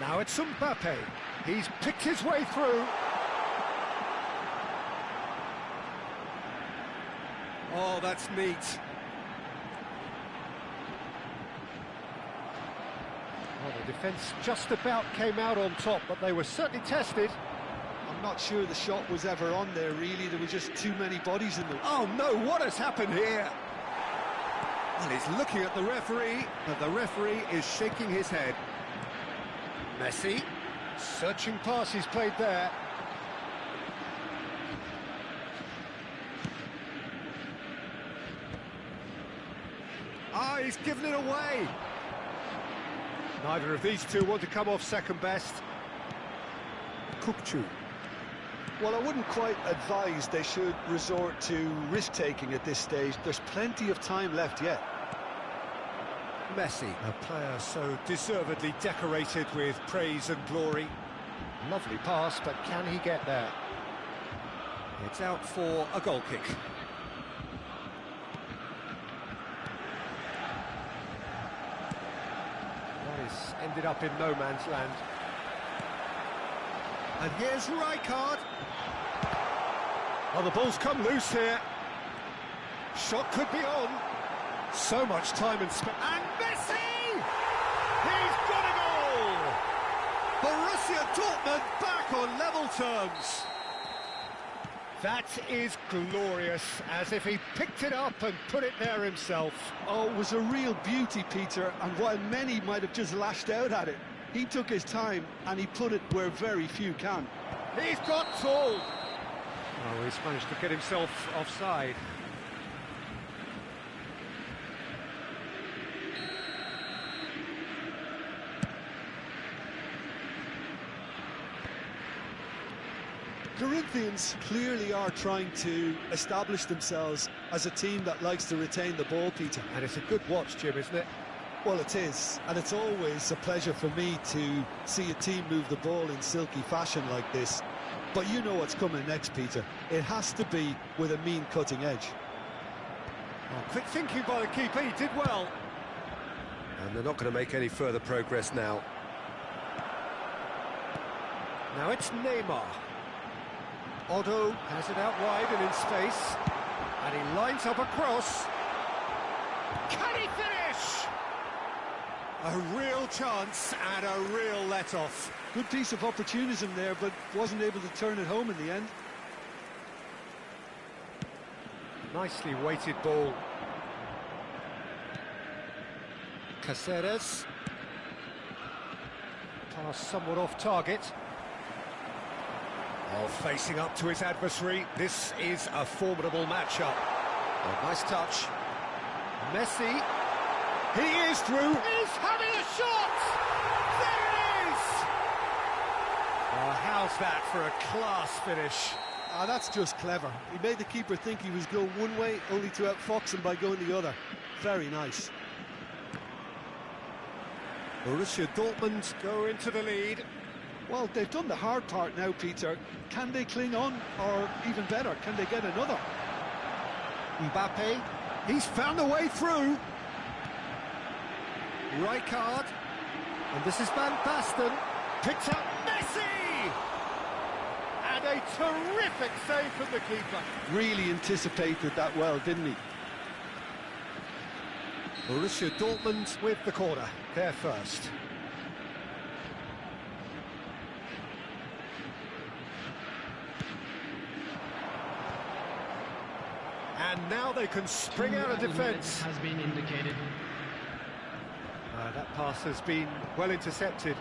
Now it's Mbappe. He's picked his way through. Oh, that's neat. Well, the defence just about came out on top, but they were certainly tested. I'm not sure the shot was ever on there, really. There were just too many bodies in there. Oh, no, what has happened here? Well, he's looking at the referee, but the referee is shaking his head. Messi, searching pass he's played there. Ah, he's given it away. Neither of these two want to come off second best. Kupchu. Well, I wouldn't quite advise they should resort to risk-taking at this stage. There's plenty of time left yet. Messi, a player so deservedly decorated with praise and glory. Lovely pass, but can he get there? It's out for a goal kick. That is ended up in no man's land. And here's Rijkaard. Oh, the ball's come loose here. Shot could be on. So much time and space. And Messi! He's got a goal! Borussia Dortmund back on level terms. That is glorious, as if he picked it up and put it there himself. Oh, it was a real beauty, Peter, and while many might have just lashed out at it, he took his time and he put it where very few can. He's got tall. Oh, he's managed to get himself offside. Corinthians clearly are trying to establish themselves as a team that likes to retain the ball, Peter. And it's a good watch, Jim, isn't it? Well, it is, and it's always a pleasure for me to see a team move the ball in silky fashion like this. But you know what's coming next, Peter. It has to be with a mean cutting edge. Oh, quick thinking by the keeper, he did well. And they're not going to make any further progress now. Now it's Neymar. Otto has it out wide and in space. And he lines up a cross. Can he finish? A real chance and a real let-off. Good piece of opportunism there, but wasn't able to turn it home in the end. Nicely weighted ball. Caceres. Pass somewhat off target. Oh, facing up to his adversary. This is a formidable matchup. Oh, nice touch. Messi. He is through. He's having a shot! There it is! Oh, how's that for a class finish? Ah, that's just clever. He made the keeper think he was going one way, only to outfox him by going the other. Very nice. Borussia Dortmund go into the lead. Well, they've done the hard part now, Peter. Can they cling on, or even better, can they get another? Mbappe, he's found a way through. Rijkaard, and this is Van Basten, picks up Messi! And a terrific save from the keeper. Really anticipated that well, didn't he? Borussia Dortmund with the corner, they're first. And now they can spring out of defence. Has been indicated. That pass has been well intercepted.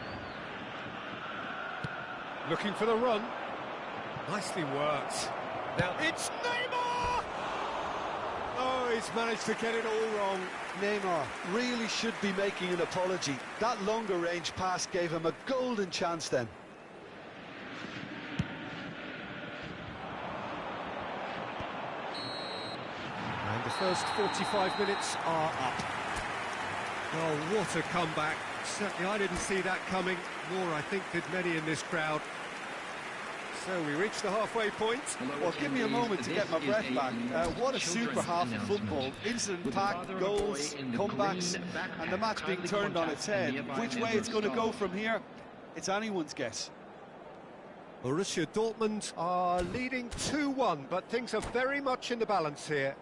Looking for the run. Nicely worked. Now it's Neymar! Oh, he's managed to get it all wrong. Neymar really should be making an apology. That longer range pass gave him a golden chance then. And the first 45 minutes are up. Oh, what a comeback. Certainly I didn't see that coming, nor I think did many in this crowd. So we reach the halfway point. Well, give me a moment to get my breath back. What a super half of football. Incident-packed, goals, comebacks, and the match being turned on its head. Which way it's going to go from here, it's anyone's guess. Borussia Dortmund are leading 2-1, but things are very much in the balance here.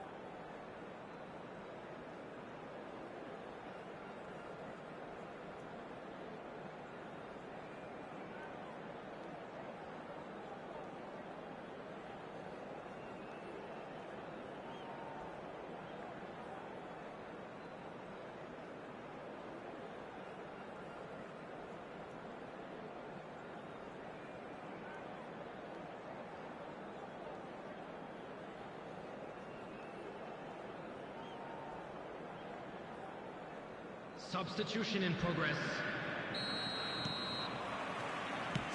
Substitution in progress.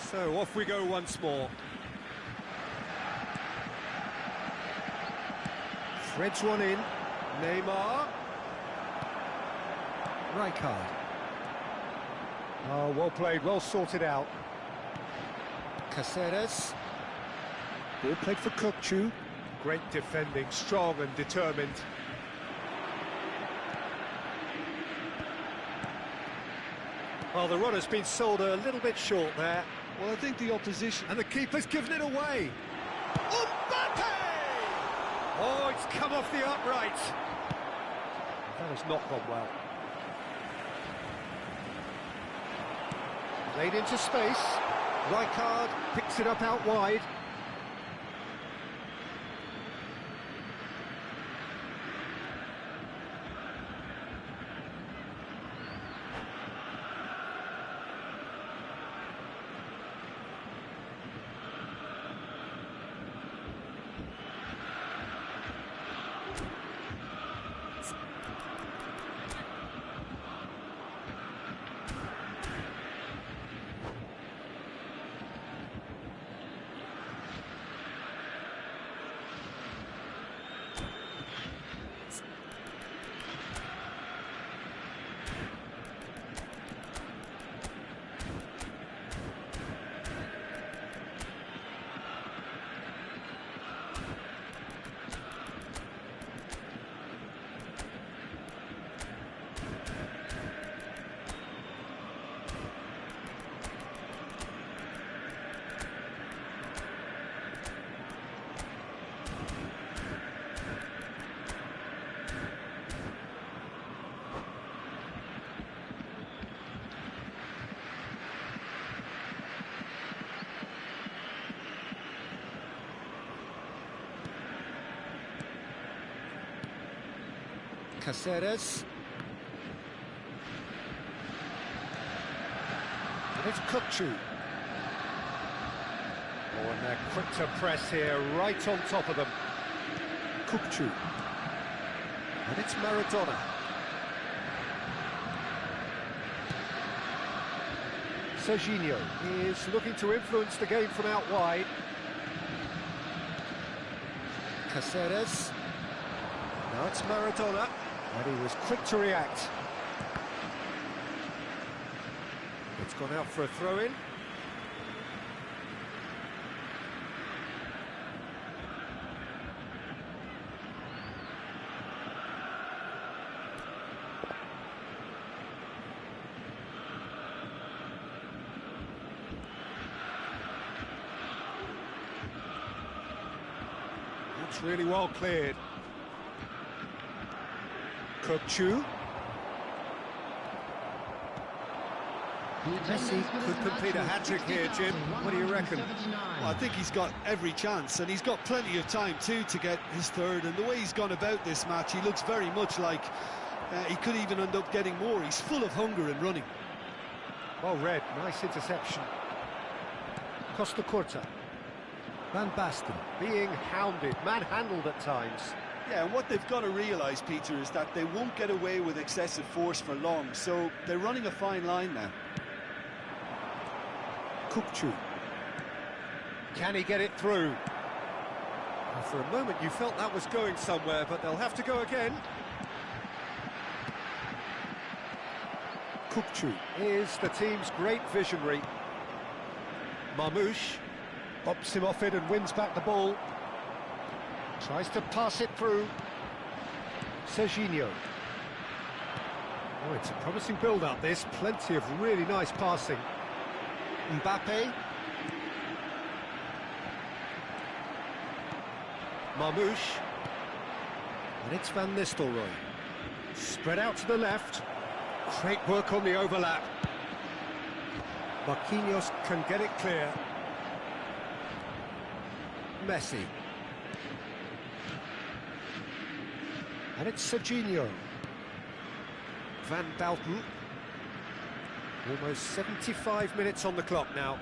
So off we go once more. Threads one in. Neymar. Rijkaard. Oh, well played, well sorted out. Caceres. Ball played for Kukçu. Great defending, strong and determined. Well, the run has been sold a little bit short there. Well, I think the opposition... And the keeper's given it away. Mbappe! Oh, it's come off the upright. That has not gone well. Played into space. Rijkaard picks it up out wide. Caceres. And it's Kukçu. Oh, and they're quick to press here, right on top of them. Kukçu. And it's Maradona. Serginho is looking to influence the game from out wide. Caceres. Now it's Maradona, and he was quick to react. It's gone out for a throw-in. It's really well cleared. Kukçu. Messi could complete a hat-trick here, Jim. What do you reckon? Well, I think he's got every chance, and he's got plenty of time too to get his third. And the way he's gone about this match, he looks very much like he could even end up getting more. He's full of hunger and running. Well read, nice interception. Costa Curta. Van Basten being hounded, manhandled at times. Yeah, and what they've got to realise, Peter, is that they won't get away with excessive force for long, so they're running a fine line now. Kukçu. Can he get it through? Well, for a moment you felt that was going somewhere, but they'll have to go again. Kukçu is the team's great visionary. Marmoush bops him off it and wins back the ball. Tries to pass it through. Serginho. Oh, it's a promising build-up, this. Plenty of really nice passing. Mbappe. Marmoush. And it's Van Nistelrooy. Spread out to the left. Great work on the overlap. Marquinhos can get it clear. Messi. And it's Serginho. Van Dalton. Almost 75 minutes on the clock now.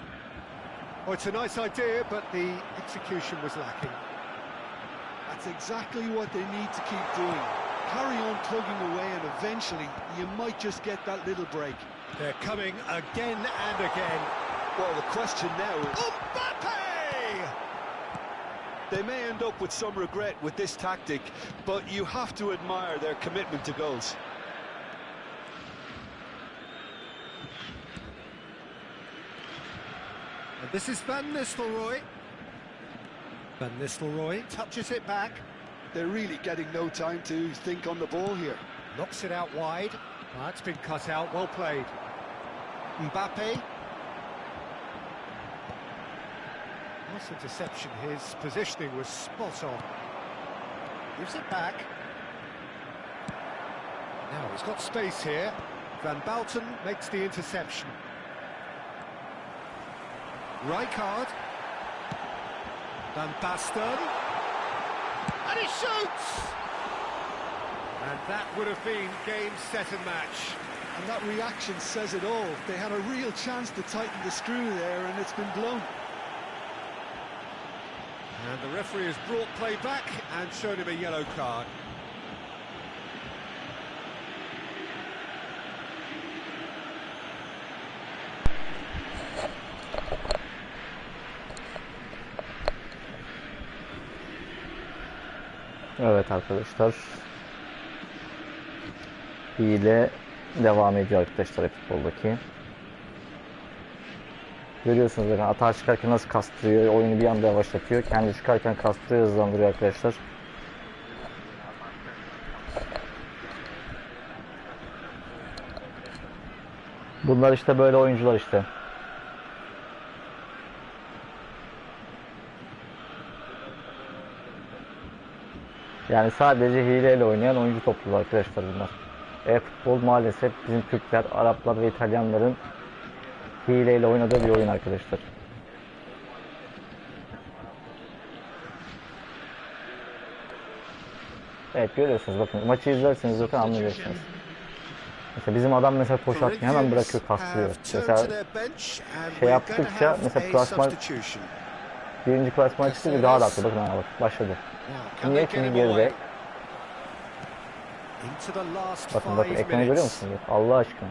Oh, it's a nice idea, but the execution was lacking. That's exactly what they need to keep doing. Carry on plugging away and eventually you might just get that little break. They're coming again and again. Well, the question now is... Mbappe! They may end up with some regret with this tactic, but you have to admire their commitment to goals. And this is Van Nistelrooy. Van Nistelrooy touches it back. They're really getting no time to think on the ball here. Knocks it out wide. That's been cut out, well played. Mbappe. Nice interception, his positioning was spot on. Gives it back. Now he's got space here. Van Dalton makes the interception. Rijkaard. Van Basten. And he shoots! And that would have been game, set and match. And that reaction says it all. They had a real chance to tighten the screw there and it's been blown. And the referee has brought play back and shown him a yellow card. Evet arkadaşlar. Hile devam ediyor arkadaşlar futboldaki. Görüyorsunuz bakın atağa çıkarken nasıl kastırıyor, oyunu bir anda yavaşlatıyor. Kendi çıkarken kastırıyor, hızlandırıyor arkadaşlar. Bunlar işte böyle oyuncular işte. Yani sadece hileyle oynayan oyuncu topluluğu arkadaşlar bunlar. Futbol maalesef bizim Türkler, Araplar ve İtalyanların hileyle oynadığı bir oyun arkadaşlar. Evet görüyorsunuz bakın maçı izlerseniz zaten anlayacaksınız. Mesela bizim adam mesela koşarken hemen bırakıyor kastırıyor. Mesela şey yaptıkça mesela klasman birinci klasman çıkınca daha da attı. Bakın bak başladı. Niye? Çünkü geride. Bakın ekranı görüyor musunuz? Allah aşkına.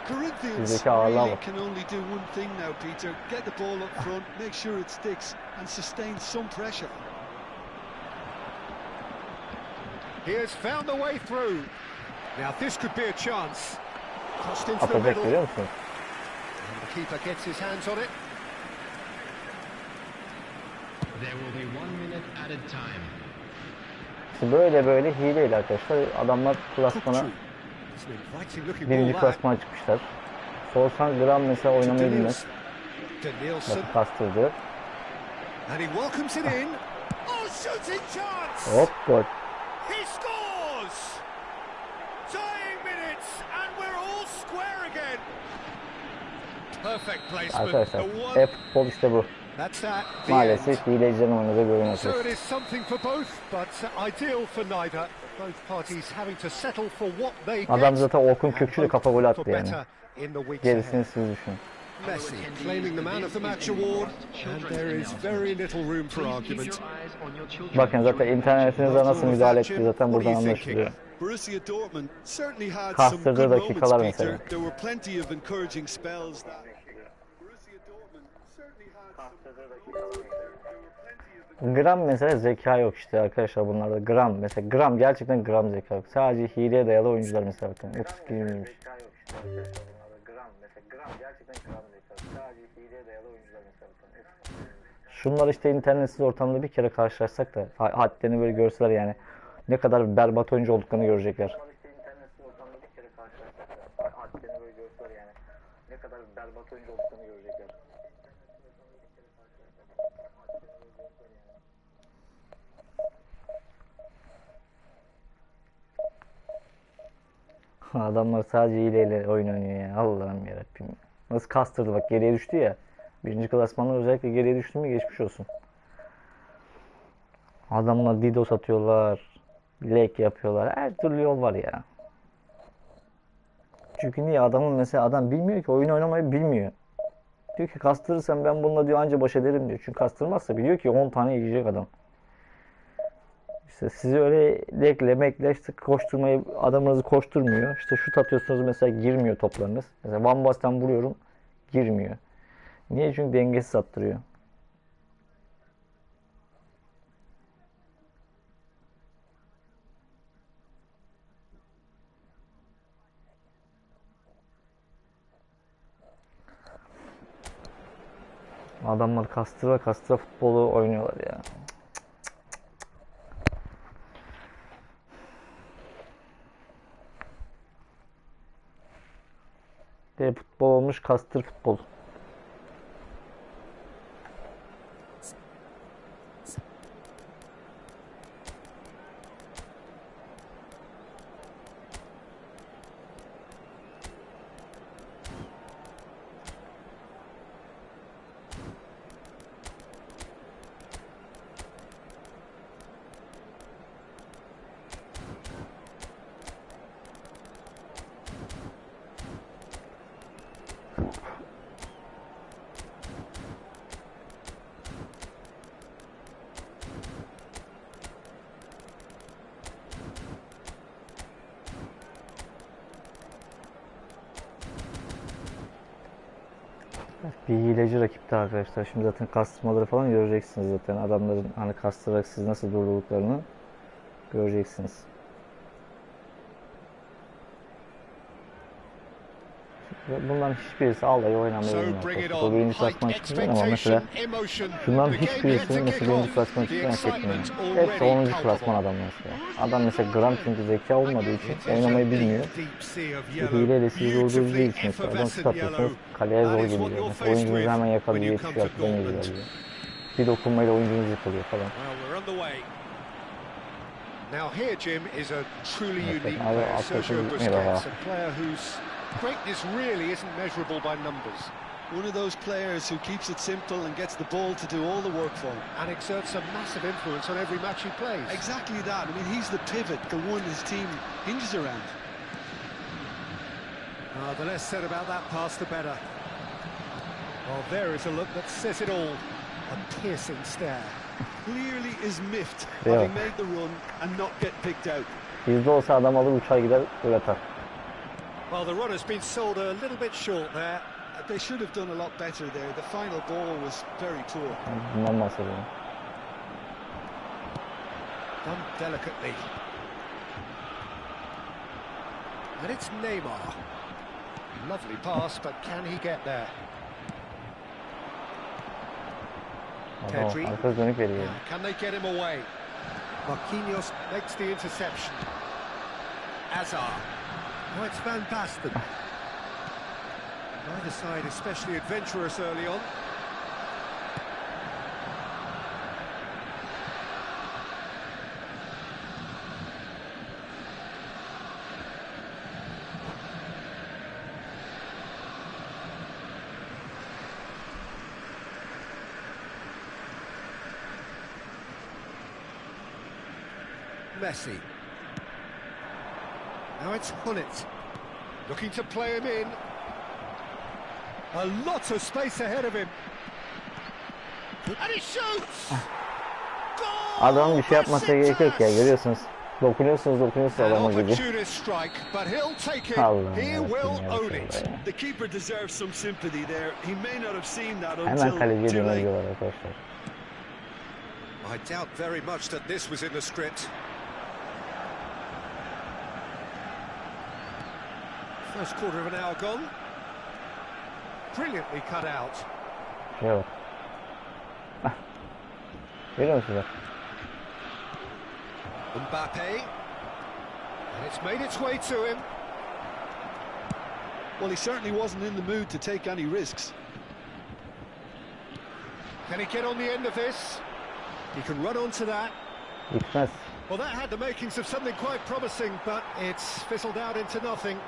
Corinthians really can only do one thing now, Peter. Get the ball up front, make sure it sticks, and sustain some pressure. He has found the way through. Now this could be a chance. Crossed into the middle. And the keeper gets his hands on it. There will be 1 minute added time. Böyle hileyle arkadaşlar adamlar klasmana birinci klasmana çıkmışlar. Sorsan gram mesela oynamayı bilmez. Bakın kastırdı. Hop gol. Arkadaşlar futbol işte bu. Maalesef hilecilerin oynadığı bir oyun arkadaşlar. Adam zaten Orkun Kökçü'yle kafa gol attı yani. Gerisini siz düşünün. Messi claiming the man of the match award, and there is very little room for argument. Bakın zaten internetinize nasıl müdahale ettiği zaten buradan anlaşılıyor. Kastırdığı dakikalar mesela. Gram mesela zeka yok işte arkadaşlar bunlarda gram mesela gram gerçekten gram zeka yok. Sadece hileye dayalı oyuncular mesela bakın 32 20'ymiş. Şunlar işte internetsiz ortamda bir kere karşılaşsak da hadlerini böyle görseler yani Ne kadar berbat oyuncu olduklarını görecekler. Adamlar sadece hileyle oyun oynuyor ya. Allah'ım yarabbim. Nasıl kastırdı bak, geriye düştü ya. Birinci klasmanlar özellikle geriye düştü mü geçmiş olsun. Adamlar DDoS atıyorlar. Lag yapıyorlar. Her türlü yol var ya. Çünkü niye? Adamın mesela adam bilmiyor ki, oyun oynamayı bilmiyor. Diyor ki kastırırsam ben bununla diyor anca baş ederim diyor. Çünkü kastırmazsa biliyor ki 10 tane yiyecek adam. İşte sizi öyle lekle mekle işte koşturmayı, adamınızı koşturmuyor. İşte şut atıyorsunuz mesela, girmiyor toplarınız. Mesela Van Basten vuruyorum, girmiyor. Niye? Çünkü dengesiz attırıyor. Adamlar kastıra kastıra futbolu oynuyorlar ya. De futbol olmuş kastır futbol. Bir hileci rakipti arkadaşlar. Şimdi zaten kastırmaları falan göreceksiniz zaten. Adamların hani kastırarak siz nasıl durdurduklarını göreceksiniz. Bunların hiçbirisi alayı oynamaya bilmiyor. O birinci klasmana çıkıyor ama mesela şunların hiçbirisi mesela birinci klasmana çıkıyor hak etmiyor. Hepsi 10. klasman adam mesela. Adam mesela gram çünkü zeka olmadığı için oynamayı bilmiyor. Hileyle sizi durdurduğu için mesela adam şut atıyorsunuz, kaleye zor geliyor. Mesela oyuncunuzu hemen yakalıyor, yetişiyor, atladan geliyor. Bir dokunmayla oyuncunuz yıkılıyor falan. Now here, Jim, is a truly unique player, Sergio Busquets, a player whose greatness really isn't measurable by numbers. One of those players who keeps it simple and gets the ball to do all the work for him. And exerts a massive influence on every match he plays. Exactly that. I mean, he's the pivot, the one his team hinges around. The less said about that pass, the better. Well, there is a look that says it all. A piercing stare. Clearly is miffed, having made the run and not get picked out. Bizde olsa adam alır uçar gider gol atar. Well, the run has been sold a little bit short there. They should have done a lot better there. The final ball was very poor. Bundan bahsediyorum. Done delicately. And it's Neymar. Lovely pass, but can he get there? Pedri. Arka dönük veriyor. Can they get him away? Marquinhos makes the interception. Hazard. Oh, it's Van Basten. Neither side especially adventurous early on. Messi. Now it's Hullet. Looking to play him in. A lot of space ahead of him. And he shoots! Adam bir şey yapmasa gerek yok ya, görüyorsunuz. Dokunuyorsunuz adama gibi. Allah'ım yarabbim. The keeper deserves some sympathy there. He may not have seen that Hemen kaleciye dönüyorlar arkadaşlar. I doubt very much that this was in the script. First quarter of an hour gone. Brilliantly cut out. Şuraya bak. Görüyor musunuz? Mbappe. And it's made its way to him. Well, he certainly wasn't in the mood to take any risks. Can he get on the end of this? He can run onto that. Gitmez. Well, that had the makings of something quite promising, but it's fizzled out into nothing.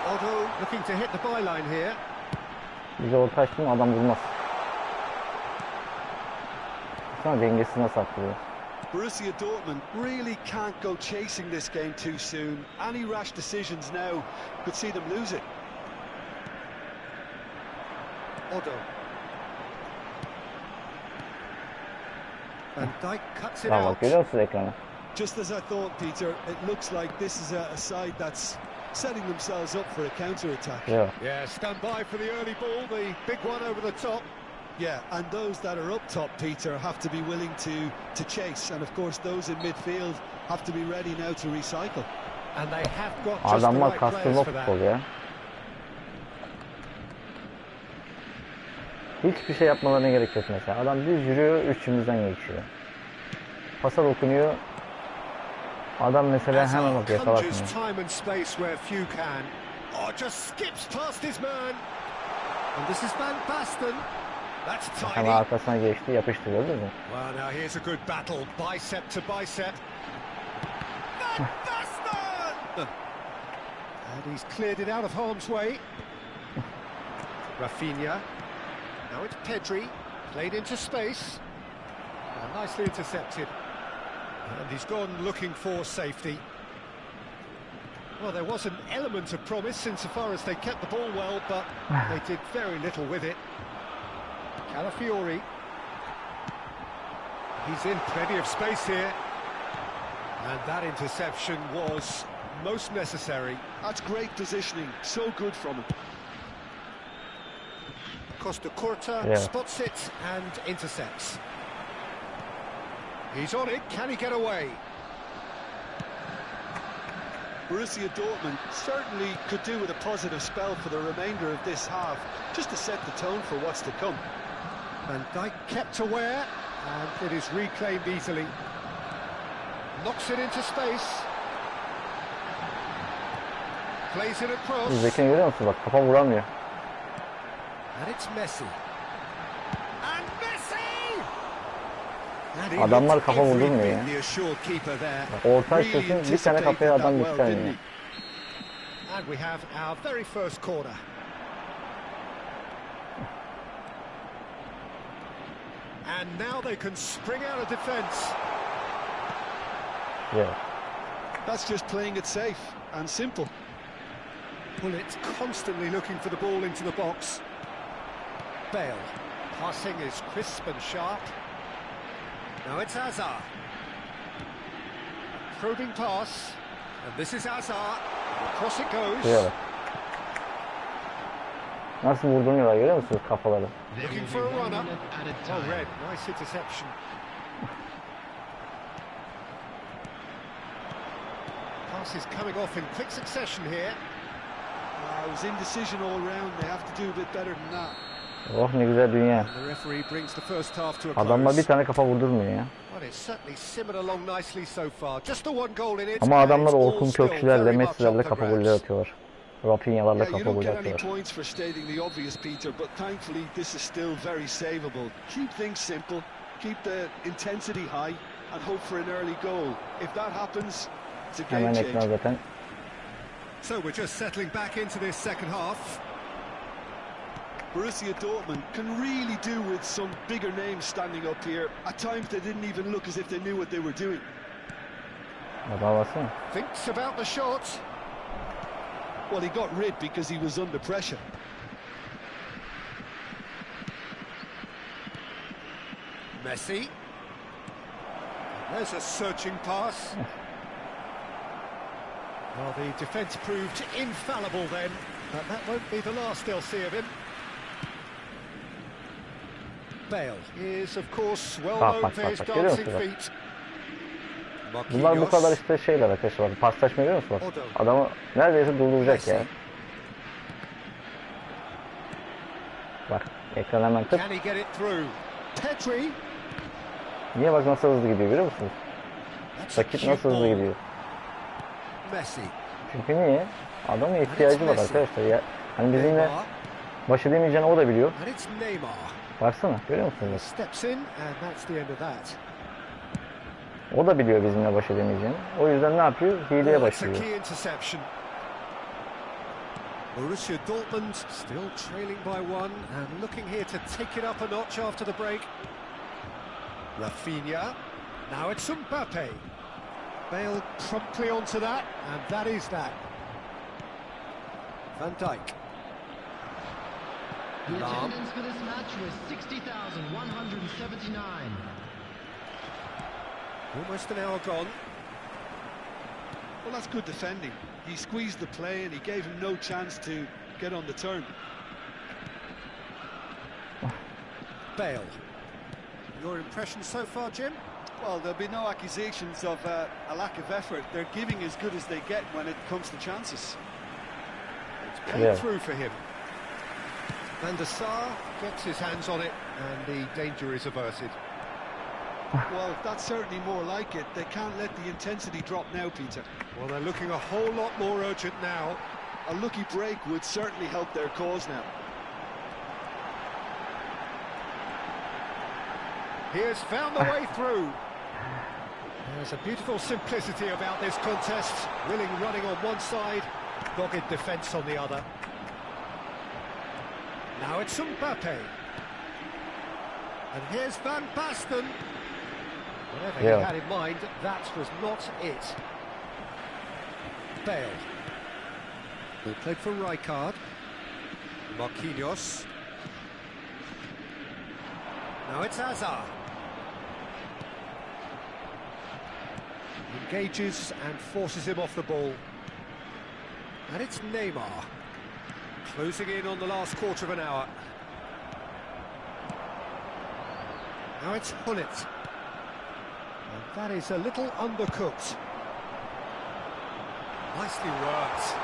Otto looking to hit the byline here. Bize orta açtı mı adam bulmaz. Sonra dengesini nasıl arttırıyor? Borussia Dortmund really can't go chasing this game too soon. Any rash decisions now could see them lose it. Otto. Van Dijk cuts it Tamam, out. görüyor musunuz ekranı? Just as I thought, Peter, it looks like this is a side that's setting themselves up for a counter-attack. Yok. Yeah, stand by for the early ball, the big one over the top. Yeah, and those that are up top, Peter, have to be willing to chase. And of course, those in midfield have to be ready now to recycle. And they have got just the Adamlar right kastırma players for that. futbol ya. Hiçbir şey yapmalarına gerek yok mesela. Adam düz yürüyor, üçümüzden geçiyor. Pasa dokunuyor. Adam mesela hemen bak yakalasın. Time and space where few can. Oh, just skips past his man. And this is Van Basten. That's tiny. Hemen arkasına geçti, yapıştı, gördün mü? Well, now here's a good battle, bicep to bicep. Van Basten! And he's cleared it out of harm's way. Rafinha. Now it's Pedri, played into space. Nicely intercepted. And he's gone looking for safety. Well, there was an element of promise insofar as they kept the ball well, but they did very little with it. Calafiori. He's in plenty of space here. And that interception was most necessary. That's great positioning, so good from him. Costa Curta spots it and intercepts. He's on it, can he get away? Borussia Dortmund certainly could do with a positive spell for the remainder of this half, just to set the tone for what's to come. Van Dijk kept aware, and it is reclaimed easily. Knocks it into space. Plays it across. Zekini görüyor musun? Bak kafa vuramıyor. And it's Messi. And Messi! Adamlar kafa vurdurmuyor ya. Orta açıyorsun, bir tane kafaya adam yükselmiyor. And we have our very first corner. And now they can spring out of defence. Yeah. That's just playing it safe and simple. Well, it's constantly looking for the ball into the box. Bale. Passing is crisp and sharp. Now it's Hazard. Probing pass. And this is Hazard. Across it goes. Yeah. Nasıl vurduruyorlar görüyor musunuz kafaları? Looking for a run-up. Oh, Red, nice interception. Pass is coming off in quick succession here. It was indecision all round. They have to do a bit better than that. Oh ne güzel dünya. The referee brings the first half to a Adamlar bir close. tane kafa vurdurmuyor ya. Well, it's certainly simmered along nicely so far. Just the one goal in it. Ama adamlar and it's Orkun all still Kökçülerle, very much Messi'lerle up for kafa grabs. golleri atıyorlar. Rafinha'larla Yeah, you kafa don't golü get any atıyorlar. points for stating the obvious, Peter, but thankfully this is still very savable. Keep things simple, keep the intensity high, and hope for an early goal. If that happens, it's a game Hemen ekran changer. zaten. So we're just settling back into this second half. Borussia Dortmund can really do with some bigger names standing up here. At times they didn't even look as if they knew what they were doing. Adama baksana. Thinks about the shot. Well, he got rid because he was under pressure. Messi. There's a searching pass. Well, the defence proved infallible then, but that won't be the last they'll see of him. Bale is, of course, well known for his dancing feet. Bunlar bu kadar işte şeyler arkadaşlar. Paslaşma görüyor musun? Bak, adamı neredeyse durduracak ya. Bak ekran hemen tık. Can he get it through? Pedri. Niye bak nasıl hızlı gidiyor görüyor musunuz? Rakip nasıl hızlı gidiyor. Çünkü niye? Adamın ihtiyacı var arkadaşlar ya. Hani bizimle baş edemeyeceğini o da biliyor. Baksana görüyor musunuz? O da biliyor bizimle baş edemeyeceğini. O yüzden ne yapıyor? Hileye başlıyor. Borussia Dortmund still trailing by one and looking here to take it up a notch after the break. Rafinha, now it's Mbappe. Bale promptly onto that, and that is that. Van Dijk. The attendance for this match was 60,179. Almost an hour gone. Well, that's good defending. He squeezed the play and he gave him no chance to get on the turn. Bale. Your impression so far, Jim? Well, there'll be no accusations of a lack of effort. They're giving as good as they get when it comes to chances. It's played through for him. Van der Sar gets his hands on it and the danger is averted. Well, that's certainly more like it. They can't let the intensity drop now, Peter. Well, they're looking a whole lot more urgent now. A lucky break would certainly help their cause now. He has found the way through. There's a beautiful simplicity about this contest. Willing running on one side, dogged defence on the other. Now it's Mbappe. And here's Van Basten. Whatever he had in mind, that was not it. Bale. Ball played for Rijkaard. Marquinhos. Now it's Hazard. Engages and forces him off the ball. And it's Neymar. Closing in on the last quarter of an hour. Now it's Hullet. And that is a little undercooked. Nicely worked.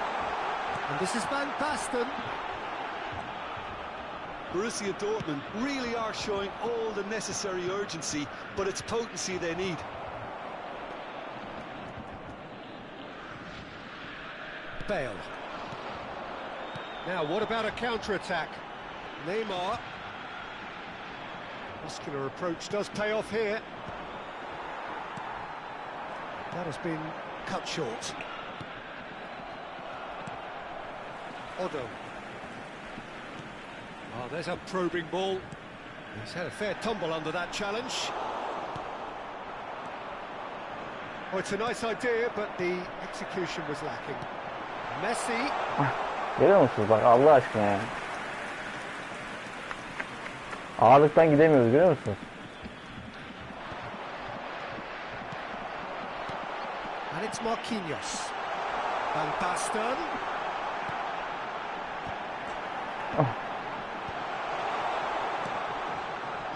And this is Van Basten. Borussia Dortmund really are showing all the necessary urgency, but it's potency they need. Bale. Now, what about a counter-attack? Neymar. Muscular approach does pay off here. That has been cut short. Odo. Oh, there's a probing ball. He's had a fair tumble under that challenge. Oh, it's a nice idea, but the execution was lacking. Messi. Görüyor musunuz bak Allah aşkına ya. Ağırlıktan gidemiyoruz görüyor musunuz? And it's Marquinhos. Van Basten.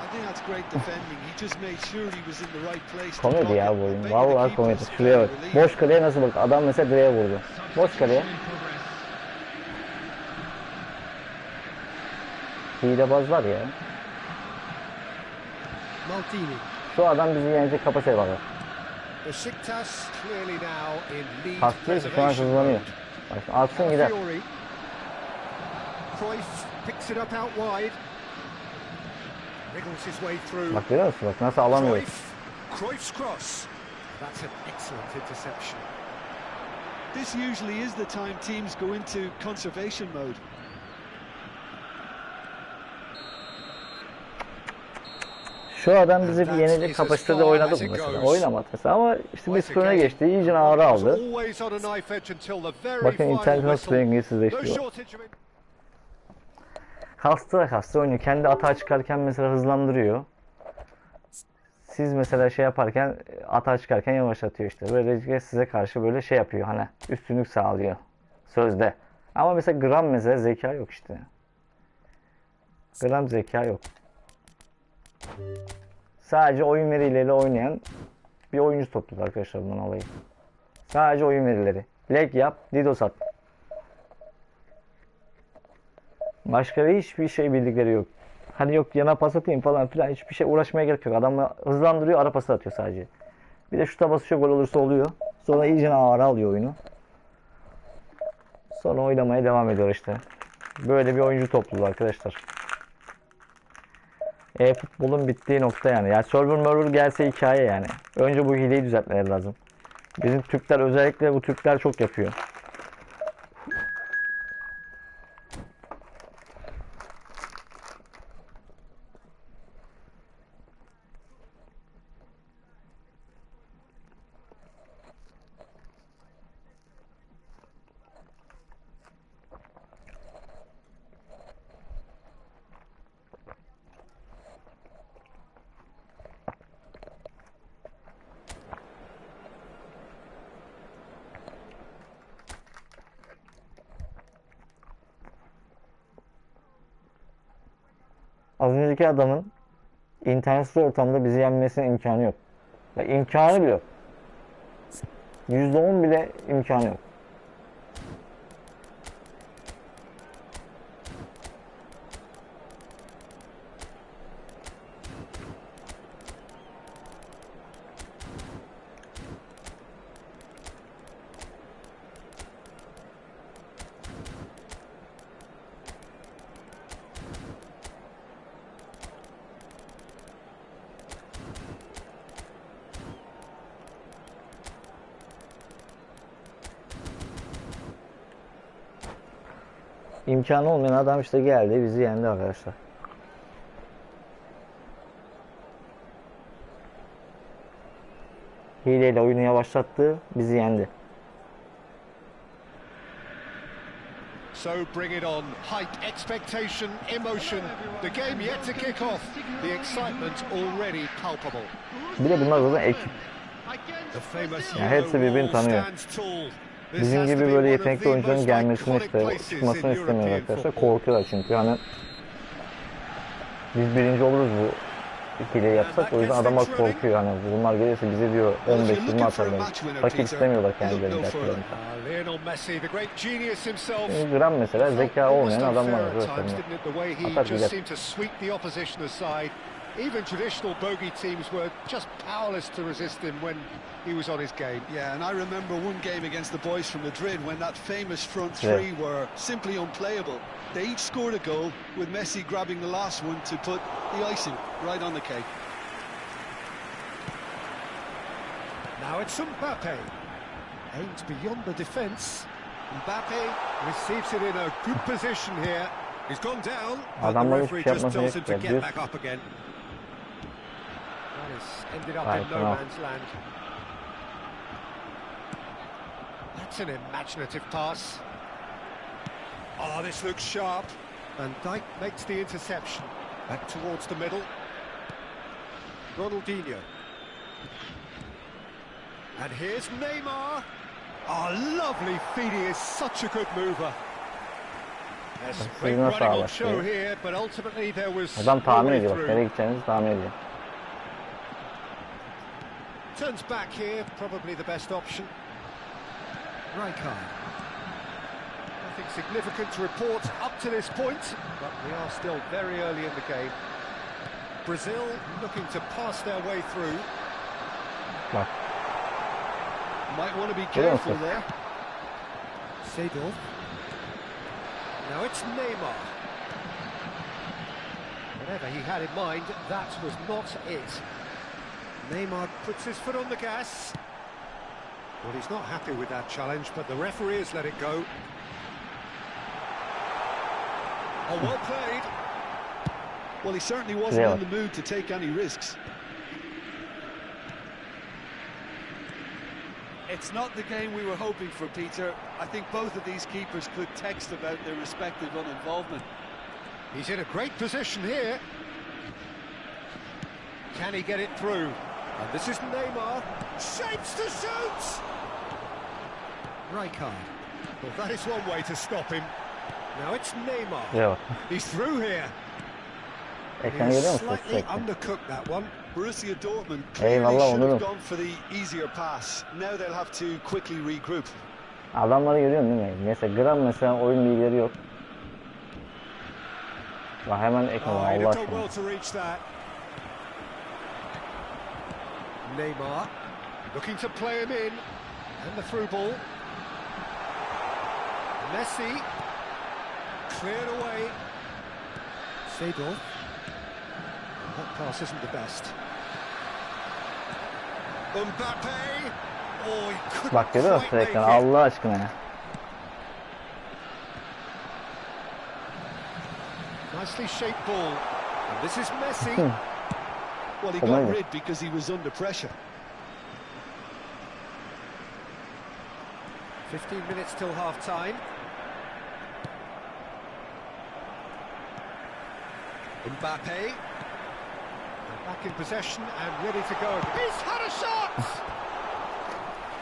I think that's great defending. He just made sure he was in the right place. Komedi ya bu oyun. Vallahi komedi. Şuraya bak. Boş kaleye nasıl bak. Adam mesela direğe vurdu. Boş kaleye. Hilebazlar ya. Maldini. Şu adam bizi yenecek kapasiteye bakar. Besiktas clearly now in lead Paslıyor şu an hızlanıyor. Bak atsın gider. Cruyff picks it up out wide. Wriggles his way through. Bak görüyor musun? Bak nasıl alamıyoruz. Cruyff's cross. That's an excellent interception. This usually is the time teams go into conservation mode. Şu adam bizi bir yenecek kapasitede oynadı mı mesela? Oynamadı mesela ama işte bir öne geçti. İyice ağrı aldı. Bakın international dengesizleşiyor. Kastıra oynuyor. Kendi atağa çıkarken mesela hızlandırıyor. Siz mesela şey yaparken atağa çıkarken yavaşlatıyor işte. Böylece size karşı böyle şey yapıyor hani üstünlük sağlıyor sözde. Ama mesela gram mesela zeka yok işte. Gram zeka yok. Sadece oyun verileriyle oynayan bir oyuncu topladı arkadaşlar bunun olayı. Sadece oyun verileri. Leg yap, DDoS at. Başka hiçbir şey bildikleri yok. Hani yok yana pas atayım falan filan, hiçbir şey uğraşmaya gerek yok. Adamı hızlandırıyor, ara pası atıyor sadece. Bir de şuta basıyor, gol olursa oluyor. Sonra iyice ağır alıyor oyunu. Sonra oynamaya devam ediyor işte. Böyle bir oyuncu topluluğu arkadaşlar. Futbolun bittiği nokta yani. Yani server gelse hikaye yani. Önce bu hileyi düzeltmeleri lazım. Bizim Türkler, özellikle bu Türkler çok yapıyor. Az önceki adamın internetsiz ortamda bizi yenmesinin imkanı yok. Ya imkanı bile yok. %10 bile imkanı yok. İmkanı olmayan adam işte geldi, bizi yendi arkadaşlar. Hileyle oyunu yavaşlattı, bizi yendi. So bring it on. Hype, expectation, emotion. The game yet to kick off. The excitement already palpable. Bir de bunlar zaten ekip. Yani hepsi birbirini tanıyor. Bizim gibi böyle yetenekli oyuncuların gelmesini işte, çıkmasını istemiyorlar arkadaşlar. Korkuyorlar çünkü hani biz birinci oluruz bu hile yapsak, o yüzden adamlar korkuyor. Hani bunlar gelirse bize diyor 15-20 atarlar. Rakip istemiyorlar kendilerini. Şimdi gram mesela zeka olmayan adamlar var. Atar gider. Even traditional bogey teams were just powerless to resist him when he was on his game. Yeah, and I remember one game against the boys from Madrid when that famous front three were simply unplayable. They each scored a goal, with Messi grabbing the last one to put the icing right on the cake. Now it's Mbappe. Aims beyond the defence. Mbappe receives it in a good position here. He's gone down, but the referee just tells him to get back up again. Ended up in no man's land. That's an imaginative pass. Oh, this looks sharp. And Dijk makes the interception. Back towards the middle. Ronaldinho. And here's Neymar. Oh, lovely feed. He is such a good mover. There's great running on show here, but ultimately there was Adam tahmin ediyor. Nereye gideceğinizi tahmin ediyor. Turns back here, probably the best option. Rijkaard. Nothing significant to report up to this point, but we are still very early in the game. Brazil looking to pass their way through. Bak. Might want to be careful there. Seedorf. Now it's Neymar. Whatever he had in mind, that was not it. Neymar puts his foot on the gas. Well, he's not happy with that challenge, but the referee has let it go. Oh, well played. Well, he certainly wasn't in the mood to take any risks. It's not the game we were hoping for, Peter. I think both of these keepers could text about their respective uninvolvement. He's in a great position here. Can he get it through? And this is Neymar. Shapes to shoot! Rijkaard. Well, that is one way to stop him. Now it's Neymar. Yeah. He's through here. He's slightly undercooked that one. Borussia Dortmund clearly should have gone for the easier pass. Now they'll have to quickly regroup. Adamları görüyorsun değil mi? Mesela gram mesela oyun bilgileri yok. Bak hemen ekran Oh, he'd Allah have done aşkına. well to reach that. Neymar looking to play him in, and the through ball. Messi cleared away. Seedorf. That pass isn't the best. Mbappe. Oh, he couldn't Bak görüyor musun quite make ekranı it. Allah aşkına ya. Nicely shaped ball. And this is Messi. Well, he Konami. got rid because he was under pressure. 15 minutes till half time. Mbappe. Back in possession and ready to go. He's had a shot!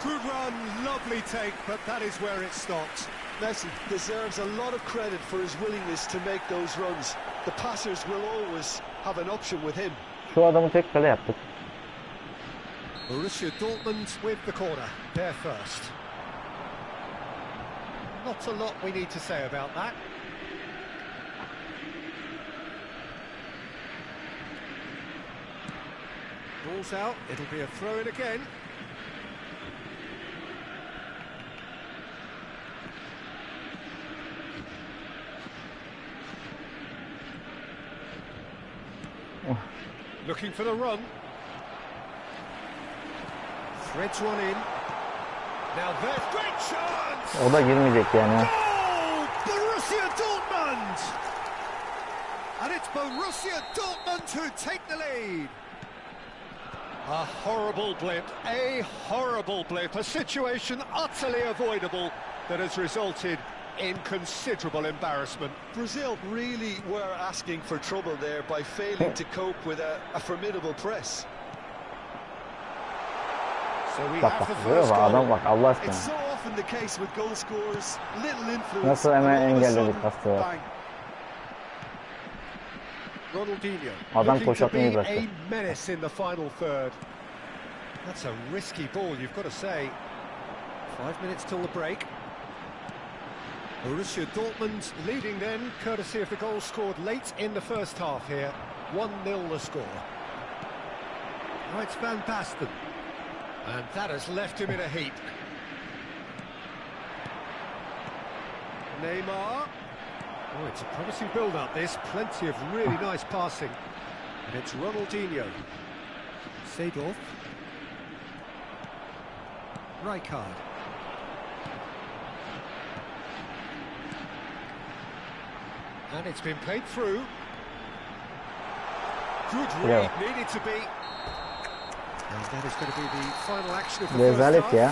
Good run, lovely take, but that is where it stopped. Messi deserves a lot of credit for his willingness to make those runs. The passers will always have an option with him. Şu adamı tek kale yaptık. Borussia Dortmund with the corner, there first. Not a lot we need to say about that. Ball's out, it'll be a throw-in again. Looking for the run. Threads one in. Now there's great chance! O da girmeyecek yani. Goal! Borussia Dortmund! And it's Borussia Dortmund who take the lead. A horrible blip, a situation utterly avoidable that has resulted in considerable embarrassment. Brazil really were asking for trouble there by failing to cope with a formidable press. So we Bak have the bak görüyor first musun? Adam goal. bak Allah aşkına. It's so often the case with goal scorers, little influence. Nasıl hemen and all of a engelledik sudden, pastayı. bang. Ronaldinho Adam looking to koşatmayı be bıraktı. a menace in the final third. That's a risky ball, you've got to say. 5 minutes till the break. Borussia Dortmund leading then, courtesy of the goal scored late in the first half here. 1-0 the score. Now it's Van Basten. And that has left him in a heap. Neymar. Oh, it's a promising build-up, this. Plenty of really nice passing. And it's Ronaldinho. Seedorf. Rijkaard. And it's been played through. Good read, Yeah. needed to be. And that is going to be the final action of the first Rezalet half. ya.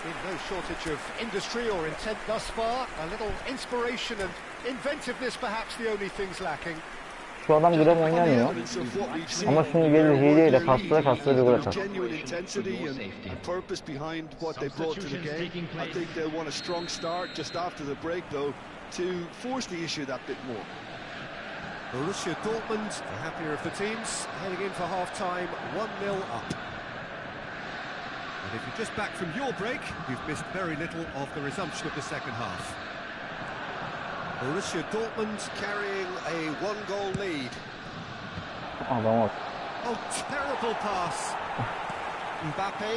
There's been no shortage of industry or intent thus far. A little inspiration and inventiveness perhaps the only things lacking. Şu adam gram oynamıyor. Evidence of what we've seen. Ama şimdi gelir hileyle kastıra bir gol atar. Genuine intensity and purpose behind what they brought to the game. I think they'll want a strong start just after the break, though, to force the issue that bit more. Borussia Dortmund, the happier of the teams, heading in for half-time, 1-0 up. And if you're just back from your break, you've missed very little of the resumption of the second half. Borussia Dortmund carrying a one-goal lead. Adam bak. Oh, terrible pass. Mbappe.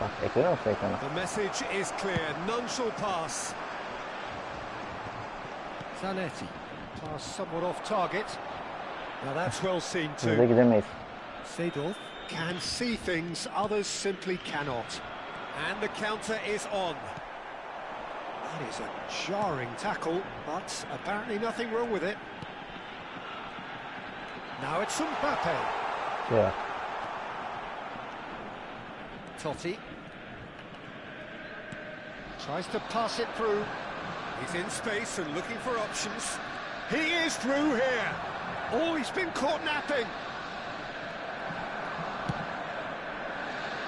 Bak görüyor musun ekrana? The message is clear. None shall pass. Zanetti. Pass somewhat off target. Now that's well seen Biz de too. gidemeyiz. Seedorf can see things others simply cannot. And the counter is on. That is a jarring tackle, but apparently nothing wrong with it. Now it's Mbappe. Ya. Totti. Tries to pass it through. He's in space and looking for options. He is through here. Oh, he's been caught napping.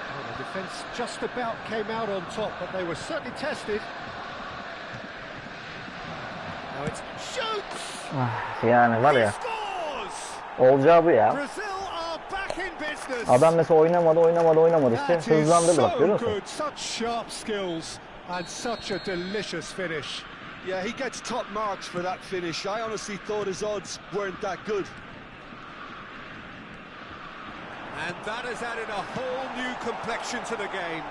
Well, the defence just about came out on top, but they were certainly tested. Now it's shoots. Yani var He ya. scores. Olacağı bu ya. Brazil are back in business. Adam mesela oynamadı işte. That is Hızlandırdı bak so görüyor musun? good. Such sharp skills and such a delicious finish. Yeah, he gets top marks for that finish. I honestly thought his odds weren't that good. And that has added a whole new complexion to the game.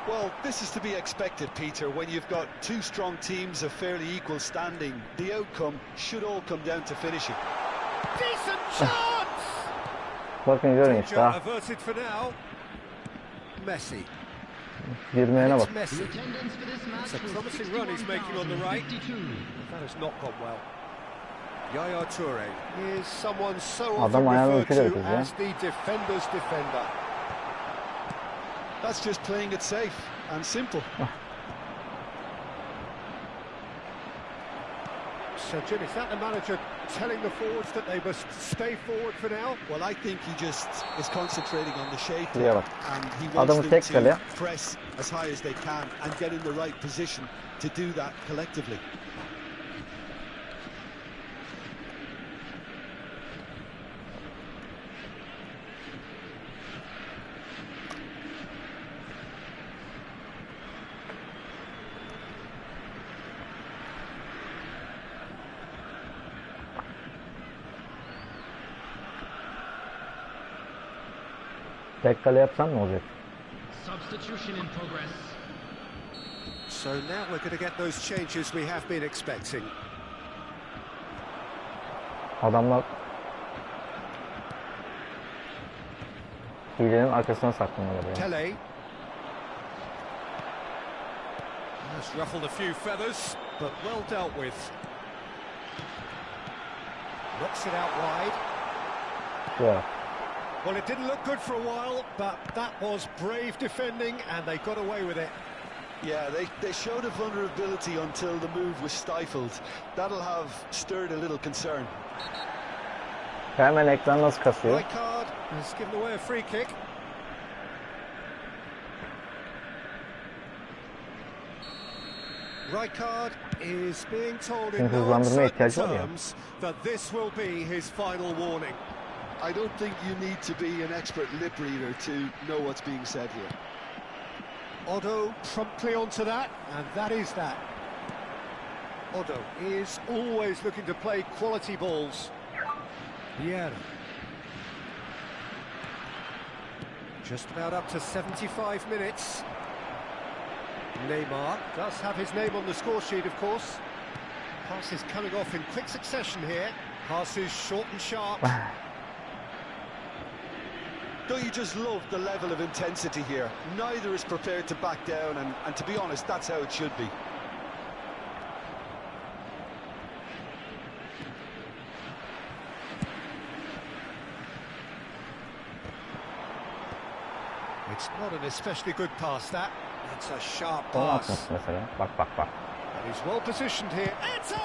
Well, this is to be expected, Peter. When you've got two strong teams of fairly equal standing, the outcome should all come down to finishing. Decent chance! Bakın görün işte ha. Averted for now. Messi. Girmeyene bak. It's Messi. It's a promising run he's making on the right. That has not gone well. Yaya Toure is someone so often referred to as the defender's defender. That's just playing it safe and simple. So, Jim, is that the manager telling the forwards that they must stay forward for now? Well, I think he just is concentrating on the shape Yeah. and he wants them to press as high as they can and get in the right position to do that collectively. Tek kale yapsan ne olacak? Substitution in progress. So now we're going to get those changes we have been expecting. Adamlar hilenin arkasına saklanıyorlar yani. Tele has ruffled a few feathers, but well dealt with. Knocks it out wide. Yeah. Well, it didn't look good for a while, but that was brave defending, and they got away with it. Yeah, they showed a vulnerability until the move was stifled. That'll have stirred a little concern. Hemen ekran nasıl kasıyor? Right card has given away a free kick. Right card is being told in no uncertain terms that this will be his final warning. I don't think you need to be an expert lip reader to know what's being said here. Otto promptly onto that, and that is that. Otto is always looking to play quality balls. Yeah. Just about up to 75 minutes. Neymar does have his name on the score sheet, of course. Passes coming off in quick succession here. Passes short and sharp. Don't you just love the level of intensity here? Neither is prepared to back down, and to be honest, that's how it should be. It's not an especially good pass, that. It's a sharp pass. Bak bak bak. And he's well positioned here. Eto!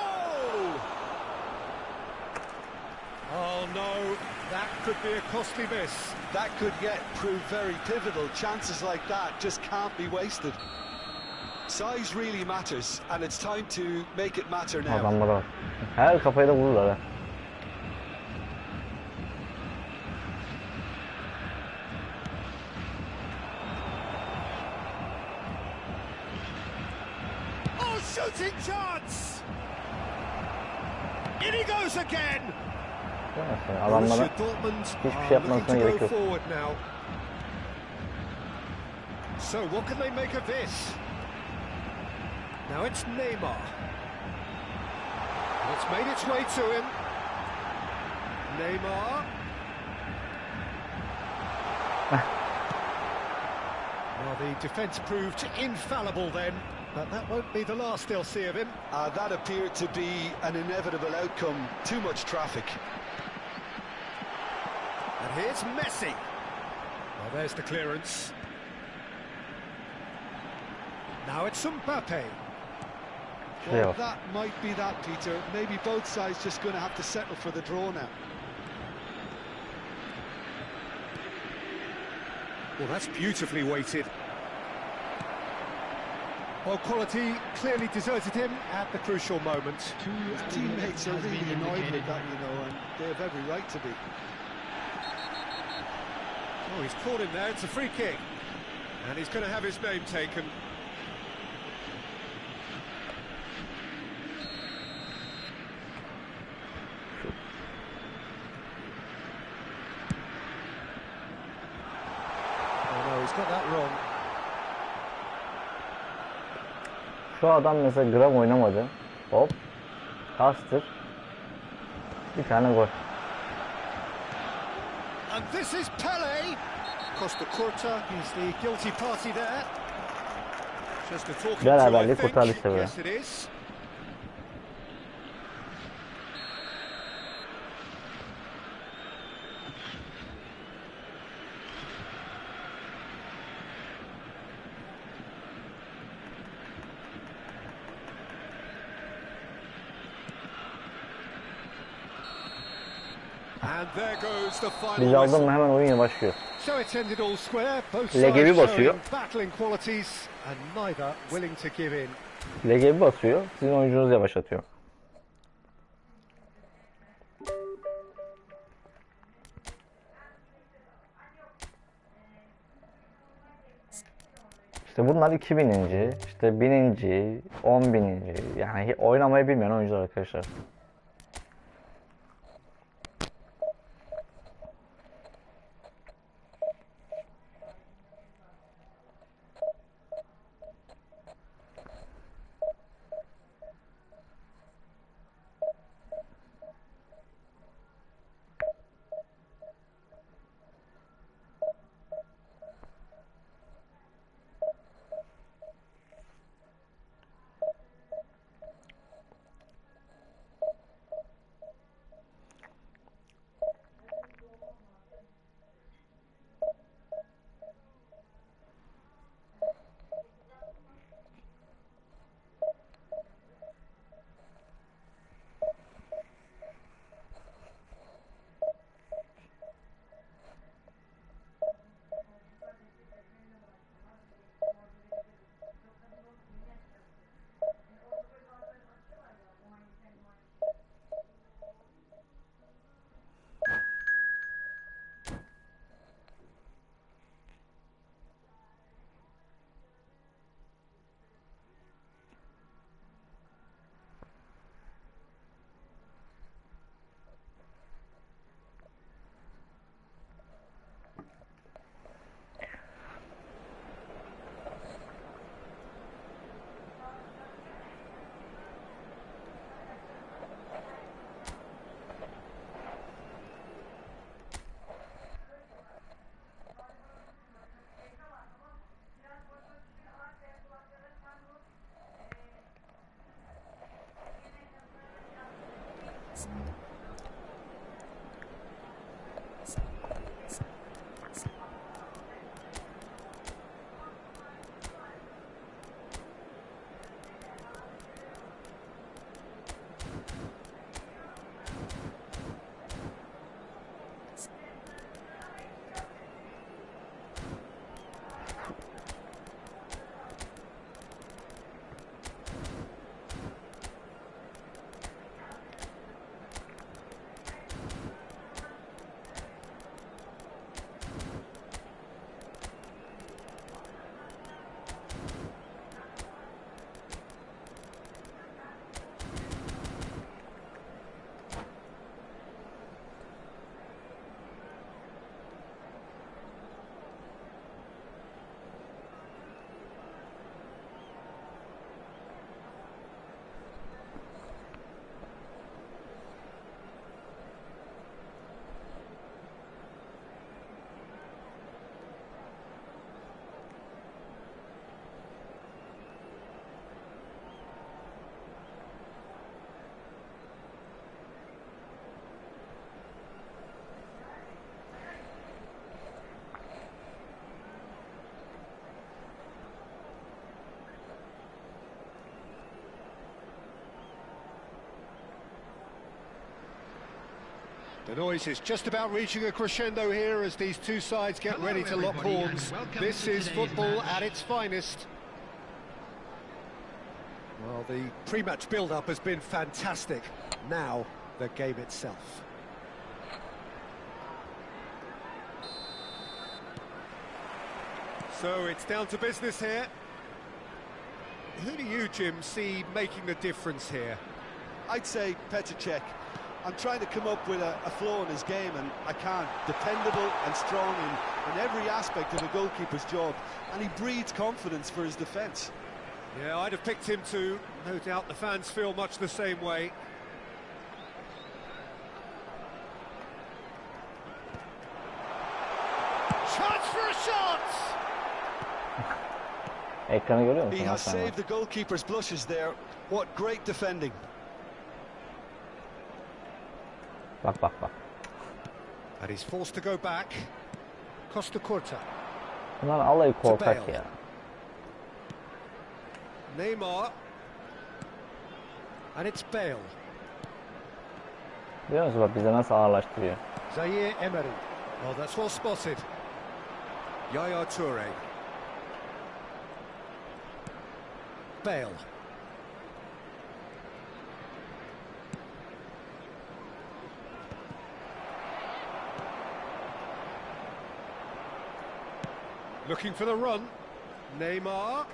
Oh no, that could be a costly miss. That could yet prove very pivotal. Chances like that just can't be wasted. Size really matters, and it's time to make it matter now. Adamlara bak. Her kafayı da vururlar ha. Oh, shooting chance! In he goes again! Adamlara hiçbir şey yapmasına gerek yok. So what can they make of this? Now it's Neymar. And it's made its way to him. Neymar. Well, the defence proved infallible then, but that won't be the last they'll see of him. That appeared to be an inevitable outcome. Too much traffic. And here's Messi. Well, there's the clearance. Now it's Mbappe. Well, that might be that, Peter. Maybe both sides just going to have to settle for the draw now. Well, that's beautifully weighted. Well, quality clearly deserted him at the crucial moment. His teammates are really annoyed with that, you know, and they have every right to be. Oh, he's caught him there. It's a free kick. And he's going to have his name taken. He's got that wrong. Şu adam mesela gram oynamadı. Hop. Kastır. Bir tane gol. And this is Pele. Costa Curta, he's the guilty party there. Just a talking to, I Beraberlik think. kurtardık tabii. Yes, it is. And there goes the final Biz aldın whistle. mı hemen oyun başlıyor. So it's ended all square. Both Legebi sides basıyor. showing battling qualities and neither willing to give in. LGB basıyor. Sizin oyuncunuz yavaşlatıyor. İşte bunlar 2000'inci, işte 1000'inci, 10.000'inci. Yani oynamayı bilmeyen oyuncular arkadaşlar. The noise is just about reaching a crescendo here as these two sides get ready to lock horns. This is football at its finest. Well, the pre-match build-up has been fantastic. Now, the game itself. So it's down to business here. Who do you, Jim, see making the difference here? I'd say Petr Cech. I'm trying to come up with a flow in his game, and I can't. Dependable and strong in every aspect of a goalkeeper's job, and he breeds confidence for his defence. Yeah, I'd have picked him too. No doubt the fans feel much the same way. Chance for a shot! Ekranı görüyor musun? He has saved the goalkeeper's blushes there. What great defending. Bak bak bak. And he's forced to go back. Costa Curta. Bunlar alayı korkak ya. Neymar. And it's Bale. Biliyor musun bak bize nasıl ağırlaştırıyor. Zaire Emery. Oh, that's well spotted. Yaya Toure. Bale. Looking for the run. Neymar.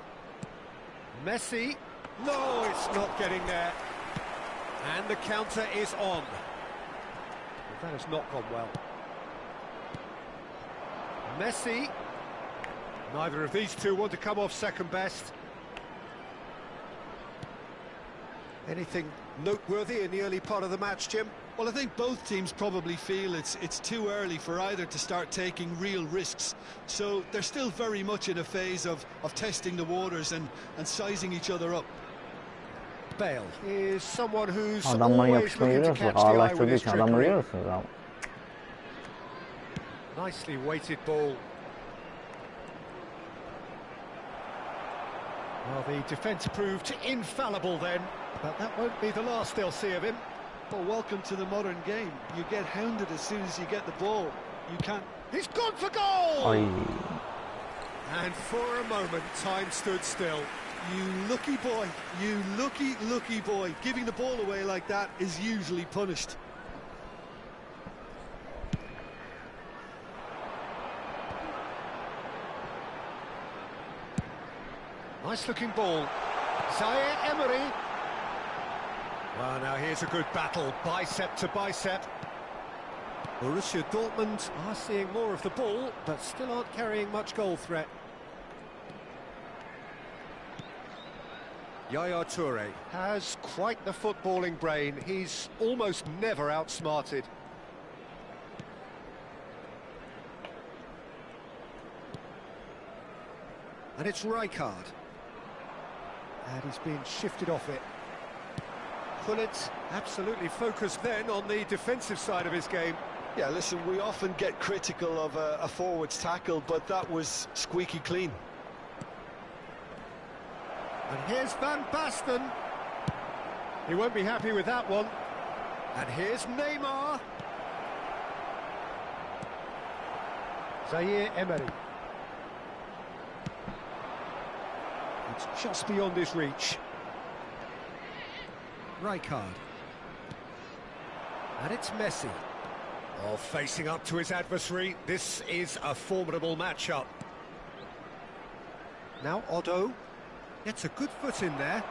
Messi. No, it's not getting there. And the counter is on. That has not gone well. Messi. Neither of these two want to come off second best. Anything noteworthy in the early part of the match, Jim? Well, I think both teams probably feel it's too early for either to start taking real risks. So they're still very much in a phase of testing the waters and sizing each other up. Bale is someone who's Adamların always yapışmayı looking to görüyor musunuz? catch the eye with Ağırlaştırdığı his için adamları trickery. görüyor musunuz ama? Nicely weighted ball. Well, the defence proved infallible then, but that won't be the last they'll see of him. Well, welcome to the modern game. You get hounded as soon as you get the ball. You can't... He's gone for goal! Ay. And for a moment, time stood still. You lucky boy. You lucky boy. Giving the ball away like that is usually punished. Nice-looking ball. Zaire Emery. Well, now here's a good battle, bicep to bicep. Borussia Dortmund are seeing more of the ball, but still aren't carrying much goal threat. Yaya Toure has quite the footballing brain. He's almost never outsmarted. And it's Rijkaard. And he's being shifted off it. Gullit absolutely focused then on the defensive side of his game. Yeah, listen, we often get critical of a forward's tackle, but that was squeaky clean. And here's Van Basten. He won't be happy with that one. And here's Neymar. Zaire Emery. It's just beyond his reach. Rijkaard. And it's Messi. Oh, facing up to his adversary. This is a formidable matchup. Now Otto gets a good foot in there.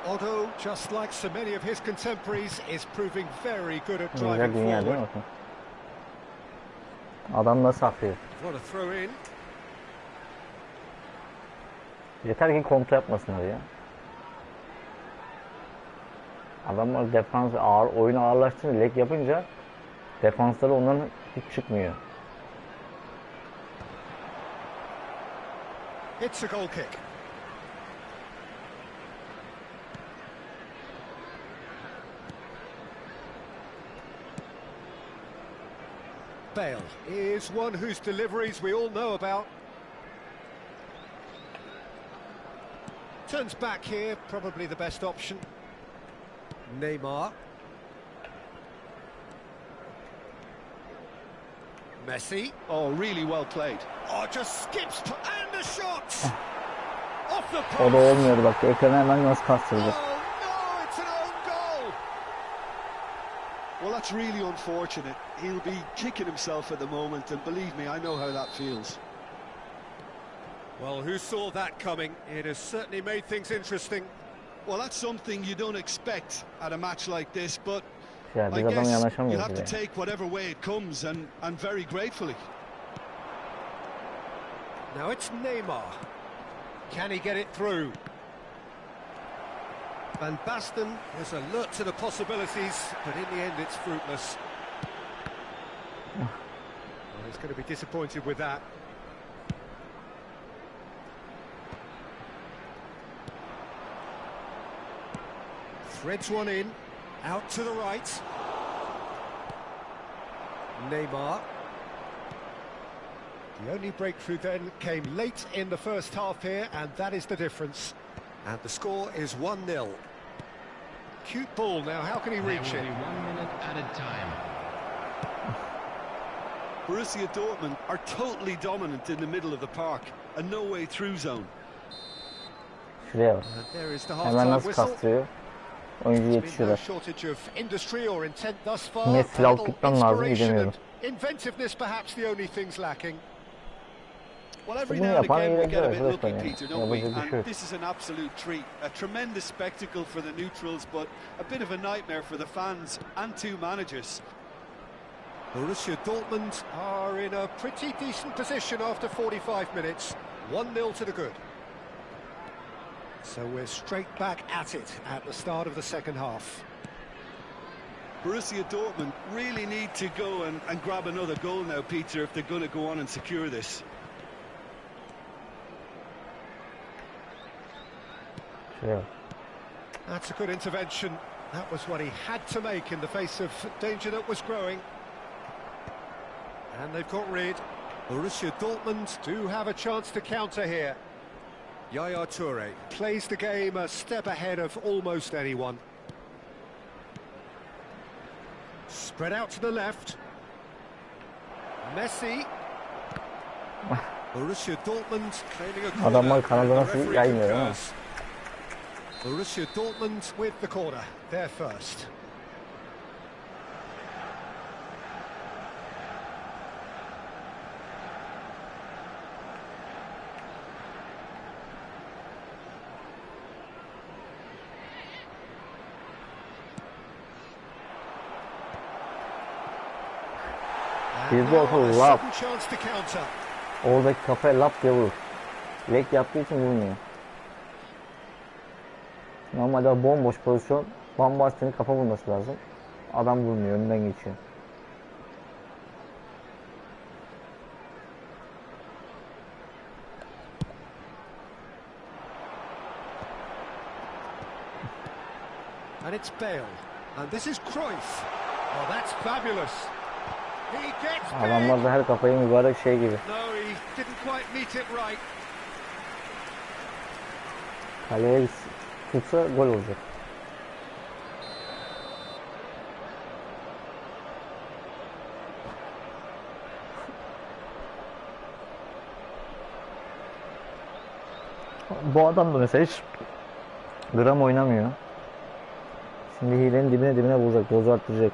Otto, just like so many of his contemporaries, is proving very good at driving Dünya değil forward. mi bakın? Adam nasıl atıyor? What a throw in. Yeter ki kontra yapmasınlar ya. Adamlar defans ağır, oyunu ağırlaştırınca, leg yapınca defansları onların hiç çıkmıyor. It's a goal kick. Bale is one whose deliveries we all know about. Turns back here, probably the best option. Neymar. Messi. Oh, really well played. Oh, just skips and a shot. Off the O da post. olmuyordu bak. Ekranı hemen nasıl kastırdı. Oh no, it's an own goal. Well, that's really unfortunate. He'll be kicking himself at the moment, and believe me, I know how that feels. Well, who saw that coming? It has certainly made things interesting. Well, that's something you don't expect at a match like this, but Ya biz I adama guess you yanaşamıyoruz have to bile. take whatever way it comes, and very gratefully. Now it's Neymar. Can he get it through? Van Basten is alert to the possibilities, but in the end it's fruitless. Well, he's going to be disappointed with that. Threads one in, out to the right. Neymar. The only breakthrough then came late in the first half here, and that is the difference. And the score is 1-0. Cute ball now, how can he reach There it? will be 1 minute added time. Borussia Dortmund are totally dominant in the middle of the park, a no-way through zone. Şuraya bak. And there is the Hemen half-time nasıl whistle. kastırıyor. Oyuncu There's been no yetişiyorlar. shortage of industry or intent thus far. Yine A silah little gitmem lazım, inspiration gidemiyorum. and inventiveness perhaps the only things lacking. Well, every Bunu now and yapan again we iyiler get a bit arkadaşlar lucky, yani. Peter, don't we? Yapacak bir şey And yok. this is an absolute treat. A tremendous spectacle for the neutrals, but a bit of a nightmare for the fans and two managers. Borussia Dortmund are in a pretty decent position after 45 minutes. 1-0 to the good. So we're straight back at it at the start of the second half. Borussia Dortmund really need to go and grab another goal now, Peter, if they're going to go on and secure this. Şuraya bak. That's a good intervention. That was what he had to make in the face of danger that was growing. And they've got rid. Borussia Dortmund do have a chance to counter here. Yaya Toure plays the game a step ahead of almost anyone. Spread out to the left. Messi. Borussia Dortmund claiming a corner. Adamlar kanadı and the nasıl referee yaymıyor ama. concurs. Borussia Dortmund with the corner. They're first. Bir And bu now olsa a lap. sudden chance to counter. Oradaki kafaya lap diye vurur. Lek yaptığı için vurmuyor. Normalde bomboş pozisyon. Bambaşka'nın kafa vurması lazım. Adam vurmuyor, önünden geçiyor. And it's Bale. And this is Cruyff. Oh, that's fabulous. He gets Adamlar da her kafayı mübarek şey gibi. No, he didn't quite meet it right. Kaleye tutsa gol olacak. Bu adam da mesela hiç gram oynamıyor. Şimdi hilenin dibine vuracak, dozu arttıracak.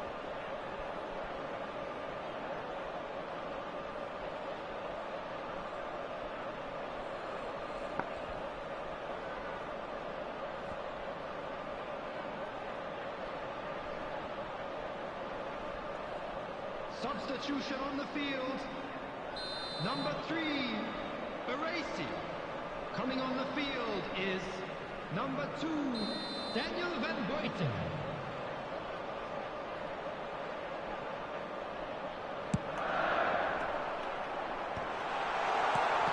Substitution on the field. Number 3, Baresi. Coming on the field is number 2, Daniel Van Buiten.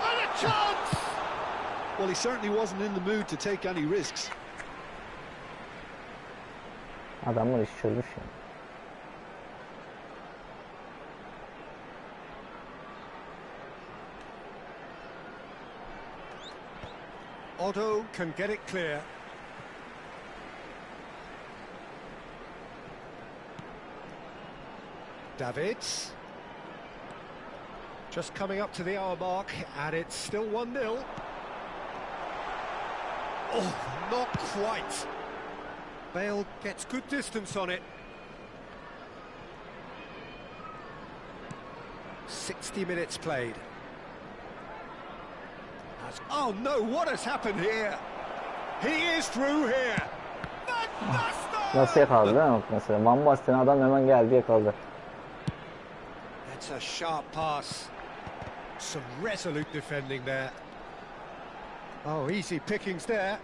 And a chance! Well, he certainly wasn't in the mood to take any risks. Adamlar işi çözmüş ya. Otto can get it clear. Davids. Just coming up to the hour mark, and it's still 1-0. Oh, not quite. Bale gets good distance on it. 60 minutes played. Oh no, what has happened here? He is through here. Van Basten! Nasıl yakaladı değil mi? Mesela Van Basten adam hemen geldi yakaladı. That's a sharp pass. Some resolute defending there. Oh, easy pickings there.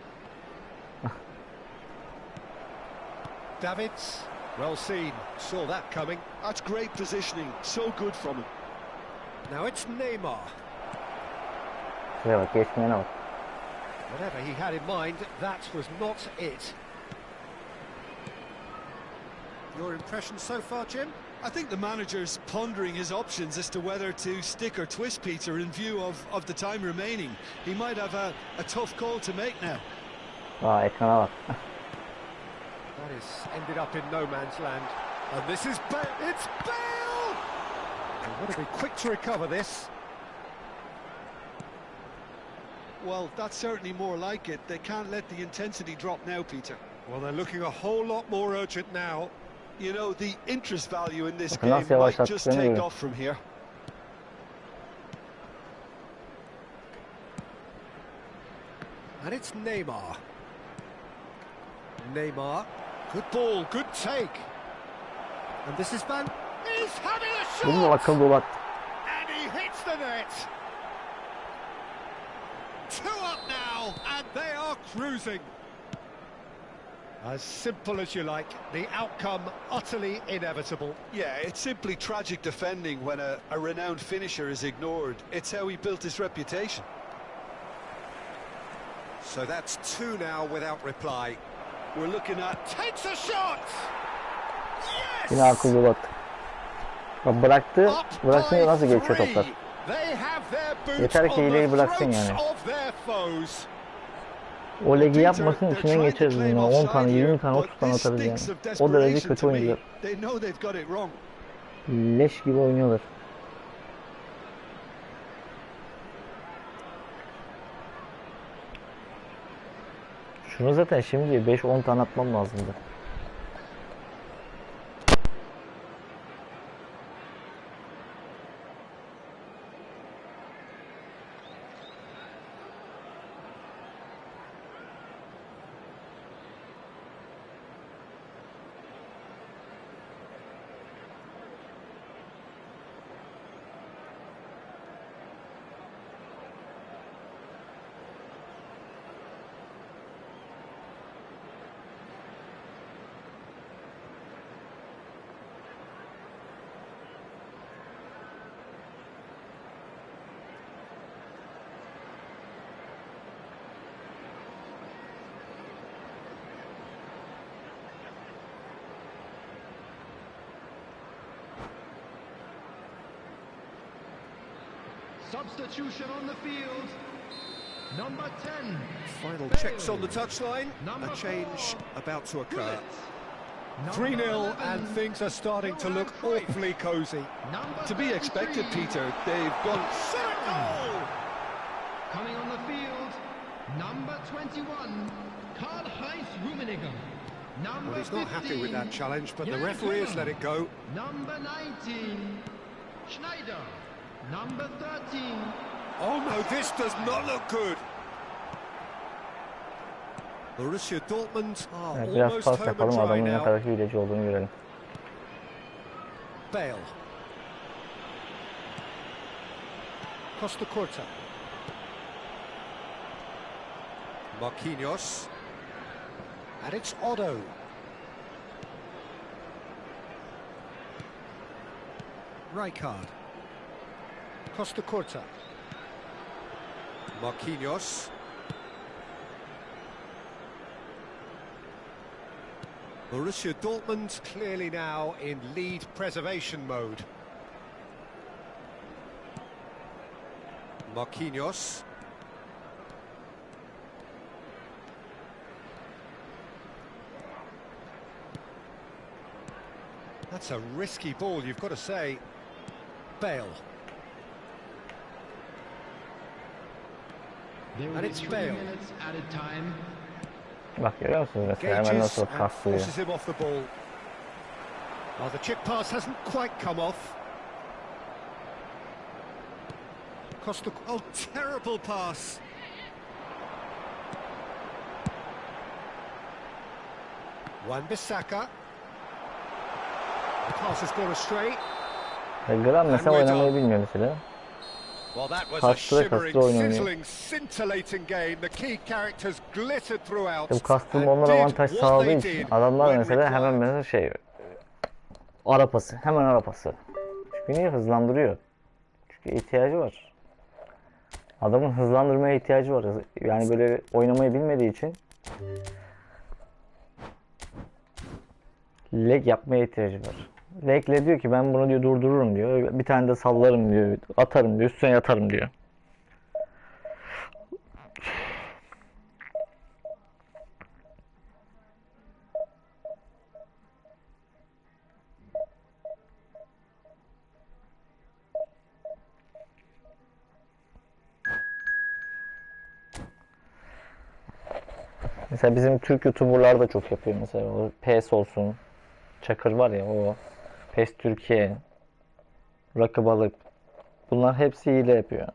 Davids, well seen. Saw that coming. That's great positioning. So good from him. Now it's Neymar. Şuraya bak, geçmeyene bak. Whatever he had in mind, that was not it. Your impression so far, Jim? I think the manager's pondering his options as to whether to stick or twist Peter in view of the time remaining. He might have a tough call to make now. Aa, ekrana bak. That is ended up in no man's land. And this is Bale. It's Bale! They've got to be quick to recover this. Well, that's certainly more like it. They can't let the intensity drop now, Peter. Well, they're looking a whole lot more urgent now. You know, the interest value in this Bakın game nasıl might just yavaşlattıklarını take görün. off from here. And it's Neymar. Neymar. Good ball, good take. And this is Van. He's having a Bunu da shot! akıl dolu at. And he hits the net. 2 up now, and they are cruising. As simple as you like, the outcome utterly inevitable. Yeah, it's simply tragic defending when a renowned finisher is ignored. It's how he built his reputation. So that's 2 now without reply. We're looking at... Takes a shot! Yine Yes! akıl dolu at. Bak bıraktı. Up Bıraktığında by nasıl geçiyor 3. toplar. They have their boots Yeter ki on hileyi the bıraksın throats yani. of their foes. O legi Peter, yapmasın, they're içinden trying to geçeriz claim yani. 10 offside tane, 20 here, tane, but 30 tane this atarız yani. stinks of O derece desperation kötü to me. oyuncular. They know they've got it wrong. Leş gibi oynuyorlar. Şunu zaten şimdi 5-10 tane atmam lazımdı. Substitution on the field. Number 10. Final Bale. checks on the touchline. Number A change 4. about to occur. Number 3-0 11. and things are starting to look awfully cosy. Number To be expected, 33. Peter. They've got... Goal! Coming on the field, number 21, Karl-Heinz Rummenigge. Number Well, he's not 15, happy with that challenge, but the Jan referee has Sommer. let it go. Number 19, Schneider. Number 13, Oh no, this does not look good. Borussia Dortmund are Evet, biraz almost pas home and yapalım, dry adamın ne now. kadar hileci olduğunu görelim. Bale. Costa Curta. Marquinhos. And it's Otto. Rijkaard. Costa Curta. Marquinhos. Borussia Dortmund clearly now in lead preservation mode. Marquinhos. That's a risky ball, you've got to say. Bale. There will And be it's 3 Bale. minutes added time. Bak görüyor musunuz mesela hemen Engages nasıl and kaslıyor. forces him off the ball. Well, the chip pass hasn't quite come off. Costa... Oh, terrible pass. Wan-Bissaka. The pass has gone astray. Graham mesela oynamayı bilmiyor mesela. Well, that was a shimmering, sizzling, scintillating game. The key characters glittered throughout. Bu kastırma onlara avantaj sağladığı için adamlar mesela hemen mesela şey ara pası, hemen ara pası. Çünkü niye hızlandırıyor? Çünkü ihtiyacı var. Adamın hızlandırmaya ihtiyacı var. Yani böyle oynamayı bilmediği için leg yapmaya ihtiyacı var. Legle diyor ki ben bunu diyor durdururum diyor. Bir tane de sallarım diyor. Atarım diyor. Üstüne yatarım diyor. Mesela bizim Türk YouTuber'lar da çok yapıyor mesela. O PS olsun. Çakır var ya o. PES Türkiye. Rakı Balık. Bunlar hepsi hile yapıyor.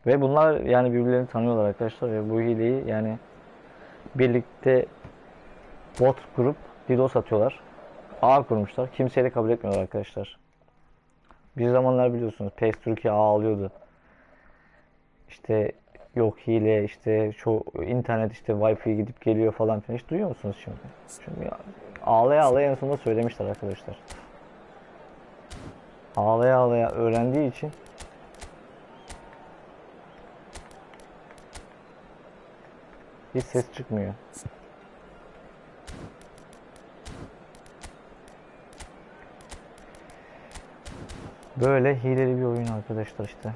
Ve bunlar yani birbirlerini tanıyorlar arkadaşlar. Ve bu hileyi yani birlikte bot grup DDoS atıyorlar. Ağ kurmuşlar. Kimseyi de kabul etmiyorlar arkadaşlar. Bir zamanlar biliyorsunuz PES Türkiye ağ alıyordu. İşte yok hile, işte şu internet işte Wi-Fi gidip geliyor falan filan. Hiç duyuyor musunuz şimdi? Şimdi ağlaya ağlaya en sonunda söylemişler arkadaşlar. Ağlaya ağlaya öğrendiği için hiç ses çıkmıyor. Böyle hileli bir oyun arkadaşlar işte.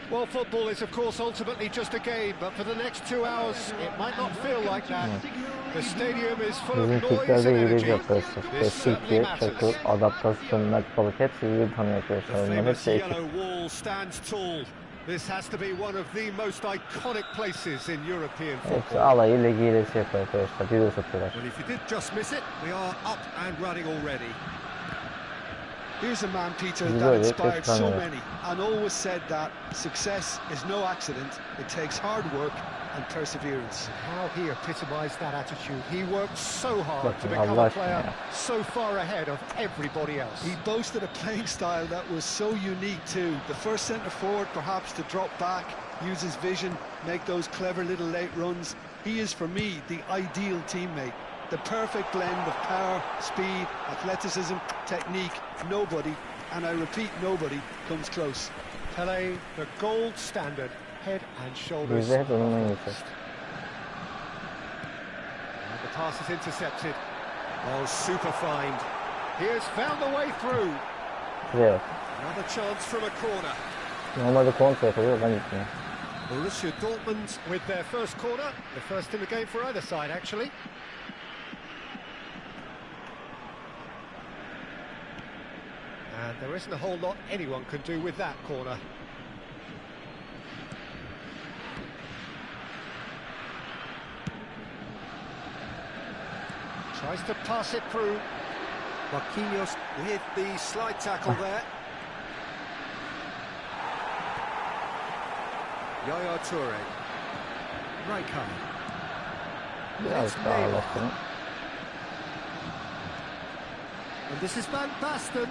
Well, football is, of course, ultimately just a game, but for the next 2 hours, it might not feel like that. The stadium is full of Bizim noise Türklerde and hileci energy. arkadaşlar. This Türkiye, certainly matters. Çakır, Adaptasyon, Mert Balık hepsi birbirini tanıyor The arkadaşlar. Bunlar famous hepsi ekip. yellow wall stands tall. This has to be one of the most iconic places in European Hepsi football. alayı legi hilesi yapıyor arkadaşlar. DDoS atıyorlar. Well, if you did just miss it, we are up and running already. Here's a man, Peter, Bize that öyle inspired so tanıyorlar. many and always said that success is no accident. It takes hard work and perseverance. How he epitomised that attitude. He worked so hard to Bakın become Allah a aşkına player ya. so far ahead of everybody else. He boasted a playing style that was so unique too. The first centre forward perhaps to drop back, use his vision, make those clever little late runs. He is for me the ideal teammate. The perfect blend of power, speed, athleticism, technique. Nobody, and I repeat nobody, comes close. Pele, the gold standard, head and shoulders. Bize hep önünden geçer. And the pass is intercepted. Oh, super find. He has found the way through. Şuraya bak. Another chance from a corner. Normalde kontra yapıyor, ben gitmiyorum. Borussia Dortmund with their first corner, the first in the game for either side, actually. And there isn't a whole lot anyone can do with that corner. Tries to pass it through. Marquinhos with the slide tackle there. Yaya Toure. Rijkaard. Biraz daha ağlasın. And this is Van Basten.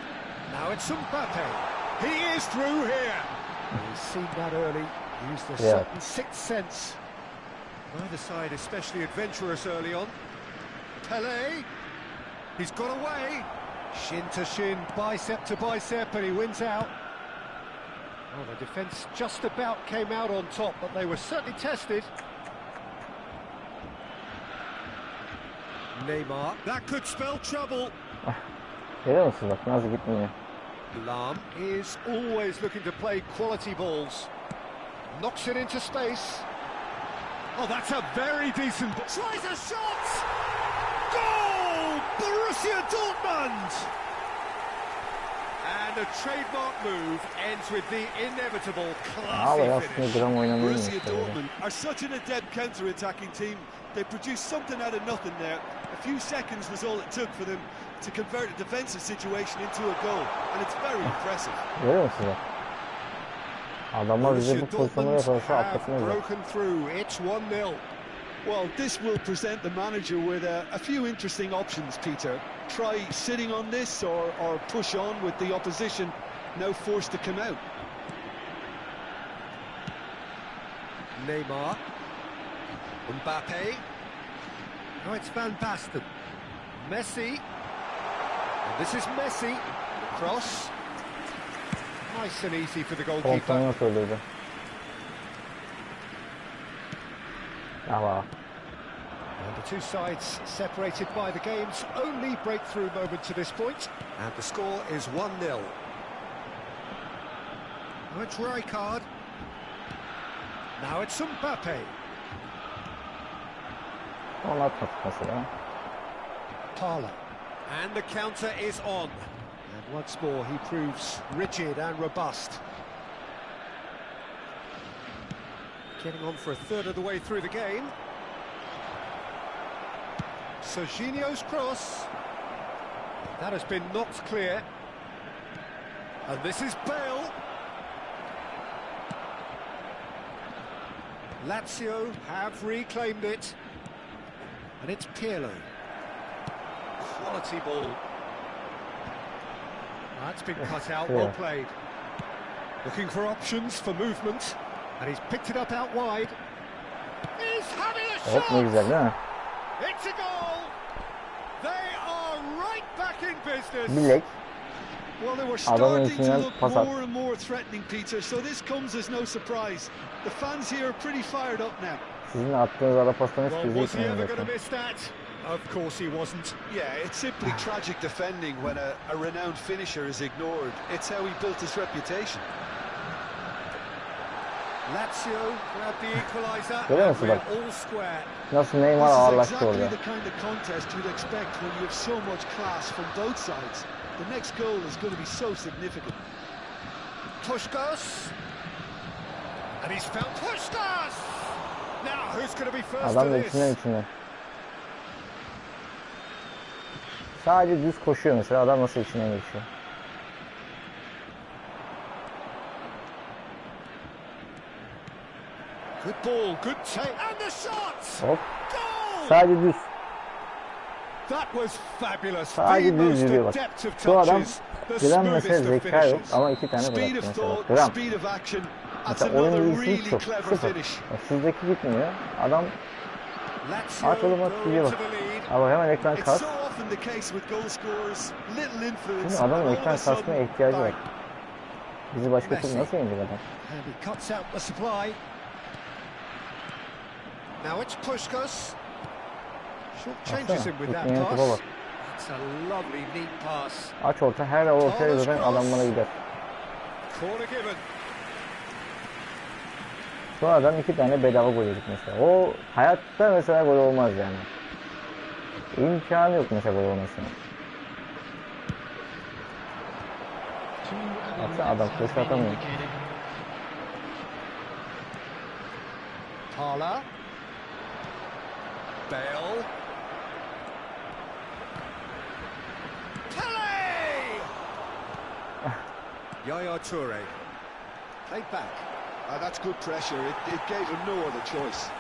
Now it's Mbappe. He is through here. He's seen that early. Used a certain sixth sense. Neither side especially adventurous early on. Pelé. He's got away. Shin to shin, bicep to bicep, and he wins out. Well, the defence just about came out on top, but they were certainly tested. Neymar. That could spell trouble. Görüyor musunuz bak nasıl gitmiyor. Lam is always looking to play quality balls. Knocks it into space. Oh, that's a very decent ball. Tries a shot! Goal! Borussia Dortmund! And a trademark move ends with the inevitable classy finish. Borussia Dortmund are such an adept counter-attacking team. They produced something out of nothing there. A few seconds was all it took for them to convert a defensive situation into a goal, and it's very impressive. Görüyor musunuz? Adamlar bize bu pozisyonu yaparsa atlatmayız. Broken through. It's 1-0. Well, this will present the manager with a few interesting options, Peter. Try sitting on this or push on with the opposition now forced to come out. Neymar. Mbappe. Now it's Van Basten. Messi. And this is Messi. Cross. Nice and easy for the goalkeeper. Kontrolünü söyledi. Ama. And the two sides separated by the game's only breakthrough moment to this point. And the score is 1-0. Now it's Rijkaard. Now it's Mbappe. Onu atmadık mesela. Parla. And the counter is on. And once more he proves rigid and robust. Getting on for a third of the way through the game. Serginho's cross. That has been knocked clear. And this is Bale. Lazio have reclaimed it. And it's Pirlo. Quality ball. That's been cut out, well played. Looking for options for movement. And he's picked it up out wide. He's having a shot! Hop ne güzel değil mi? It's a goal! They are right back in business! Bilek. Well, they were starting to look more and more threatening, Peter, so this comes as no surprise. The fans here are pretty fired up now. Sizin attığınız ara pastan hiç was he ever going to miss that? Of course he wasn't. Yeah, it's simply tragic defending when a renowned finisher is ignored. It's how he built his reputation. Lazio grabbed the equaliser. Görüyor musun bak? All square. Nasıl Neymar ağırlaştı orada. This is exactly the kind of contest you'd expect when you have so much class from both sides. The next goal is going to be so significant. Puskás. And he's found Puskás. Now who's going to be first Adam to da this? içinden. Sadece düz koşuyor mesela, adam nasıl içinden geçiyor. Good ball, good take, and the shot! Hop. Goal! Sadece düz. That was fabulous. Sadece düz yürüyor bak. Şu adam gram mesela zeka yok ama iki tane bıraktı mesela. Gram. Mesela oyun bilgisi hiç yok. Sıfır. Sizdeki gitmiyor. Adam aç oğlum at gidiyor bak. Ama hemen ekran kas. Şimdi adamın ekran kasmaya ihtiyacı var. Bizi başka türlü nasıl yenecek adam? Now it's Puskás. Short changes him with that Gitmeyen topa pass. bak. It's a lovely neat pass. Aç orta, her ortaya zaten adamlara gider. Corner given. Sonradan 2 tane bedava gol yedik mesela. O hayatta mesela gol olmaz yani. İmkanı yok mesela gol olmasına. Baksana adam koşu atamıyor. Parla. Bale. Pele! Yaya Toure. Played back. That's good pressure. It gave him no other choice.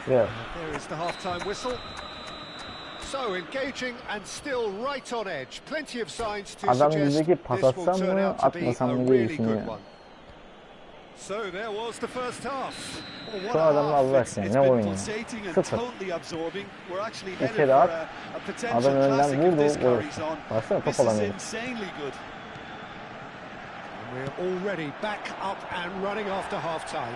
Yeah. There is the half-time whistle. So engaging and still right on edge. Plenty of signs to Adam suggest bizdeki pas this will atsam turn mı out to be atmasam a mı diye really düşünüyor. good one. So there was the first half. Şu adamı Allah aşkına ne oynuyor? Sıfır. İçeri at. Adam önden vurdu. Vurur. Baksana top alamıyor. We're already back up and running after half-time.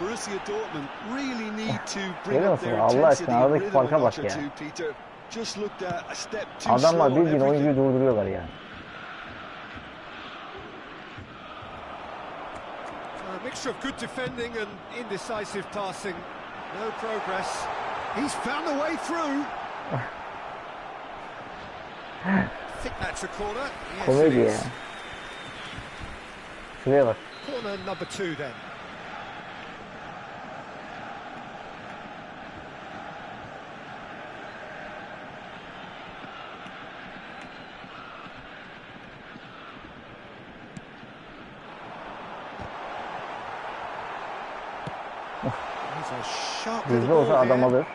Borussia Dortmund really need to bring Görüyor up musun? their Allah intensity aşkına and aradaki rhythm a farka bak notch or ya. two, Peter. Just looked a step too Adamlar slow on bildiğin oyuncuyu everything. durduruyorlar yani. A mixture of good defending and indecisive passing. No progress. He's found a way through. I think that's a corner. Yes, it Komedi ya. is. Şuraya bak. Corner number 2 then. Bizde olsa adam alır.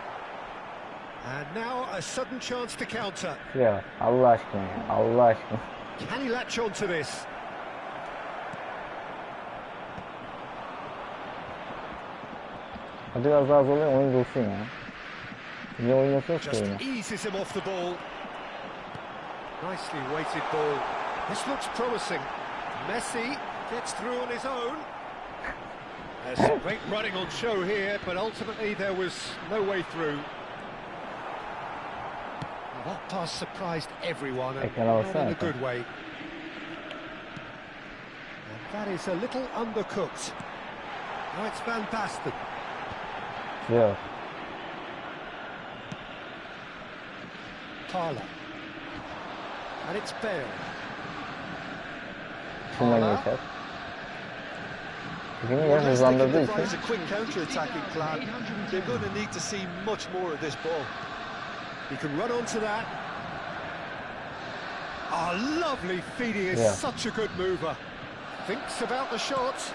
And now a sudden chance to counter. Şuraya bak. Allah aşkına ya. Allah aşkına. Can he latch on to this? Hadi biraz daha zorlayın oyun dursun ya. Niye oynuyorsunuz ki Just oyunu? eases him off the ball. Nicely weighted ball. This looks promising. Messi gets through on his own. There's great running on show here, but ultimately there was no way through. That pass surprised everyone, and not in a good way. And that is a little undercooked. Now it's Van Basten. Şuraya bak. Parla. And it's Bale. Şundan geçer. Bugün yer hızlandırdığı için. It's a quick counter-attacking plan. They're going to need to see much more of this ball. He can run onto that. Ah, lovely feeding is such a good mover. Thinks about the shot.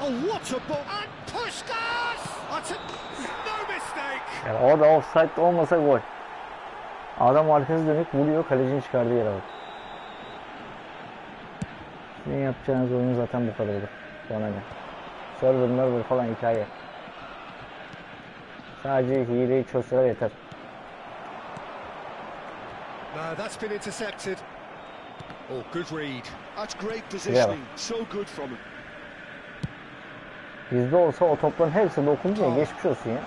Oh, what a ball! And Puskás! That's no mistake. Yani orada offside olmasa gol. Adam arkası dönük vuruyor, kalecinin çıkardığı yere bak. Sizin yapacağınız oyun zaten bu kadar olur. Bana ne? Server falan hikaye. Sadece hileyi çözseler yeter. No, that's been intercepted. Oh, good read. That's great positioning. So good from him. Bizde olsa o topların hepsi dokundu ya, geçmiş olsun ya.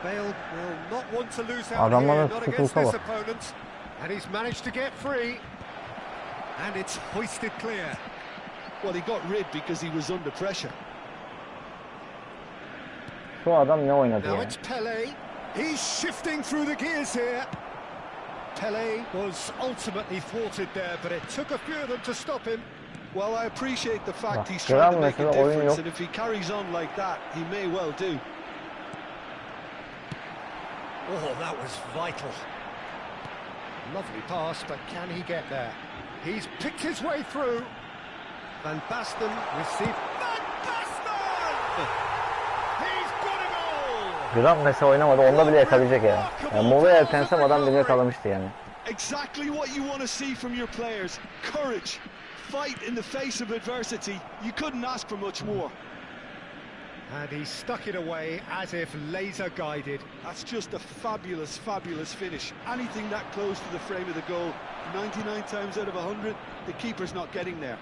Bale will not want to lose out Adamların here, not against tutulsa this bak. opponent. And he's managed to get free. And it's hoisted clear. Well, he got rid because he was under pressure. Şu adam ne oynadı Now ya? it's Pele. He's shifting through the gears here. Pele was ultimately thwarted there, but it took a few of them to stop him. Well, I appreciate the fact Bak, he's trying to make a mesela oyun difference, yok. and if he carries on like that, he may well do. Oh, that was vital. Lovely pass, but can he get there? He's picked his way through. Van Basten received. Van Basten! He's got a goal! Gram mesela oynamadı, onda bile yakalayacak ya. Yani molaya ertensem adam bile yakalamıştı yani. Exactly what you want to see from your players. Courage. Fight in the face of adversity. You couldn't ask for much more. And he stuck it away as if laser guided. That's just a fabulous, fabulous finish. Anything that close to the frame of the goal, 99 times out of 100, the keeper's not getting there.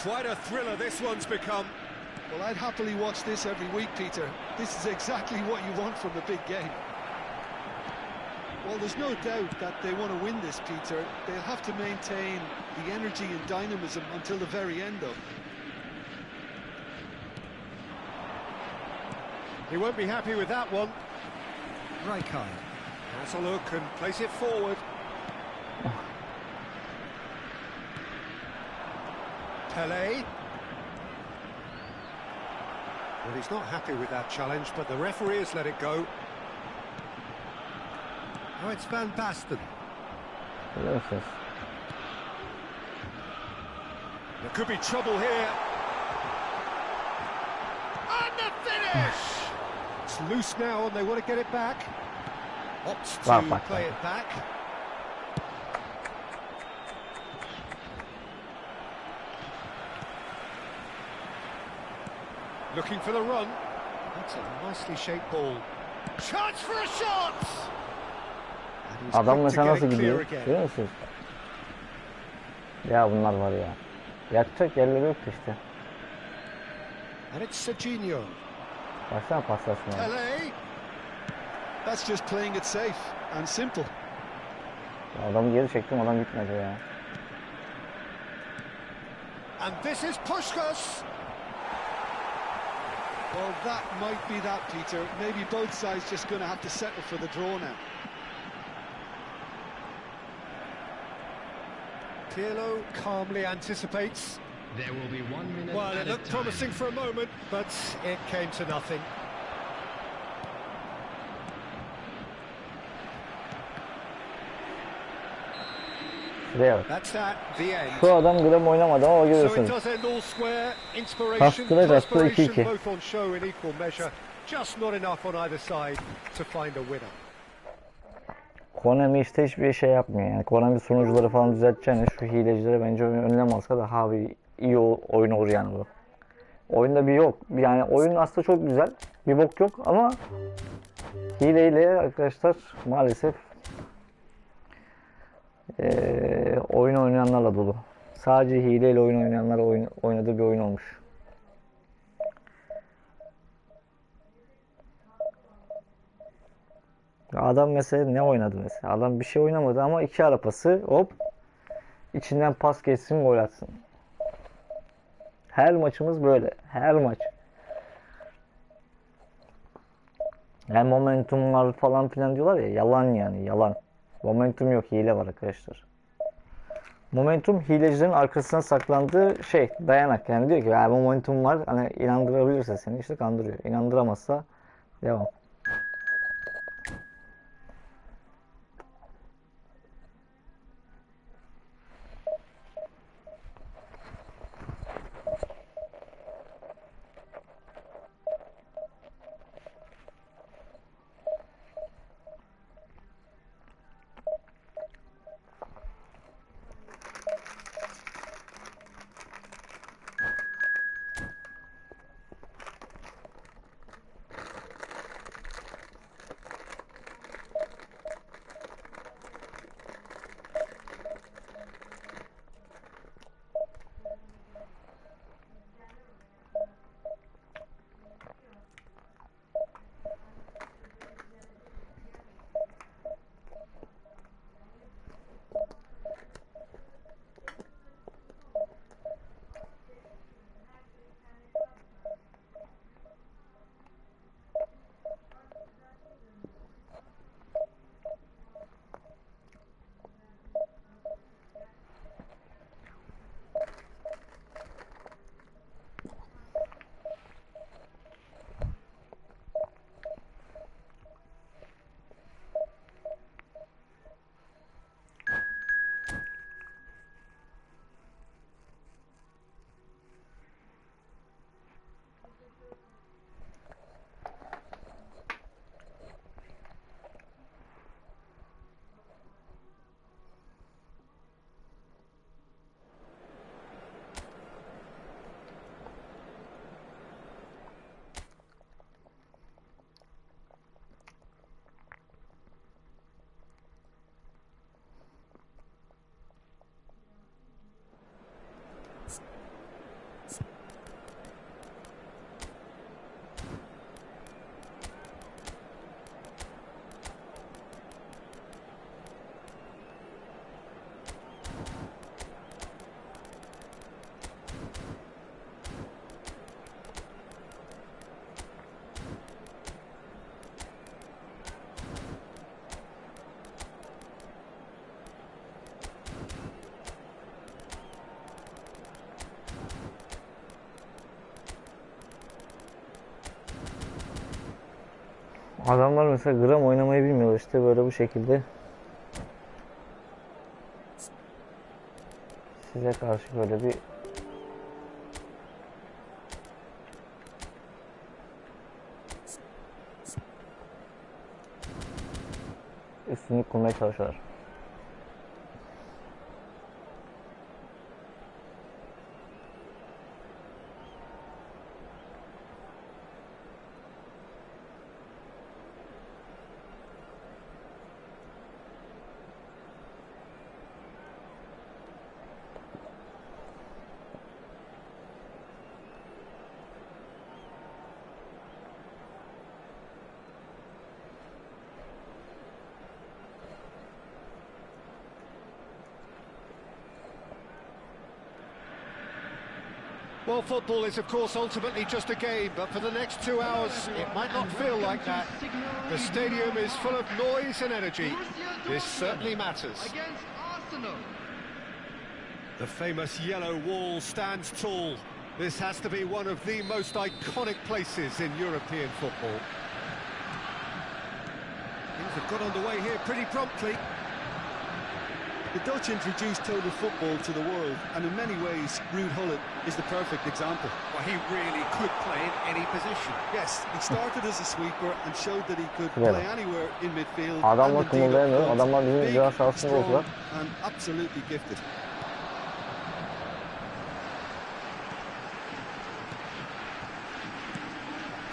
Quite a thriller this one's become. Well, I'd happily watch this every week, Peter. This is exactly what you want from a big game. Well, there's no doubt that they want to win this, Peter. They'll have to maintain the energy and dynamism until the very end, though. He won't be happy with that one. Rijkaard has a look and plays it forward. Pele. Well, he's not happy with that challenge, but the referee has let it go. Oh, it's Van Basten. There could be trouble here. And the finish! It's loose now and they want to get it back. Opts to play it back. Looking for the run. That's a nicely shaped ball. Chance for a shot! Adam mesela nasıl gidiyor? Görüyor musunuz? Ya bunlar var ya. Yatacak yerleri yoktu işte. And it's Serginho. Baksana paslaşmaya. That's just playing it safe and simple. Adamı geri çektim, adam gitmedi ya. And this is Puskas. Well, that might be that, Peter. Maybe both sides just going to have to settle for the draw now. Pirlo calmly anticipates. There will be 1 minute. Well, it looked promising for a moment, but it came to nothing. That's at the end. Şu adam gram oynamadı ama görüyorsunuz. So it does end all square. Inspiration, Kastıra kastıra desperation 2-2. both on show in equal measure. Just not enough on either side to find a winner. Konami işte hiçbir şey yapmıyor yani. Konami sunucuları falan düzelteceğine şu hilecilere bence önlem alsa daha bir iyi oyun olur yani bu. Oyunda bir yok. Yani oyun aslında çok güzel. Bir bok yok ama hileyle arkadaşlar maalesef oyun oynayanlarla dolu. Sadece hileyle oyun oynayanlar oynadığı bir oyun olmuş. Adam mesela ne oynadı mesela? Adam bir şey oynamadı ama iki arapası hop içinden pas geçsin gol atsın. Her maçımız böyle. Her maç. Yani momentum var falan filan diyorlar ya. Yalan yani yalan. Momentum yok. Hile var arkadaşlar. Momentum hilecilerin arkasına saklandığı şey. Dayanak. Yani diyor ki ya momentum var. Hani inandırabilirse seni işte kandırıyor. İnandıramazsa devam. Adamlar mesela gram oynamayı bilmiyor, işte böyle bu şekilde size karşı böyle bir üstünlük kurmaya çalışıyorlar. Well, football is, of course, ultimately just a game, but for the next 2 hours, it might not feel like that. The stadium is full of noise and energy. This certainly matters. The famous yellow wall stands tall. This has to be one of the most iconic places in European football. Things have got underway here pretty promptly. The Dutch introduced total football to the world, and in many ways, Ruud Gullit is the perfect example. Well, he really could play in any position. Yes, he started as a sweeper and showed that he could play anywhere in midfield. Adamlar kımıldayamıyor. Adamlar bizim ceza sahasında oldular. And absolutely gifted.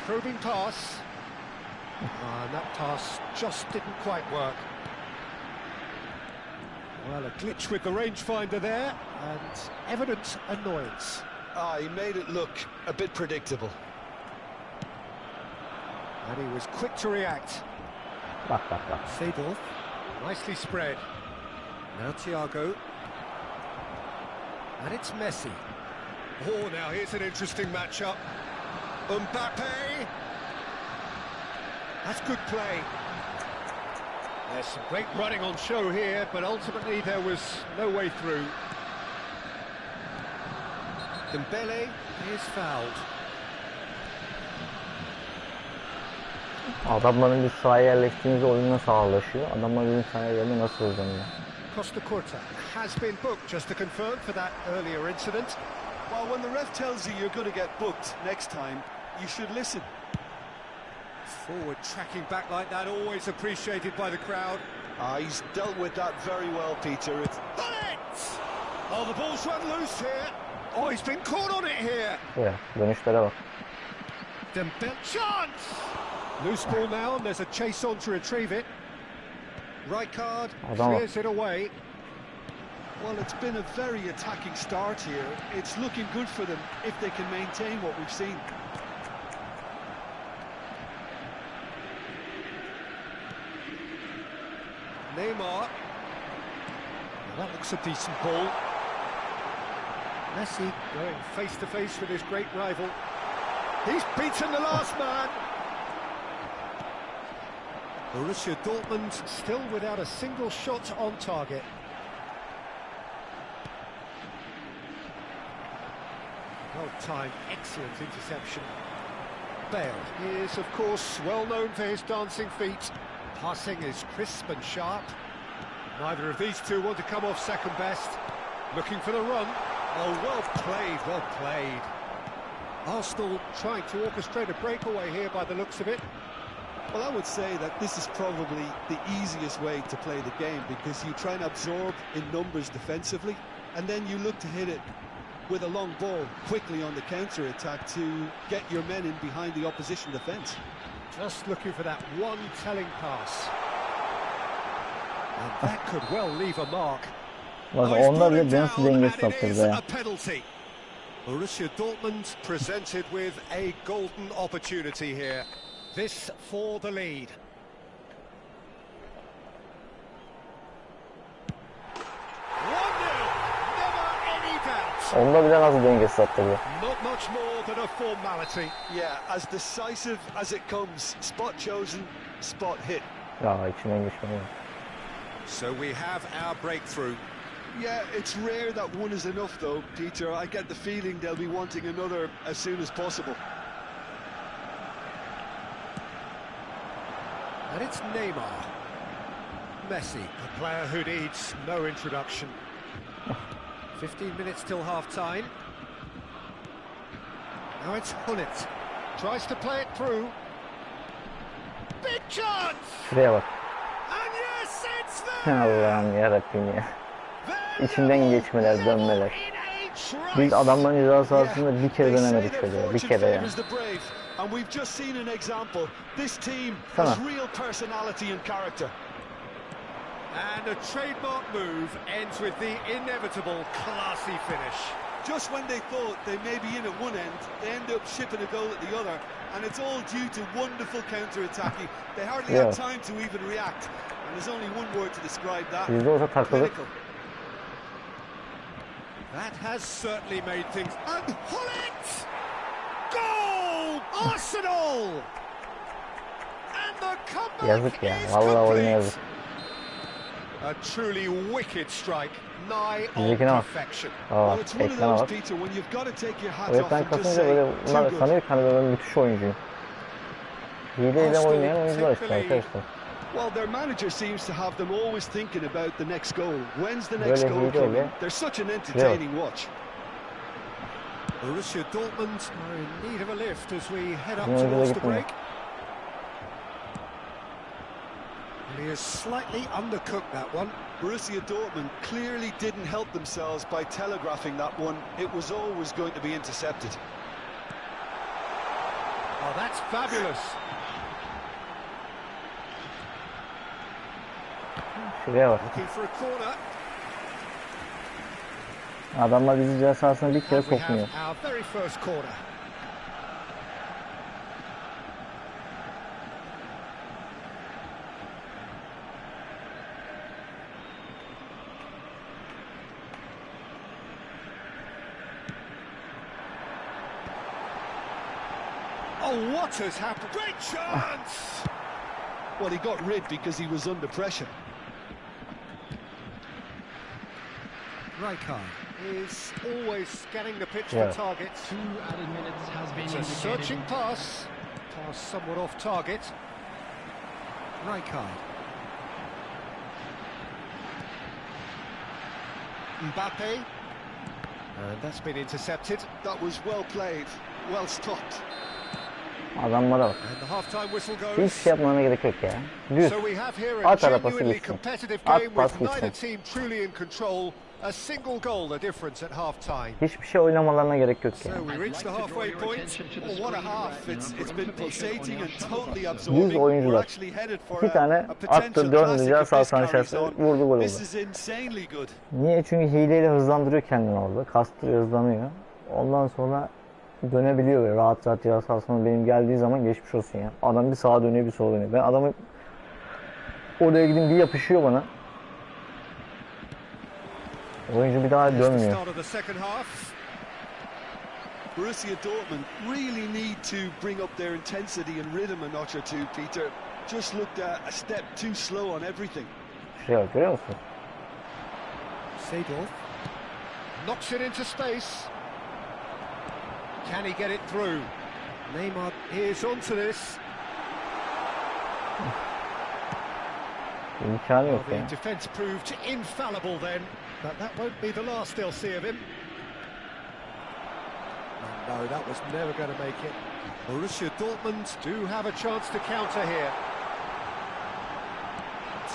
Probing pass. And that pass just didn't quite work. Well, a glitch with the rangefinder there, and evident annoyance. He made it look a bit predictable. And he was quick to react. Seedorf, nicely spread. Now Thiago. And it's Messi. Oh, now here's an interesting matchup. Mbappe. That's good play. There's some great running on show here, but ultimately there was no way through. Dembele is fouled. Adamların bir sahaya yerleştiğimizde oyun nasıl ağırlaşıyor? Adamlar bizim sahaya geldiğinde nasıl hızlanıyor? Costa Curta has been booked, just to confirm, for that earlier incident. Well, when the ref tells you you're going to get booked next time, you should listen. Forward tracking back like that, always appreciated by the crowd. He's dealt with that very well, Peter. Bullet! Oh, the ball's run loose here. Oh, he's been caught on it here. Ya, dönüşlere bak. Dembele chance! Loose ball now, and there's a chase on to retrieve it. Rijkaard clears it away. Well, it's been a very attacking start here. It's looking good for them if they can maintain what we've seen. Neymar. Well, that looks a decent ball. Messi going face to face with his great rival. He's beaten the last man. Borussia Dortmund still without a single shot on target. Well timed, excellent interception. Bale is, of course, well known for his dancing feet. Passing is crisp and sharp. Neither of these two want to come off second best. Looking for the run. Oh, well played, well played. Arsenal trying to orchestrate a breakaway here by the looks of it. Well, I would say that this is probably the easiest way to play the game, because you try and absorb in numbers defensively, and then you look to hit it with a long ball quickly on the counter-attack to get your men in behind the opposition defence. Just looking for that one telling pass. And that could well leave a mark. Onlar bile nasıl dengesiz attırdı ya. Borussia Dortmund presented with a golden opportunity here. This for the lead. Onda bile nasıl dengesiz attırdı. Not much more than a formality. Yeah, as decisive as it comes. Spot chosen, spot hit. Ya içinden geçmiyor. So we have our breakthrough. Yeah, it's rare that one is enough though, Peter. I get the feeling they'll be wanting another as soon as possible. And it's Neymar. Messi, a player who needs no introduction. 15 minutes till half-time. Now it's Hullet. Tries to play it through. Big chance! Şuraya bak. And yes, it's there! Allah'ım yarabbim ya. İçinden geçmeler, dönmeler. Biz Biz adamların ceza sahasında bir kere dönemedik şöyle, bir kere ya. And we've just seen an example. This team Sana. has real personality and character. And a trademark move ends with the inevitable classy finish. Just when they thought they may be in at one end, they end up shipping a goal at the other, and it's all due to wonderful counter-attacking. They hardly had time to even react, and there's only one word to describe that. Bizde olsa takladık. Clinical. That has certainly made things... And Hullet! Goal! Arsenal! And the comeback Yazık ya, is vallahi oyuna complete. yazık. A truly wicked strike, nigh on Bizdekine bak. perfection. Aa, Well, it's one of ekrana those, bak. Peter, when you've got to take your hat O off ekran and just kasınca say, böyle too bunlar good. sanıyor ki hani ben müthiş oyuncuyum. Hileyle oynayan oyuncular işte arkadaşlar. Well, their manager seems to have them always thinking about the next goal. When's the next Böyle goal hile coming? oluyor. They're such an entertaining watch. Borussia Dortmund are in need of a lift as we head up Bizim oyuncular towards the gitmiyor. break. And he has slightly undercooked that one. Borussia Dortmund clearly didn't help themselves by telegraphing that one. It was always going to be intercepted. Oh, that's fabulous. Şuraya bak. Looking for a corner. Adamlar bizi ceza sahasına bir kere And we sokmuyor. have our very first corner. Oh, what has happened? Great chance! Well, he got rid because he was under pressure. Rijkaard is always scanning the pitch Yeah. for targets. 2 added minutes has been It's a indicated. searching pass. Pass somewhat off target. Rijkaard. Mbappe. And that's been intercepted. That was well played, well stopped. Adamlara bak. And the half-time whistle Hiç goes. şey yapmana gerek yok ya. Düz. So we have here a At arabası genuinely gitsin. competitive At game pas with neither gitsin. team truly in control. A single goal the difference at half-time. Hiçbir şey oynamalarına gerek yok ya. So we reach the halfway point. Oh, what a half. It's been pulsating and totally Düz absorbing. We're oyuncular. actually headed for Bir tane a potential attı, döndü, classic ceza if sahası this carries içerisine on. vurdu, gol oldu. This is insanely good. Niye? Çünkü hileyle hızlandırıyor kendini orada. Kastırıyor, hızlanıyor. Ondan sonra dönebiliyor ve rahat rahat ceza sahasına benim geldiği zaman geçmiş olsun ya. Adam bir sağa dönüyor, bir sola dönüyor. Ben adamı oraya gideyim bir yapışıyor bana. Oyuncu bir daha Here's the dönmüyor. start of the second half. Borussia Dortmund really need to bring up their intensity and rhythm a notch or two, Peter. Just looked a step too slow on everything. Şuraya bak, görüyor musun? Seedorf knocks it into space. Can he get it through? Neymar is onto this. İmkanı yok The ya. defence proved infallible then, but that won't be the last they'll see of him. And no, that was never going to make it. Borussia Dortmund do have a chance to counter here.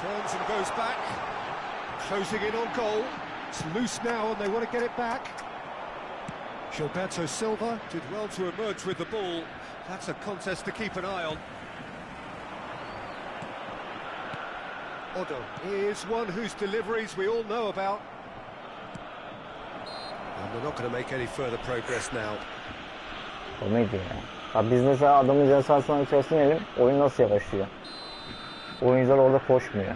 Turns and goes back. Closing in on goal. It's loose now and they want to get it back. Gilberto Silva did well to emerge with the ball. That's a contest to keep an eye on. Odo is one whose deliveries we all know about. And they're not going to make any further progress now. Komedi ya. Ya biz mesela adamın ceza sahasının içerisine inelim, oyun nasıl yavaşlıyor? Oyuncular orada koşmuyor.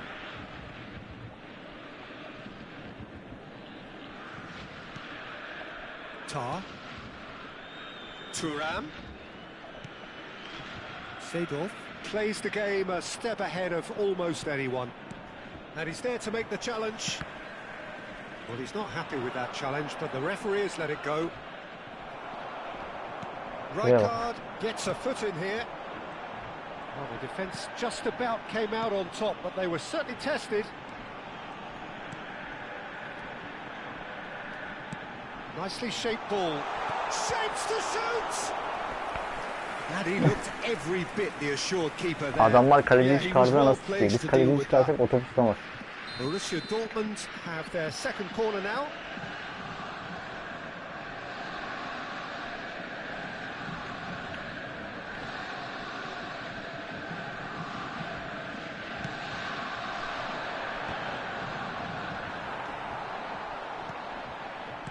Tar. Thuram. Seedorf plays the game a step ahead of almost anyone. And he's there to make the challenge. Well, he's not happy with that challenge, but the referee has let it go. Rijkaard gets a foot in here. Well, the defence just about came out on top, but they were certainly tested. Nicely shaped ball. Shapes to shoot! And he looked every bit the assured keeper there. Adamlar kaleciyi çıkardığına nasıl tutuyor? Biz kaleciyi çıkarsak o topu tutamaz. Borussia Dortmund have their second corner now.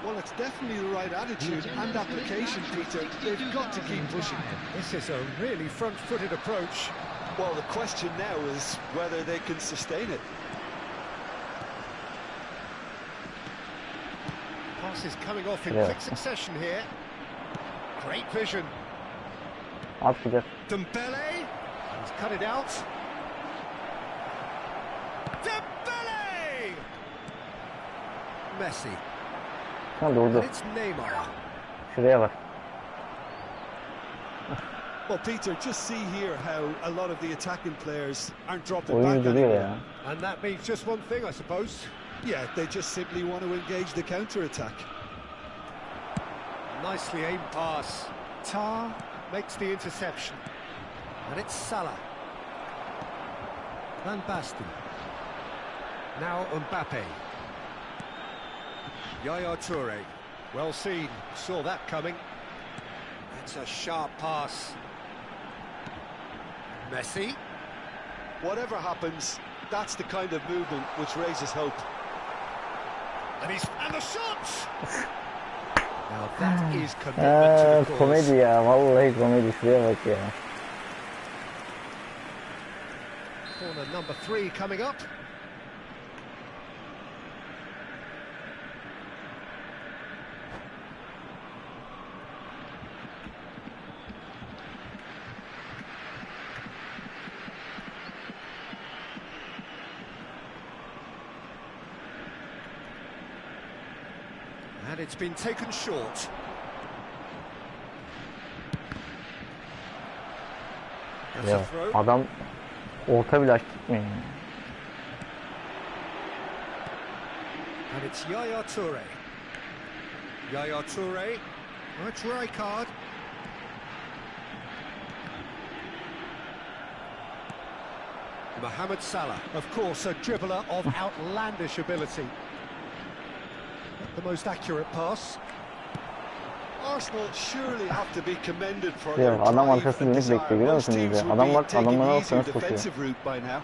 Well, it's definitely the right attitude and application, Peter. They've got to keep pushing. This is a really front-footed approach. Well, the question now is whether they can sustain it. Passes coming off in quick succession here. Great vision. At gider. Dembele. He's cut it out. Dembele! Messi. Ha durdu. It's Neymar. Şuraya bak. Well, Peter, just see here how a lot of the attacking players aren't dropping Oyun back duruyor anymore. ya. And that means just one thing, I suppose. Yeah, they just simply want to engage the counter-attack. Nicely aimed pass. Tar makes the interception. And it's Salah. Van Basten. Now Mbappe. Yaya Toure. Well seen. Saw that coming. That's a sharp pass. Messi. Whatever happens, that's the kind of movement which raises hope. And the shot! Now that is commitment to the cause. Komedi ya, vallahi komedi, şuraya bak ya. Corner number 3 coming up. And it's been taken short. That's Ya a throw. adam orta bile tutmuyor. And it's Yaya Toure. Yaya Toure. That's Rijkaard. Mohamed Salah, of course, a dribbler of outlandish ability. The most accurate pass. Arsenal surely have to be commended for Ya their adam drive arkası and dönük desire. bekliyor, görüyor Most musunuz teams ya? will Adam be bak, taking adamlara the nasıl easier koşuyor. defensive route by now.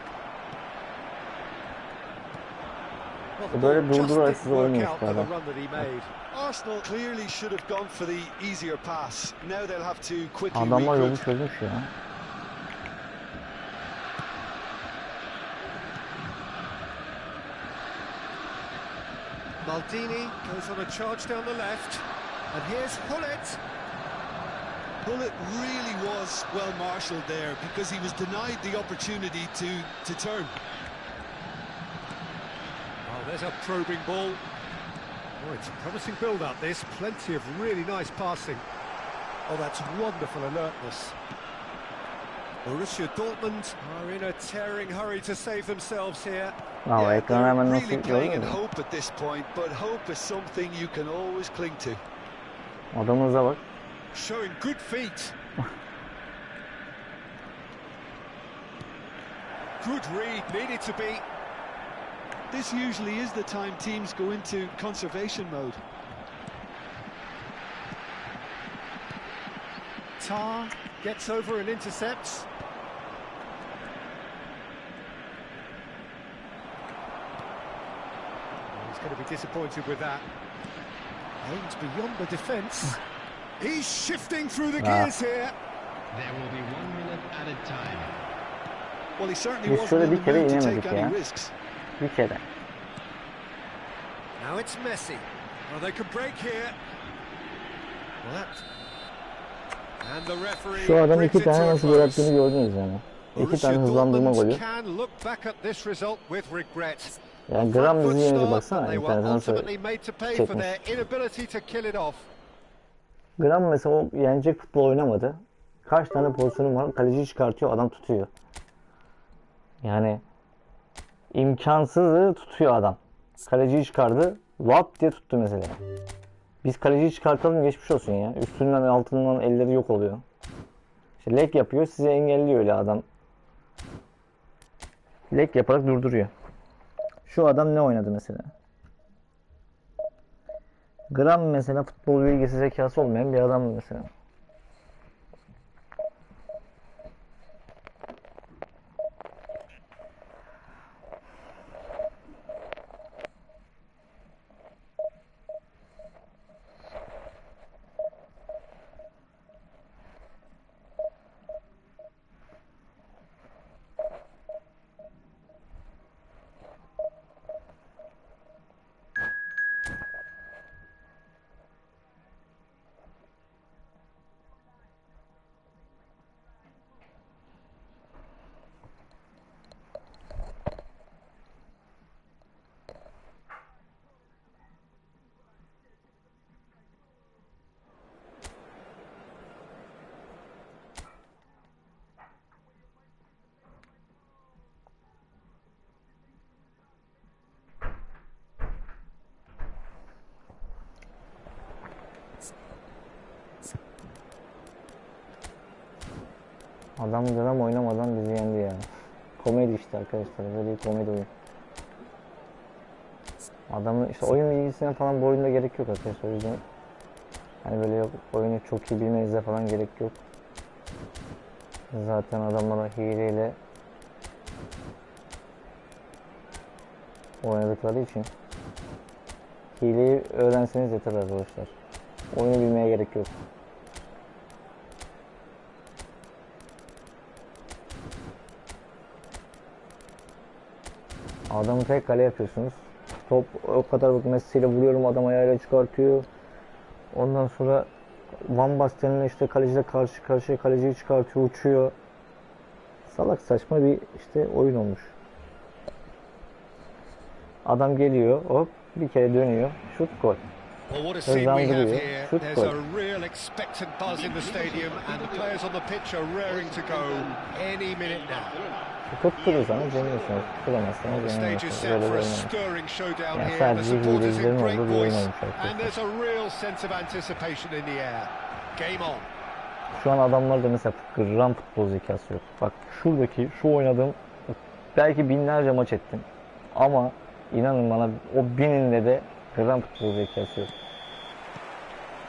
Well, the Böyle ball just durdurarak didn't size work oynuyor out işte for the adam. run that he made. Arsenal clearly should have gone for the easier pass. Now they'll have to quickly Adamlar yolu regroup. çözmüş ya. Maldini goes on a charge down the left. And here's Hullet. Bullet really was well marshalled there because he was denied the opportunity to turn. Oh, there's a probing ball. Oh, it's a promising build-up, this. Plenty of really nice passing. Oh, that's wonderful alertness. Borussia Dortmund are in a tearing hurry to save themselves here. Ama ekrana hemen they're nasıl really playing in gördün mü? hope at this point, but hope is something you can always cling to. Adamınıza bak. Showing good feet. Good read, needed to be. This usually is the time teams go into conservation mode. Tar gets over and intercepts. He's going to be disappointed with that. Aims beyond the defence. He's shifting through the gears here. There will be 1 minute added time. Well, he certainly Biz wasn't şöyle in bir the kere mood to inemedik take any ya. risks. Bir kere. Now it's Messi. Well, they could break here. Well, that... And the referee Şu adam brings iki it to tane a nasıl gol close. attığını gördünüz yani. İki Borussia tane hızlandırma golü. Dortmund can look back at this result with regret. Yani gram Front foot hızı yemedi, start, baksana. but they were İnternete nasıl ultimately made to pay for çekmiş. their inability to kill it off. Gram mesela o yenecek futbol oynamadı. kaç tane pozisyonum var, kaleci çıkartıyor, adam tutuyor. Yani imkansızı tutuyor adam. Kaleciyi çıkardı, lap diye tuttu mesela. Biz kaleciyi çıkartalım, geçmiş olsun ya. Üstünden altından elleri yok oluyor. İşte leg yapıyor, sizi engelliyor öyle adam. Leg yaparak durduruyor. Şu adam ne oynadı mesela? Gram mesela futbol bilgisi, zekası olmayan bir adam mesela. Adam gram oynamadan bizi yendi ya. Komedi işte arkadaşlar. Böyle bir komedi oyun. Adamın işte oyun bilgisine falan bu oyunda gerek yok arkadaşlar. O yüzden hani böyle yok, oyunu çok iyi bilmenize falan gerek yok. Zaten adamlar hileyle oynadıkları için hileyi öğrenseniz yeter arkadaşlar. Oyunu bilmeye gerek yok. Adamı tek kale yapıyorsunuz. Top o kadar Messi'yle vuruyorum, adam ayağıyla çıkartıyor. Ondan sonra Van Basten'le işte kaleciyle karşı karşıya, kaleciyi çıkartıyor, uçuyor. Salak saçma bir işte oyun olmuş. Adam geliyor, hop bir kere dönüyor, şut gol. Well, what a scene we have here. Şut There's gol. a real expectant buzz in the stadium and the players on the pitch are raring to go any minute now. Tutturur zaman deniyorsunuz, tutulamazsanız The stage is deniyorsunuz. set Böyle for a oyun. stirring showdown Yani here. The sadece supporters in hilecilerin great olduğu bir oyun voice olmuş and arkadaşlar. there's a real sense of anticipation in the air. Game on. Şu an adamlarda mesela gram futbol zekası yok. Bak şuradaki, şu oynadığım belki binlerce maç ettim. Ama inanın bana o bininde de gram futbol zekası yok.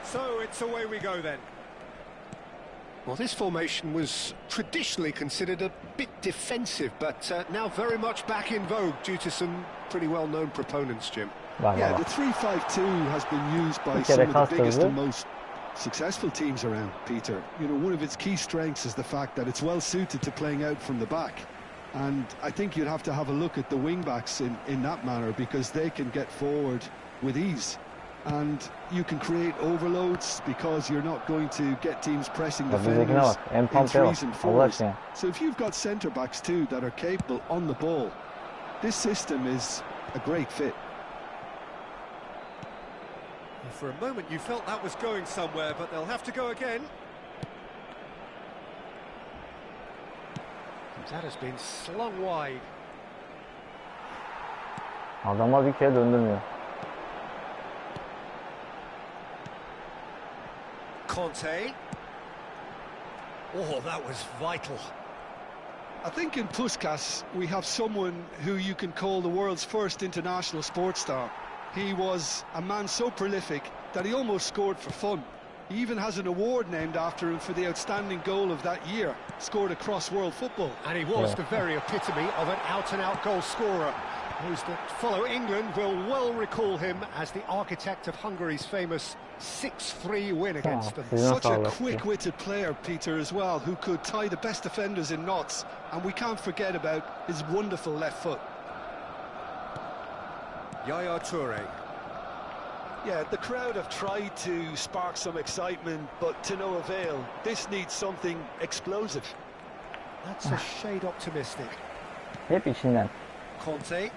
So it's away we go then. Well, this formation was traditionally considered a bit defensive, but now very much back in vogue due to some pretty well-known proponents, Jim. Bak Yeah, bak. the 3-5-2 has been used by Bir kere some of the biggest kastırdı. and most successful teams around, Peter. You know, one of its key strengths is the fact that it's well suited to playing out from the back. And I think you'd have to have a look at the wing-backs in that manner because they can get forward with ease. And you can create overloads because you're not going to get teams pressing Bak bizdekine defenders bak. En in pampaya bak. threes and Allah fours. aşkına. So if you've got centre-backs too that are capable on the ball, this system is a great fit. For a moment you felt that was going somewhere, but they'll have to go again. That has been slung wide. Adama bir kere döndürmüyor. Conte. Oh, that was vital. I think in Puskás we have someone who you can call the world's first international sports star. He was a man so prolific that he almost scored for fun. He even has an award named after him for the outstanding goal of that year, scored across world football. And he was the very epitome of an out-and-out goal scorer. Those that follow England will well recall him as the architect of Hungary's famous 6-3 win against them. Such a quick-witted player, Peter, as well, who could tie the best defenders in knots. And we can't forget about his wonderful left foot. Yaya Toure. Yeah, the crowd have tried to spark some excitement, but to no avail. This needs something explosive. That's a shade optimistic. Hep içinden. Conte.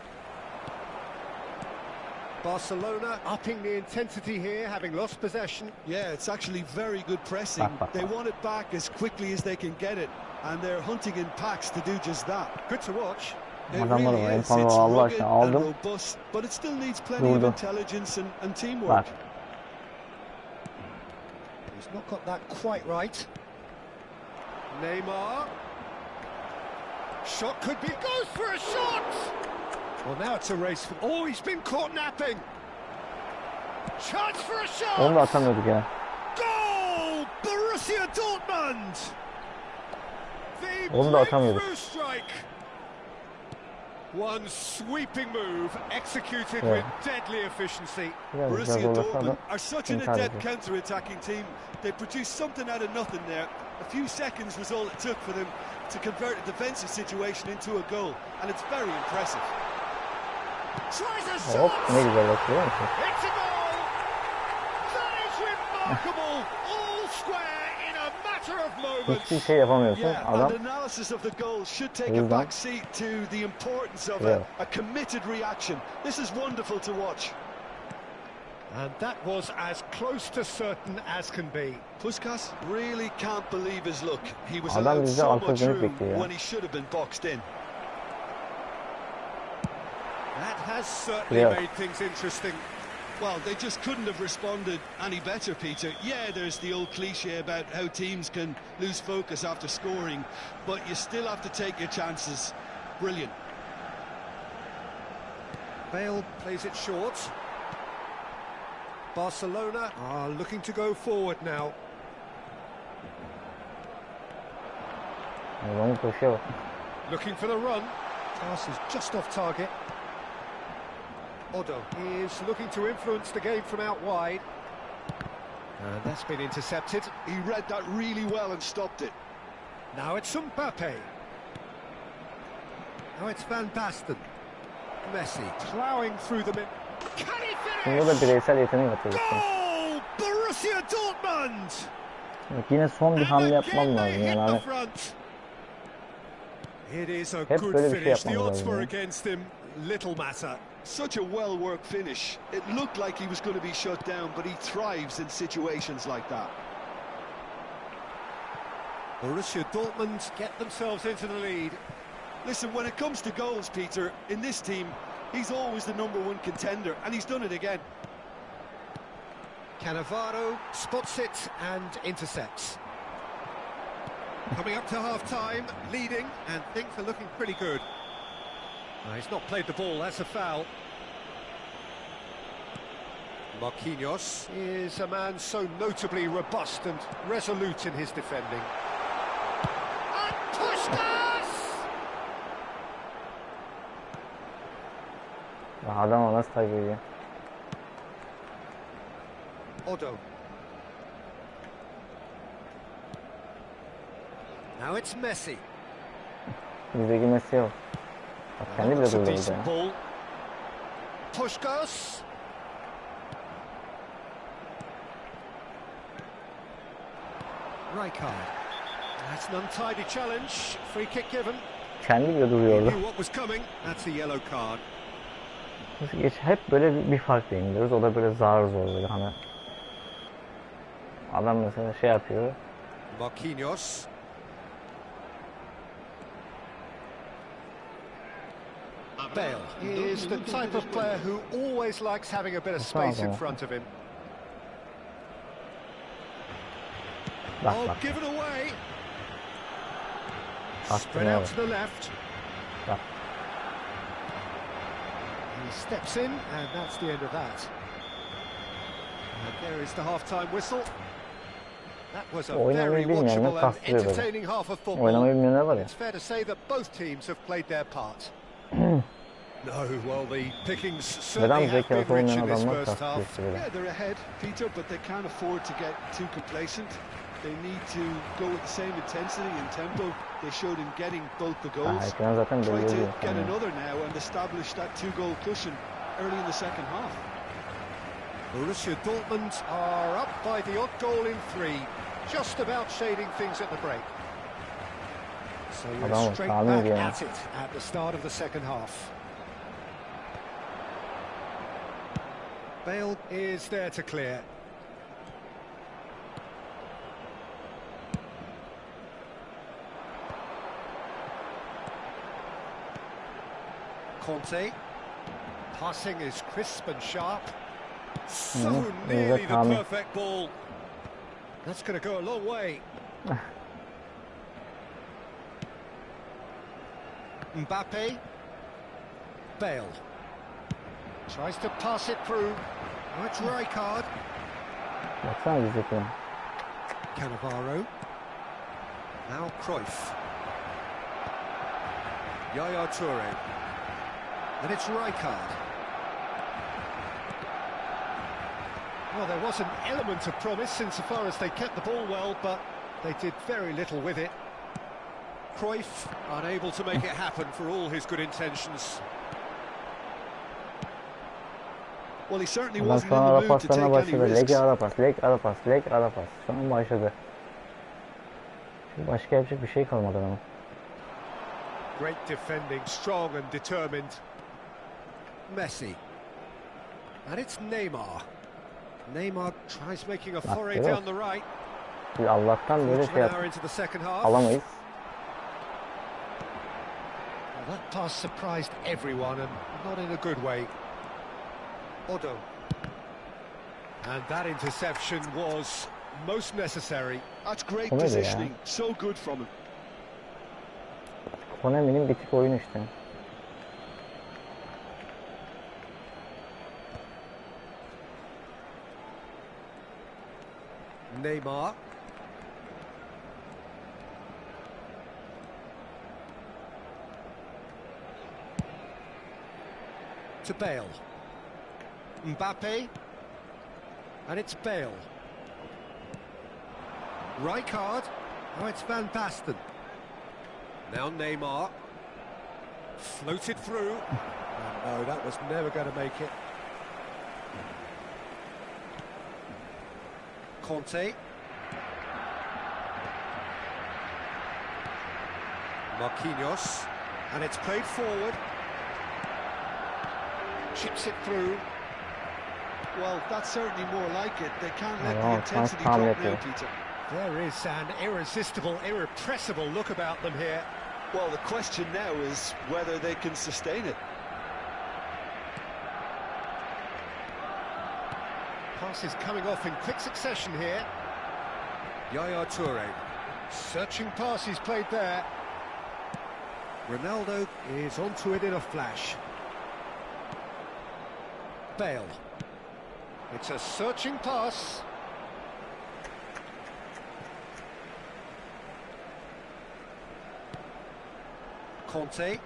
Barcelona upping the intensity here, having lost possession. Yeah, it's actually very good pressing. They want it back as quickly as they can get it, and they're hunting in packs to do just that. Good to watch. It really is. It's rugged and robust, but it still needs plenty of intelligence and teamwork. He's not got that quite right. Neymar. Shot could be... Goes for a shot! Well, now it's a race for... Oh, he's been caught napping. Chance for a shot! Onu da atamıyorduk ya. Goal! Borussia Dortmund! Onu da atamıyorduk. One sweeping move executed with deadly efficiency. Borussia Dortmund are such an adept counter-attacking team. They produced something out of nothing there. A few seconds was all it took for them to convert a defensive situation into a goal, and it's very impressive. Tries a shot! Ne güzel bakıyor musun? It's a goal! That is remarkable! All square in a matter of moments. Hiçbir şey yapamıyorsun. Adam. And analysis of the goal should take a back seat to the importance of a committed reaction. This is wonderful to watch. And that was as close to certain as can be. Puskas really can't believe his luck. He was allowed so much room when he should have been boxed in. That has certainly made things interesting. Well, they just couldn't have responded any better, Peter. Yeah, there's the old cliche about how teams can lose focus after scoring, but you still have to take your chances. Brilliant. Bale plays it short. Barcelona are looking to go forward now. Looking for the run. Pass is just off target. Odo is looking to influence the game from out wide. And that's been intercepted. He read that really well and stopped it. Now it's Mbappe. Now it's Van Basten. Messi ploughing through the mid. Can he finish? Burada bireysel yetenek atıyoruz. Goal! Borussia Dortmund! Yine son bir hamle yapmam lazım yani. It is a good finish. The odds were against him. Little matter. Such a well-worked finish. It looked like he was going to be shut down, but he thrives in situations like that. Borussia Dortmund get themselves into the lead. Listen, when it comes to goals, Peter, in this team, he's always the #1 contender, and he's done it again. Cannavaro spots it and intercepts. Coming up to half-time, leading, and things are looking pretty good. He's not played the ball, that's a foul. Marquinhos is a man so notably robust and resolute in his defending. And Puskas! Adam nasıl takip ediyor? Odo. Now it's Messi. Bizdeki Messi yok. Bak kendi bile durdu burada. Puskas. Rijkaard. That's an untidy challenge. Free kick given. Kendi bile duruyordu. Knew what was coming. That's a yellow card. Hep böyle bir fark indiriyoruz. O da böyle zar zor böyle hani. Adam mesela şey yapıyor. Marquinhos. Bale is the type of player who always likes having a bit of space in front of him. Oh, given away. Spread out to the left. He steps in, and that's the end of that. And there is the half-time whistle. That was a very watchable and entertaining half of football. It's fair to say that both teams have played their part. No, well, the pickings certainly have been rich in this first half. Yeah, they're ahead, Peter, but they can't afford to get too complacent. They need to go with the same intensity and tempo they showed in getting both the goals. Try to get another now and establish that 2-goal cushion early in the second half. Borussia Dortmund are up by the odd goal in 3, just about shading things at the break. So you're straight back at it at the start of the second half. Bale is there to clear. Conte. Passing is crisp and sharp. So nearly the perfect ball. That's going to go a long way. Mbappe. Bale. Tries to pass it through. Oh, it's Rijkaard. Cannavaro. Now Cruyff. Yaya Toure. And it's Rijkaard. Well, there was an element of promise insofar as they kept the ball well, but they did very little with it. Cruyff unable to make it happen for all his good intentions. Well, he certainly wasn't in the mood to take any risks. Leg ara pas. Şu an başladı. Başka yapacak bir şey kalmadı ama. Great defending, strong and determined. Messi. And it's Neymar. Neymar tries making a foray down the right. Allah'tan böyle şey alamayız. Well, that pass surprised everyone and not in a good way. Odo. And that interception was most necessary. That's great positioning. So good from him. Konami'nin bitik oyunu işte. Neymar. To Bale. Mbappe. And it's Bale. Rijkaard. Oh, it's Van Basten. Now Neymar. Floated through. Oh, no, that was never going to make it. Conte. Marquinhos. And it's played forward. Chips it through. Well, that's certainly more like it. They can't let the intensity drop now, Peter. There is an irresistible, irrepressible look about them here. Well, the question now is whether they can sustain it. Passes coming off in quick succession here. Yaya Toure. Searching pass he's played there. Ronaldo is onto it in a flash. Bale. It's a searching pass. Conte.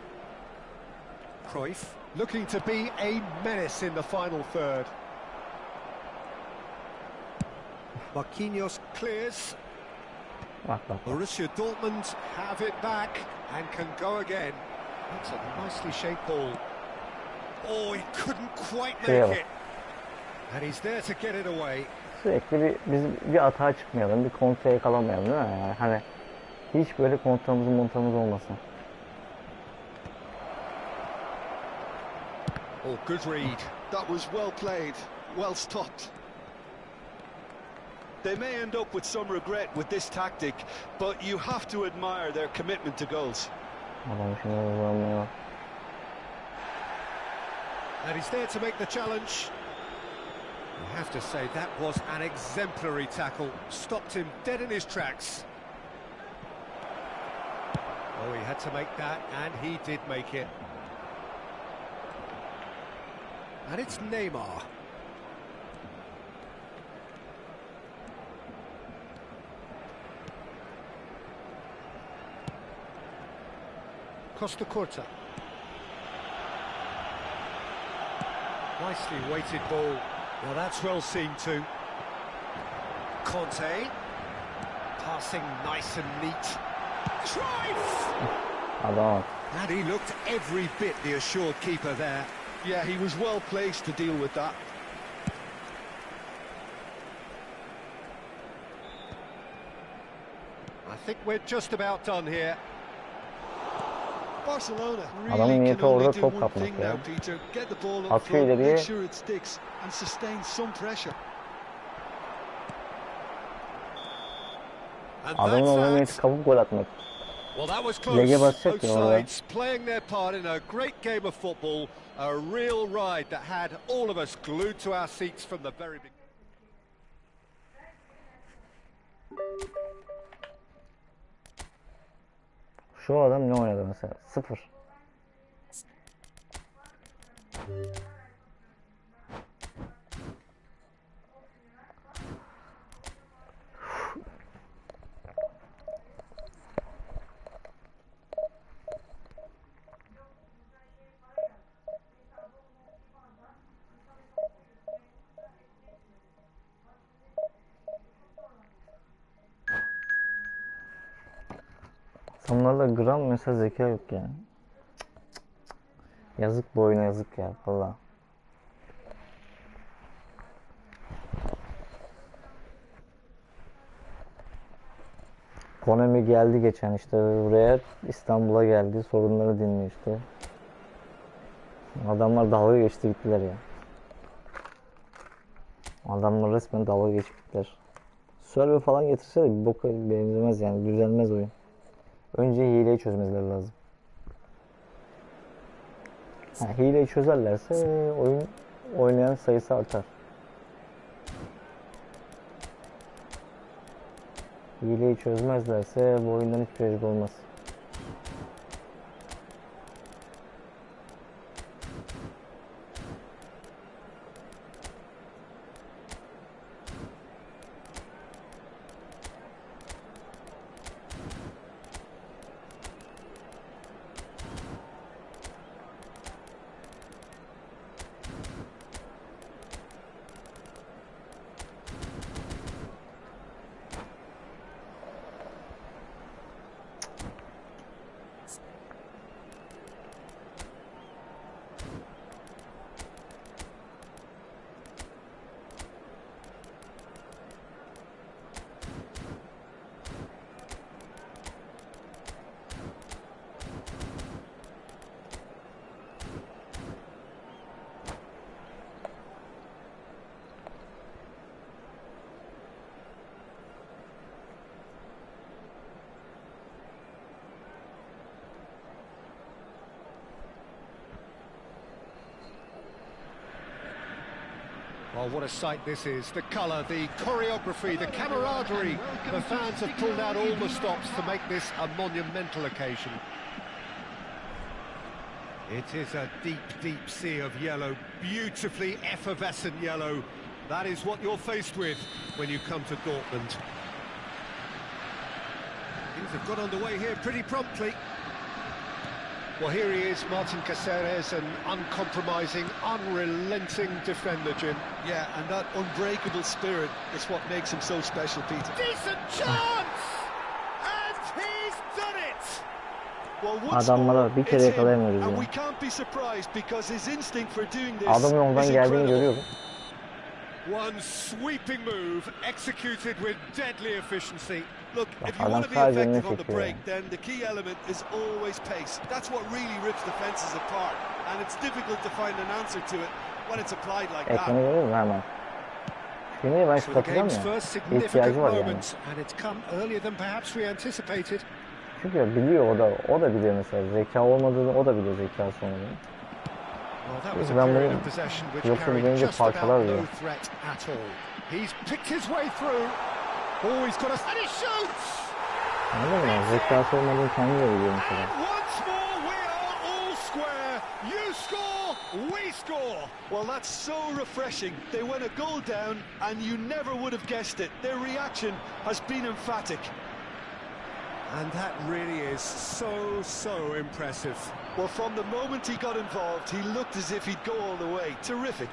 Cruyff. Looking to be a menace in the final third. Marquinhos clears. Borussia Dortmund have it back and can go again. That's a nicely shaped ball. Oh, he couldn't quite make it. And he's there to get it away. Sürekli biz bir atağa çıkmayalım, bir kontraya kalamayalım değil mi? Yani hani hiç böyle kontramız olmasın. Oh, good read. That was well played, well stopped. They may end up with some regret with this tactic, but you have to admire their commitment to goals. And he's there to make the challenge. I have to say, that was an exemplary tackle. Stopped him dead in his tracks. Oh, he had to make that, and he did make it. And it's Neymar. Costa Curta. Nicely weighted ball. Now that's well seen too. Conte. Passing nice and neat. Cruyff! And he looked every bit the assured keeper there. Yeah, he was well placed to deal with that. I think we're just about done here. Barcelona Adamın really niyeti can only orada do top one kapmak thing ya. now, Peter. Get the ball up Atıyor front, ileriye. make sure it sticks and sustain some pressure. And Adamın that's orada that. niyeti kapıp gol atmak. Well, that was Lege close. basacak Both ya orada. sides playing their part in a great game of football. A real ride that had all of us glued to our seats from the very beginning. Şu adam ne oynadı mesela? 0. Onlarda gram mesela zeka yok yani. Yazık bu oyuna, yazık ya valla. Konami geldi geçen işte buraya, İstanbul'a geldi, sorunları dinliyor işte. Adamlar dalga geçti gittiler ya. Adamlar resmen dalga geçip gittiler. Server falan getirse de bir boka benzemez yani, düzelmez oyun. Önce hileyi çözmeleri lazım. Hileyi çözerlerse oyun oynayan sayısı artar. Hileyi çözmezlerse bu oyundan hiçbir şey olmaz. Oh, what a sight this is. The colour, the choreography, the camaraderie. The fans have pulled out all the stops to make this a monumental occasion. It is a deep, deep sea of yellow, beautifully effervescent yellow. That is what you're faced with when you come to Dortmund. Things have got underway here pretty promptly. Well, here he is, Martin Caceres, an uncompromising, unrelenting defender, Jim. Yeah, and that unbreakable spirit is what makes him so special, Peter. Decent chance! And he's done it! Well, what's Adamlara more, bir kere it's him, yakalayamıyoruz and ya. we can't be surprised because his instinct for doing this Adamın oradan is geldiğini incredible. görüyorum. One sweeping move, executed with deadly efficiency. Look, if you Adam want to be sadece önüne effective on the çekiyor break, yani. then the key element is always pace. That's what really rips defenses apart, and it's difficult to find an answer to it when it's applied like that. Ekranı görüyor musun hemen? Şimdi ben So şu the katacağım game's ya. first significant İhtiyacı var yani. moment, and it's come earlier than perhaps we anticipated. Çünkü biliyor o da biliyor mesela. Zeka olmadığını o da biliyor, zekası olmadığını. Well, that was Ben a bunu period of possession which yoksa carried bence just about parçalar ya. no threat at all. He's picked his way through. Oh, he's got a... And he shoots! Anladın mı? Zekası olmadığını kendi de biliyor mesela. And once more we are all square. You score, we score. Well, that's so refreshing. They went a goal down, and you never would have guessed it. Their reaction has been emphatic. And that really is so impressive. Well, from the moment he got involved, he looked as if he'd go all the way. Terrific.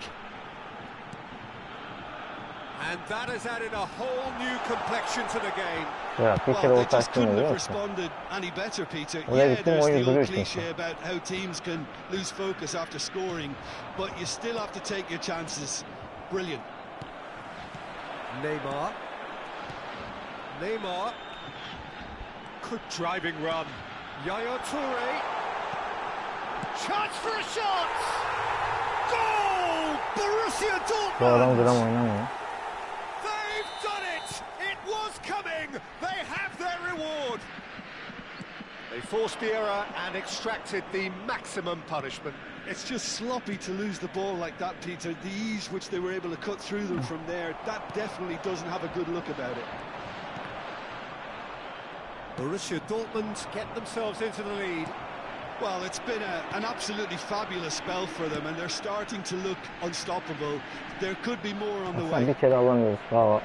And that has added a whole new complexion to the game. Ya bir kere Well, o they just taştın couldn't biliyor have musun? responded any better, Peter. Oraya Yeah, gittim, there's oyun the duruyor old çünkü. cliche about how teams can lose focus after scoring, but you still have to take your chances. Brilliant. Neymar. Good driving run. Yaya Toure. Chance for a shot! Goal! Borussia Bu adam gram Dortmund! oynamıyor. They've done it! It was coming! They have their reward! They forced the error and extracted the maximum punishment. It's just sloppy to lose the ball like that, Peter. The ease which they were able to cut through them from there, that definitely doesn't have a good look about it. Borussia Dortmund get themselves into the lead. Well, it's been an absolutely fabulous spell for them, and they're starting to look unstoppable. There could be more on the Sen way. bir kere alamıyoruz. Bravo.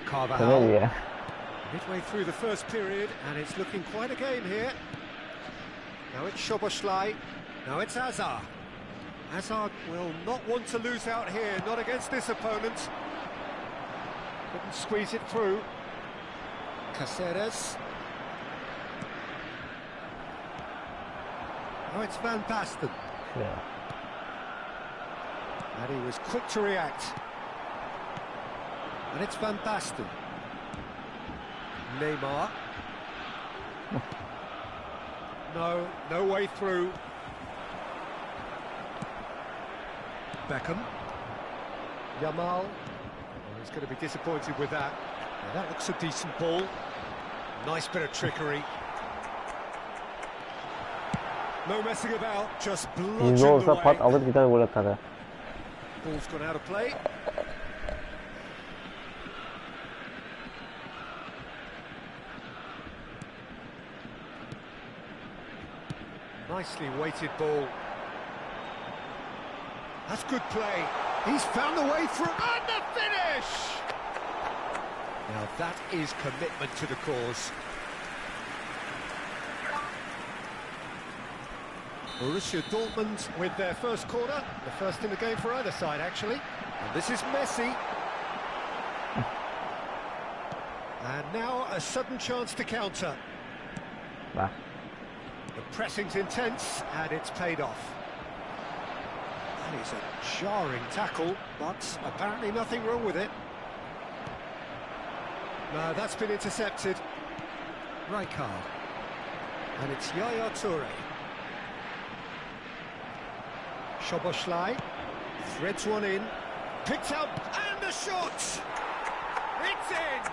Carvajal. Ne ya? Midway through the first period, and it's looking quite a game here. Now it's Szoboszlai. Now it's Hazard. Hazard will not want to lose out here, not against this opponent. Couldn't squeeze it through. Caceres. Now it's Van Basten. Ya. And he was quick to react. And it's Van Basten. Neymar. No way through. Beckham. Yamal. Oh, he's going to be disappointed with that. Now, that looks a decent ball. Nice bit of trickery. No messing about, just bludgeoned Yüzde olsa away. pat alır gider gol atar. Ha. Ball's gone out of play. Nicely weighted ball. That's good play. He's found the way through and the finish! Now that is commitment to the cause. Borussia Dortmund with their first corner, the first in the game for either side actually. And this is Messi. And now a sudden chance to counter. Bak. The pressing's intense and it's paid off. That is a jarring tackle, but apparently nothing wrong with it. No, that's been intercepted. Rijkaard. And it's Yaya Toure. Szoboszlai threads one in, picked up, and the shot! It's in!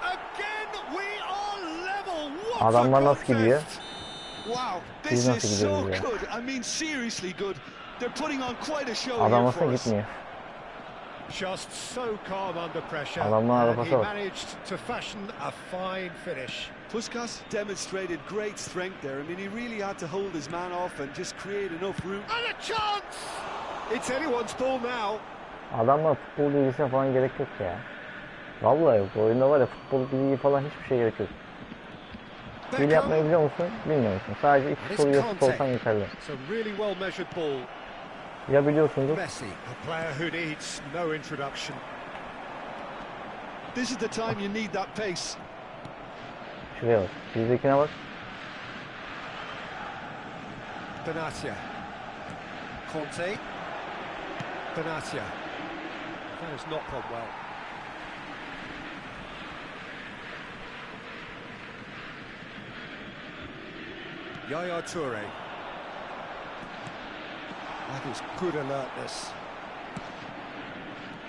Again, we are level. What Adamlar a nasıl gidiyor? contest! Wow, Biz this nasıl is so gidiyoruz ya? good. I mean, seriously good. They're putting on quite a show Adam here nasıl for us. gitmiyor? Just so calm under pressure, Adamlar and he arabası var. managed to fashion a fine finish. Puskas demonstrated great strength there. I mean, he really had to hold his man off and just create enough room. And a chance! It's anyone's ball now. Adamlar futbol bilgisine falan gerek yok ya. Vallahi yok. Bu oyunda var ya futbol bilgi falan hiçbir şey gerek yok. Hile yapmayı biliyor musun? Bilmiyor musun? Sadece iki soru yazıp olsan yeterli. It's a really well measured ball. Ya biliyorsundur. Messi, a player who needs no introduction. This is the time you need that pace. Şuraya bak. Bizdekine bak. Benatia. Conte. Benatia. That has not gone well. Yaya Toure. That is good alertness.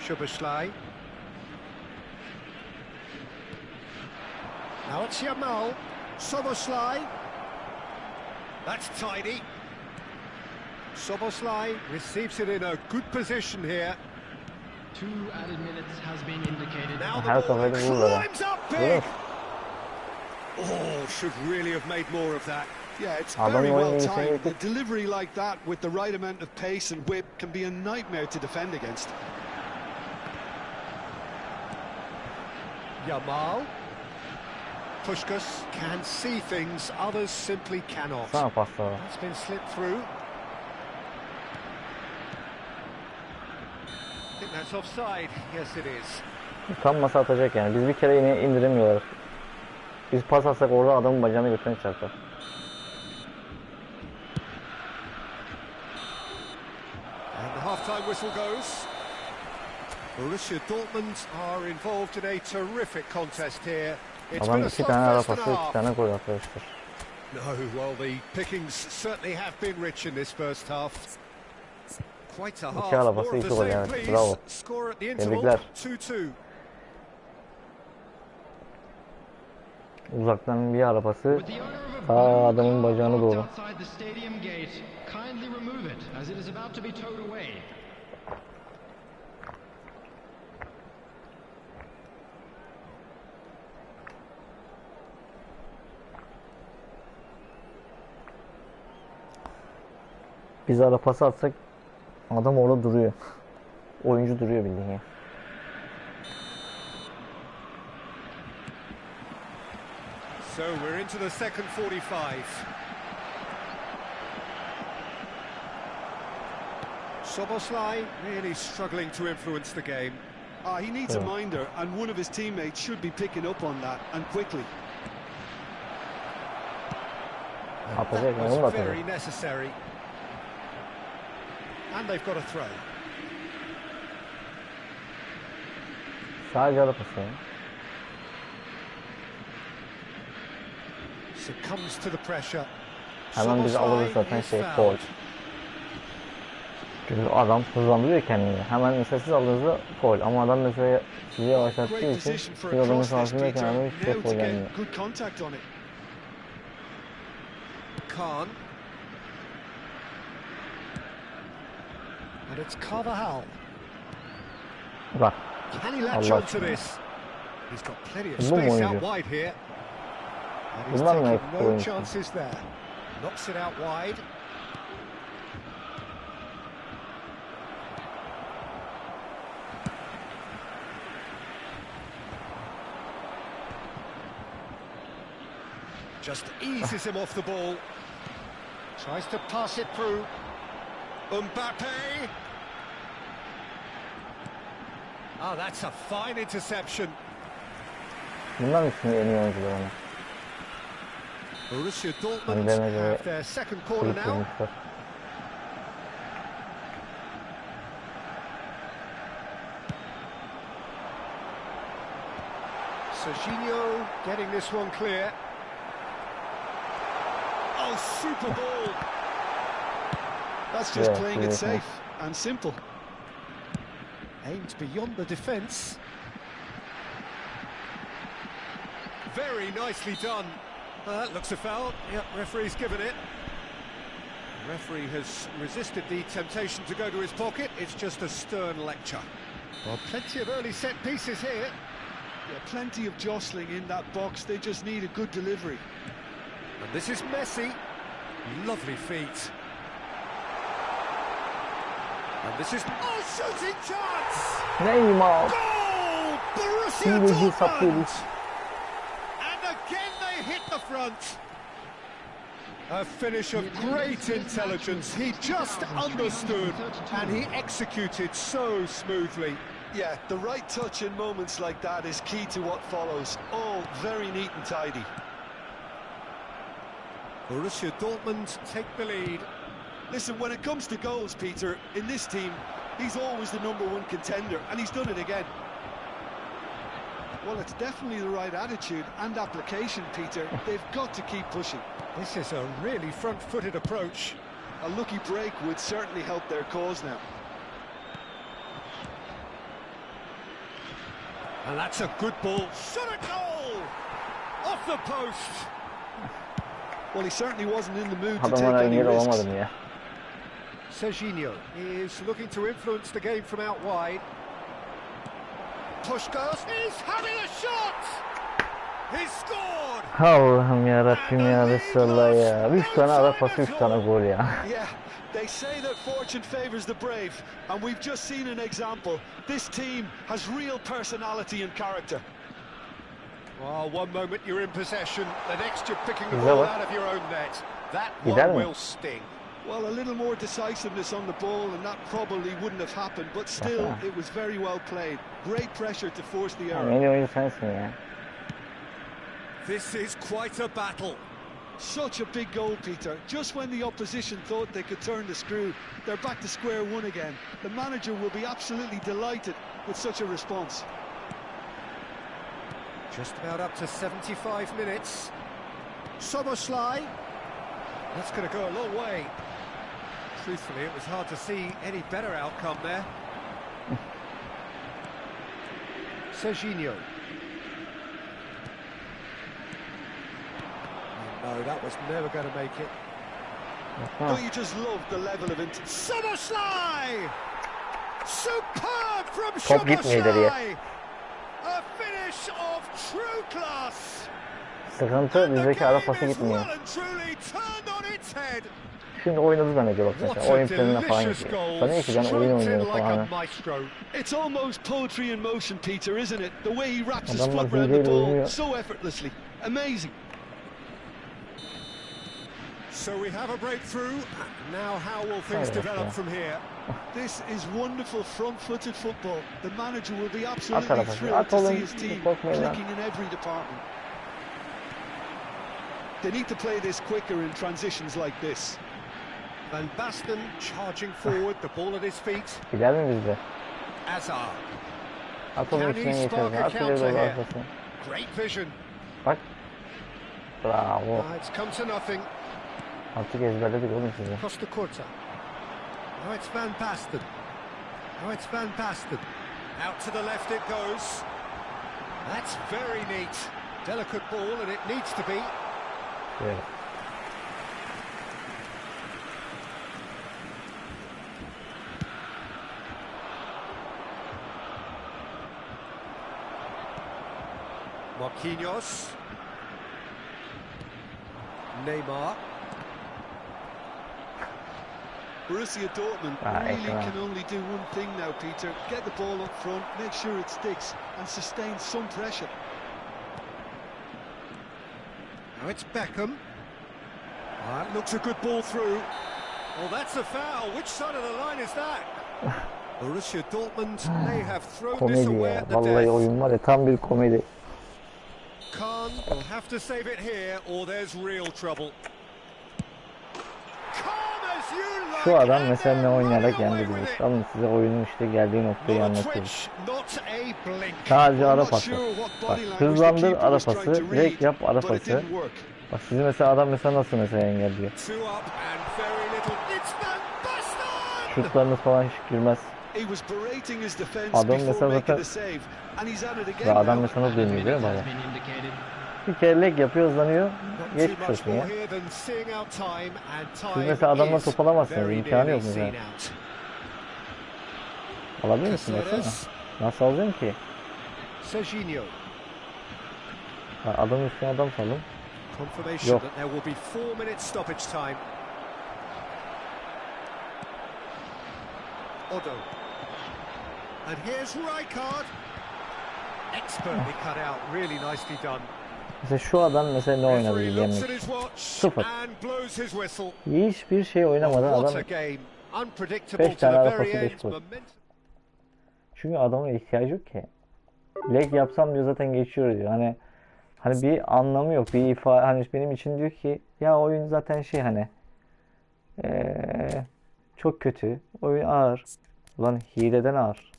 Szoboszlai. Now it's Yamal. Szoboszlai. That's tidy. Szoboszlai receives it in a good position here. 2 added minutes has been indicated. Now Her the ball seferde vururlar. climbs up Görüyor big. musun? Oh, should really have made more of that. Yeah, it's Adamın very oyun well bilgisine timed. gerek The yok. delivery like that with the right amount of pace and whip can be a nightmare to defend against. Yamal. Puskas can see things others simply cannot. Sana pasla var. It's been slipped through. I think that's offside. Yes, it is. Tam masa atacak yani. Biz bir kere yine indiremiyorlar. Biz pas atsak orada adamın bacağına götüne çarpar. And the half-time whistle goes. Borussia Dortmund are involved in a terrific contest here. It's Adam been a 2 tane ara slugfest and pası, a 2 half. tane gol arkadaşlar. No, well, the pickings certainly have been rich in this first half. Quite a half. arabası, More of the iki gol, same, evet. please. Bravo. Score at the interval, Tebrikler. 2-2. Uzaktan bir arabası ta adamın bacağına doğru. Biz ara pası atsak adam orada duruyor. Oyuncu duruyor bildiğin ya. So we're into the second 45. Soboslai really struggling to influence the game. He needs a minder, and one of his teammates should be picking up on that, and quickly. Atacak mı? Onu da Was atacak. very necessary. And they've got a throw. Sadece ara pası ya. Succumbs to the pressure. Hemen biz alırız zaten Soboslai is gol. fouled. Çünkü adam hızlandırıyor kendini. Hemen mesela siz aldığınızda gol. Ama adam mesela sizi yavaşlattığı Great için position for siz a adamın cross this, sahasındayken Peter. adam hiç şey Now to gol gelmiyor. get good contact on it. Khan. And it's Carvajal. Bak. Can he latch Allah on to aşkına. this? He's got plenty of Bu mu space out oyuncu? wide here. And he's Bunlar mı taking futbol no oyuncusu? chances there. Knocks it out wide. Just eases him off the ball. Tries to pass it through. Mbappe. Oh, that's a fine interception. Bunlar mı şimdi en iyi oyuncular ona? Borussia Dortmund Önlerine göre have their second corner kulüp now. kurmuşlar. Serginho getting this one clear. Oh, super ball. That's just Yeah, playing it seriously. safe and simple. Aimed beyond the defence. Very nicely done. That looks a foul. Yep, referee's given it. The referee has resisted the temptation to go to his pocket. It's just a stern lecture. Well, plenty of early set pieces here. Yeah, plenty of jostling in that box. They just need a good delivery. And this is Messi. Lovely feet. And this is... Oh, shooting chance! Neymar. Goal! Borussia Hileci saplıyor Dortmund! biz. And again they hit the front. A finish of great intelligence. He just understood and he executed so smoothly. Yeah, the right touch in moments like that is key to what follows. All very neat and tidy. Borussia Dortmund take the lead. Listen, when it comes to goals, Peter, in this team, he's always the #1 contender, and he's done it again. Well, it's definitely the right attitude and application, Peter. They've got to keep pushing. This is a really front-footed approach. A lucky break would certainly help their cause now. And that's a good ball. Shot a goal! Off the post! Well, he certainly wasn't in the mood to take Adamlara any engel risks. olamadım ya. Serginho is looking to influence the game from out wide. Push goes, he's having a shot! He's scored! Allah'ım ya Rabbim ya Resulallah ya. 3 tane ara pası, 3 tane gol ya. Yeah, they say that fortune favours the brave, and we've just seen an example. This team has real personality and character. Well, one moment you're in possession, the next you're picking the Bize ball bak. out of your own net. That Gider one mi? will sting. Well, a little more decisiveness on the ball, and that probably wouldn't have happened, but still, it was very well played. Great pressure to force the Tamam, error. en iyi oyuncu sensin ya. This is quite a battle. Such a big goal, Peter. Just when the opposition thought they could turn the screw, they're back to square one again. The manager will be absolutely delighted with such a response. Just about up to 75 minutes. Soboslai. That's going to go a long way. Truthfully, it was hard to see any better outcome there. Serginho. No, that was never going to make it. Don't you just love the level of it? Soboslai! Superb from Top gitmiyor ileriye. Soboslai! A finish of true class! Sıkıntı bizdeki ara pası gitmiyor. Şimdi oynadı zannediyor bak mesela. Oyun planına falan gidiyor. Sanıyor ki ben oyun oynuyorum falan. It's almost poetry in motion, Peter, isn't it? The way he wraps his Adamlar foot around the hileyle ball oynuyor. so effortlessly. Amazing. So we have a breakthrough. Now how will things develop from here? This is wonderful front-footed football. The manager will be absolutely At thrilled to oğlum, see his team korkmayın lan. clicking in every department. They need to play this quicker in transitions like this. Van Basten charging forward, the ball at his feet. Gider mi bizde? Azar. At onun içine geçeriz. At ileri doğru arkasına. Great vision. Bak. Bravo. It's come to nothing. Artık ezberledik oğlum size. Costa Curta. Now it's Van Basten. Now it's Van Basten. Out to the left it goes. That's very neat. Delicate ball and it needs to be. Evet. Marquinhos. Neymar. Borussia Dortmund really can only do one thing now, Peter. Get the ball up front, make sure it sticks, and sustain some pressure. Now it's Beckham. That looks a good ball through. Well, that's a foul. Which side of the line is that? Borussia Dortmund may have thrown this Komedi away ya. at the Vallahi death. oyun var ya tam bir komedi. Khan will have to save it here, or there's real trouble. Şu adam mesela ne oynayarak yendi bizi. Alın size oyunun işte geldiği noktayı anlatayım. Sadece ara pası. Bak hızlandır ara pası, direkt yap ara pası. Bak sizi mesela adam mesela nasıl mesela engelliyor. Şutlarınız falan hiç girmez. Adam mesela zaten ve adam mesela nasıl dönüyor değil mi baba? Bir kere leg yapıyor, hızlanıyor, geçmiş olsun ya. Siz mesela adamla top alamazsınız, imkanı yok mesela. Alabilir misin mesela? Nasıl alacaksın ki? Adamın üstüne adam salın. Yok. Odo. And here's Rijkaard. Expertly cut out, really nicely done. Mesela şu adam mesela ne oynadı yenmek? Sıfır. Hiçbir şey oynamadan adam 5 tane ara pası 5 gol. Çünkü adamın ihtiyacı yok ki. Leg yapsam diyor zaten geçiyor diyor. Hani bir anlamı yok. Bir ifade hani benim için diyor ki ya oyun zaten şey hani çok kötü. Oyun ağır. Ulan hileden ağır.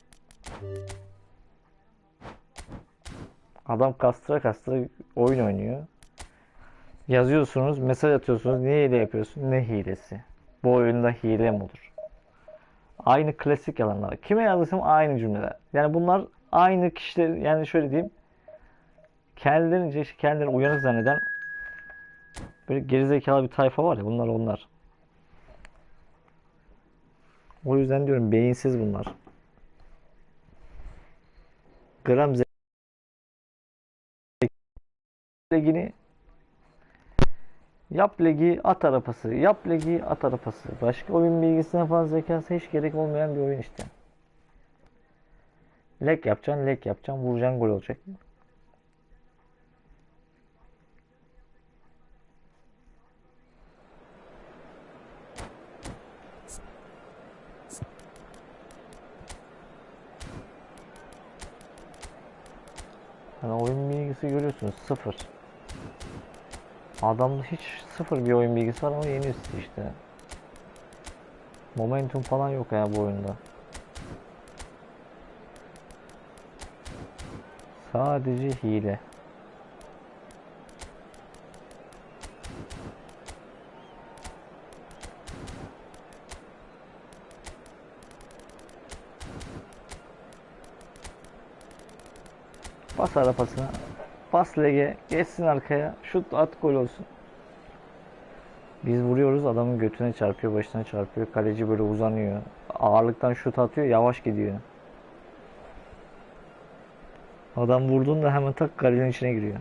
Adam kastıra kastıra oyun oynuyor. Yazıyorsunuz, mesaj atıyorsunuz. Niye hile yapıyorsun? Ne hilesi? Bu oyunda hile mi olur? Aynı klasik yalanlar. Kime yazdıysam aynı cümleler. Yani bunlar aynı kişiler. Yani şöyle diyeyim. Kendilerince kendilerini uyanık zanneden böyle gerizekalı bir tayfa var ya. Bunlar onlar. O yüzden diyorum beyinsiz bunlar. Gram legini yap legi at arapası, yap legi at arapası. Başka oyun bilgisine falan zekası hiç gerek olmayan bir oyun işte. Leg yapacaksın, vuracaksın, gol olacak. Yani oyun bilgisi görüyorsunuz sıfır. Adamda hiç sıfır bir oyun bilgisi var ama yeniyor sizi işte. Momentum falan yok ya bu oyunda. Sadece hile. Pas ara pasına. Pas lege. Geçsin arkaya. Şut at, gol olsun. Biz vuruyoruz, adamın götüne çarpıyor, başına çarpıyor. Kaleci böyle uzanıyor. Ağırlıktan şut atıyor, yavaş gidiyor. Adam vurduğunda hemen tak kalenin içine giriyor.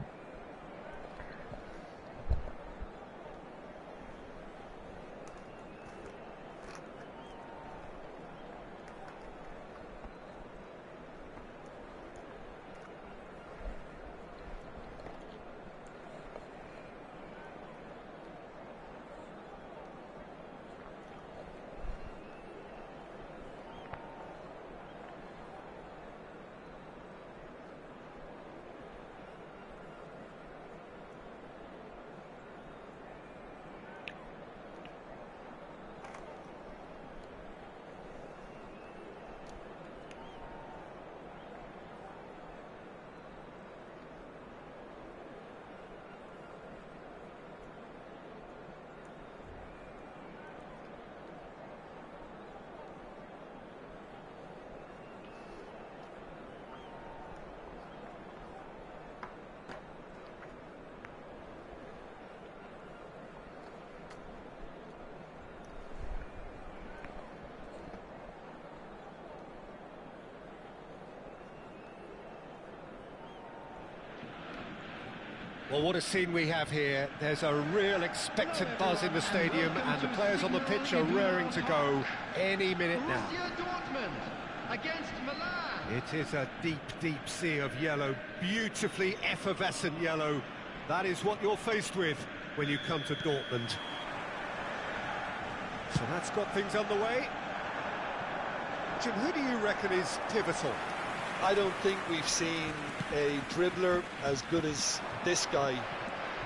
Well, what a scene we have here. There's a real expectant buzz in the stadium and the players on the pitch are raring to go any minute now. It is a deep, deep sea of yellow, beautifully effervescent yellow. That is what you're faced with when you come to Dortmund. So that's got things underway. Jim, who do you reckon is pivotal? I don't think we've seen a dribbler as good as this guy,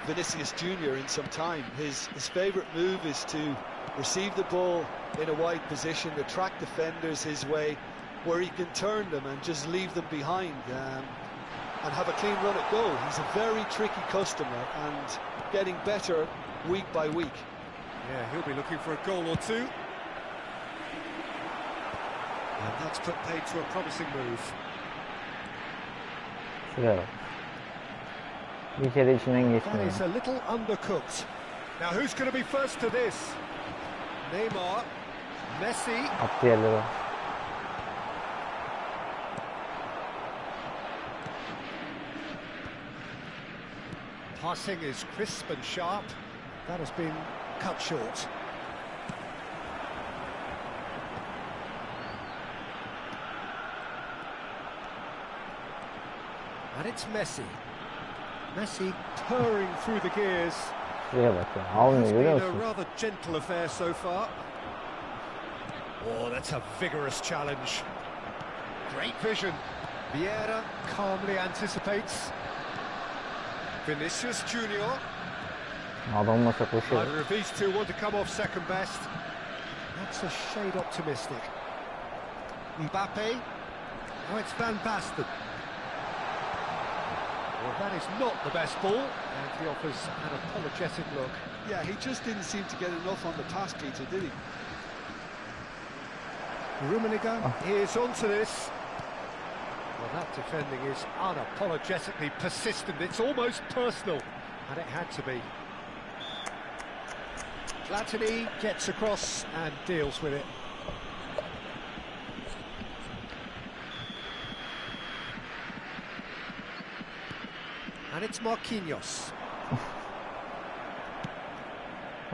Vinicius Jr., in some time. His favourite move is to receive the ball in a wide position, attract defenders his way, where he can turn them and just leave them behind and have a clean run at goal. He's a very tricky customer and getting better week by week. Yeah, he'll be looking for a goal or two. And that's put paid to a promising move. Şuraya bak. Bir kere içinden That geçmiyor. is a little undercooked. Now who's going to be first to this? Neymar, Messi. Attı yerlere. Passing is crisp and sharp. That has been cut short. And it's Messi. Messi purring through the gears. Şuraya bak ya. Almıyor, It's görüyor been a musun? rather gentle affair so far. Oh, that's a vigorous challenge. Great vision. Vieira calmly anticipates. Vinicius Junior. Adam masa koşuyor. Neither of these two want to come off second best. That's a shade optimistic. Mbappe. Oh, it's Van Basten. Well, that is not the best ball, and he offers an apologetic look. Yeah, he just didn't seem to get enough on the pass, Peter, did he? Rummenigge is onto this. Well, that defending is unapologetically persistent. It's almost personal, and it had to be. Platini gets across and deals with it. And it's Marquinhos.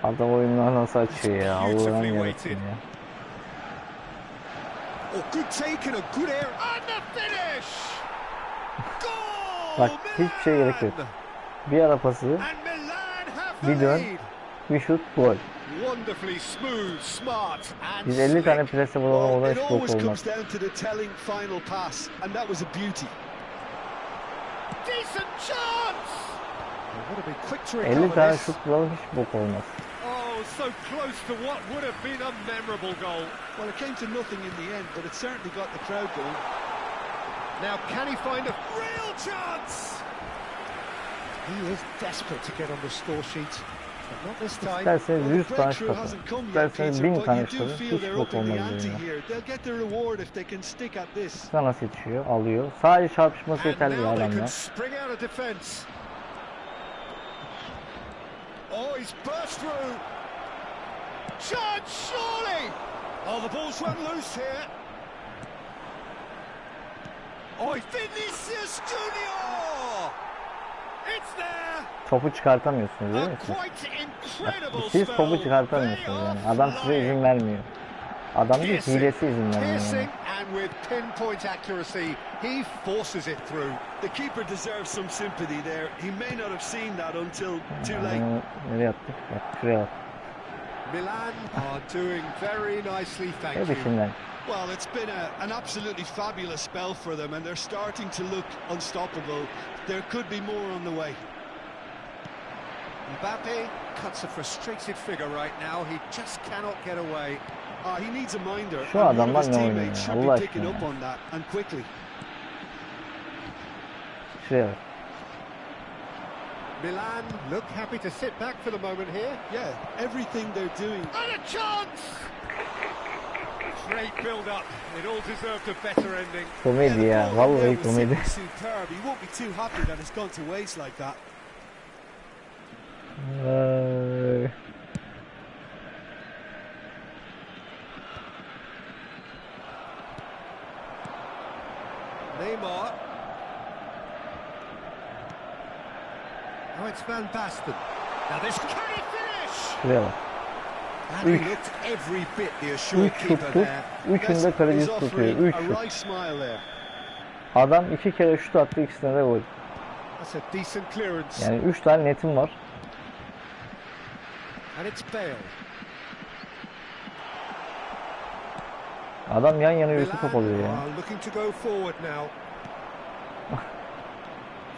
Adam oyunlar nasıl açıyor ya? Allah'ın yarabbim ya. Oh, good take and a good air. And the finish! Goal! Bak hiçbir şey gerek yok. Bir ara pası, And Milan have bir the dön, lead. bir şut, gol. Wonderfully smooth, smart and Biz 50 tane slick. plase bulalım, oradan It hiç always bok comes olmaz. down to the telling final pass, and that was a beauty. Decent chance! They would have been quick to 50 recover tane this. şut bulalım, hiç bok olmaz. Oh, so close to what would have been a memorable goal. Well, it came to nothing in the end, but it certainly got the crowd going. Now, can he find a real chance? He is desperate to get on the score sheet. Not this time. İsterseniz 100 tane Breakthrough şut atın. hasn't come yet, İsterseniz Peter, 1000 but tane you şut do atın. feel Hiç they're şut upping the olmaz ante yani. here. They'll get the reward if they can stick at this. Sana yetişiyor, alıyor. Sadece çarpışması And yeterli ya now they can adamlar. spring out of defence. Oh, he's burst through. Chance, surely. Oh, the ball's run loose here. Oh, Vinicius Junior. It's there. Topu çıkartamıyorsunuz değil A mi siz? quite incredible Siz spell. topu çıkartamıyorsunuz yani. Adam size izin vermiyor. Adam değil, hilesi izin vermiyor yani. Piercing and with pinpoint accuracy, he forces it through. The keeper deserves some sympathy there. He may not have seen that until too late. Yani nereye attık? Bak şuraya at. Milan are doing very nicely, thank Hep you. içinden. Well, it's been an absolutely fabulous spell for them, and they're starting to look unstoppable. There could be more on the way. Mbappe cuts a frustrated figure right now. He just cannot get away. He needs a minder. Şu and one of adamlar his ne oynuyor teammates ya? should Allah be picking aşkına up ya. on that, and quickly. Şuraya bak. Milan look happy to sit back for the moment here. Yeah, everything they're doing. And a chance! Great build-up. It all deserved a better ending. Komedi the ya. ball in Vallahi there was komedi. simply superb. He won't be too happy that it's gone to waste like that. Ay. Neymar. Oh, it's Van Basten. Now this can he finish? Şuraya bak. And he looked every bit the assured 3 keeper şuttu. there. 3'ünde kaleci He's tutuyor. offering 3 a şut. right smile there. Adam 2 kere şut attı, ikisine de gol. That's a decent clearance. Yani 3 tane netim var. And it's Bale. Adam yan yana yürüsü top alıyor ya. are looking to go forward now.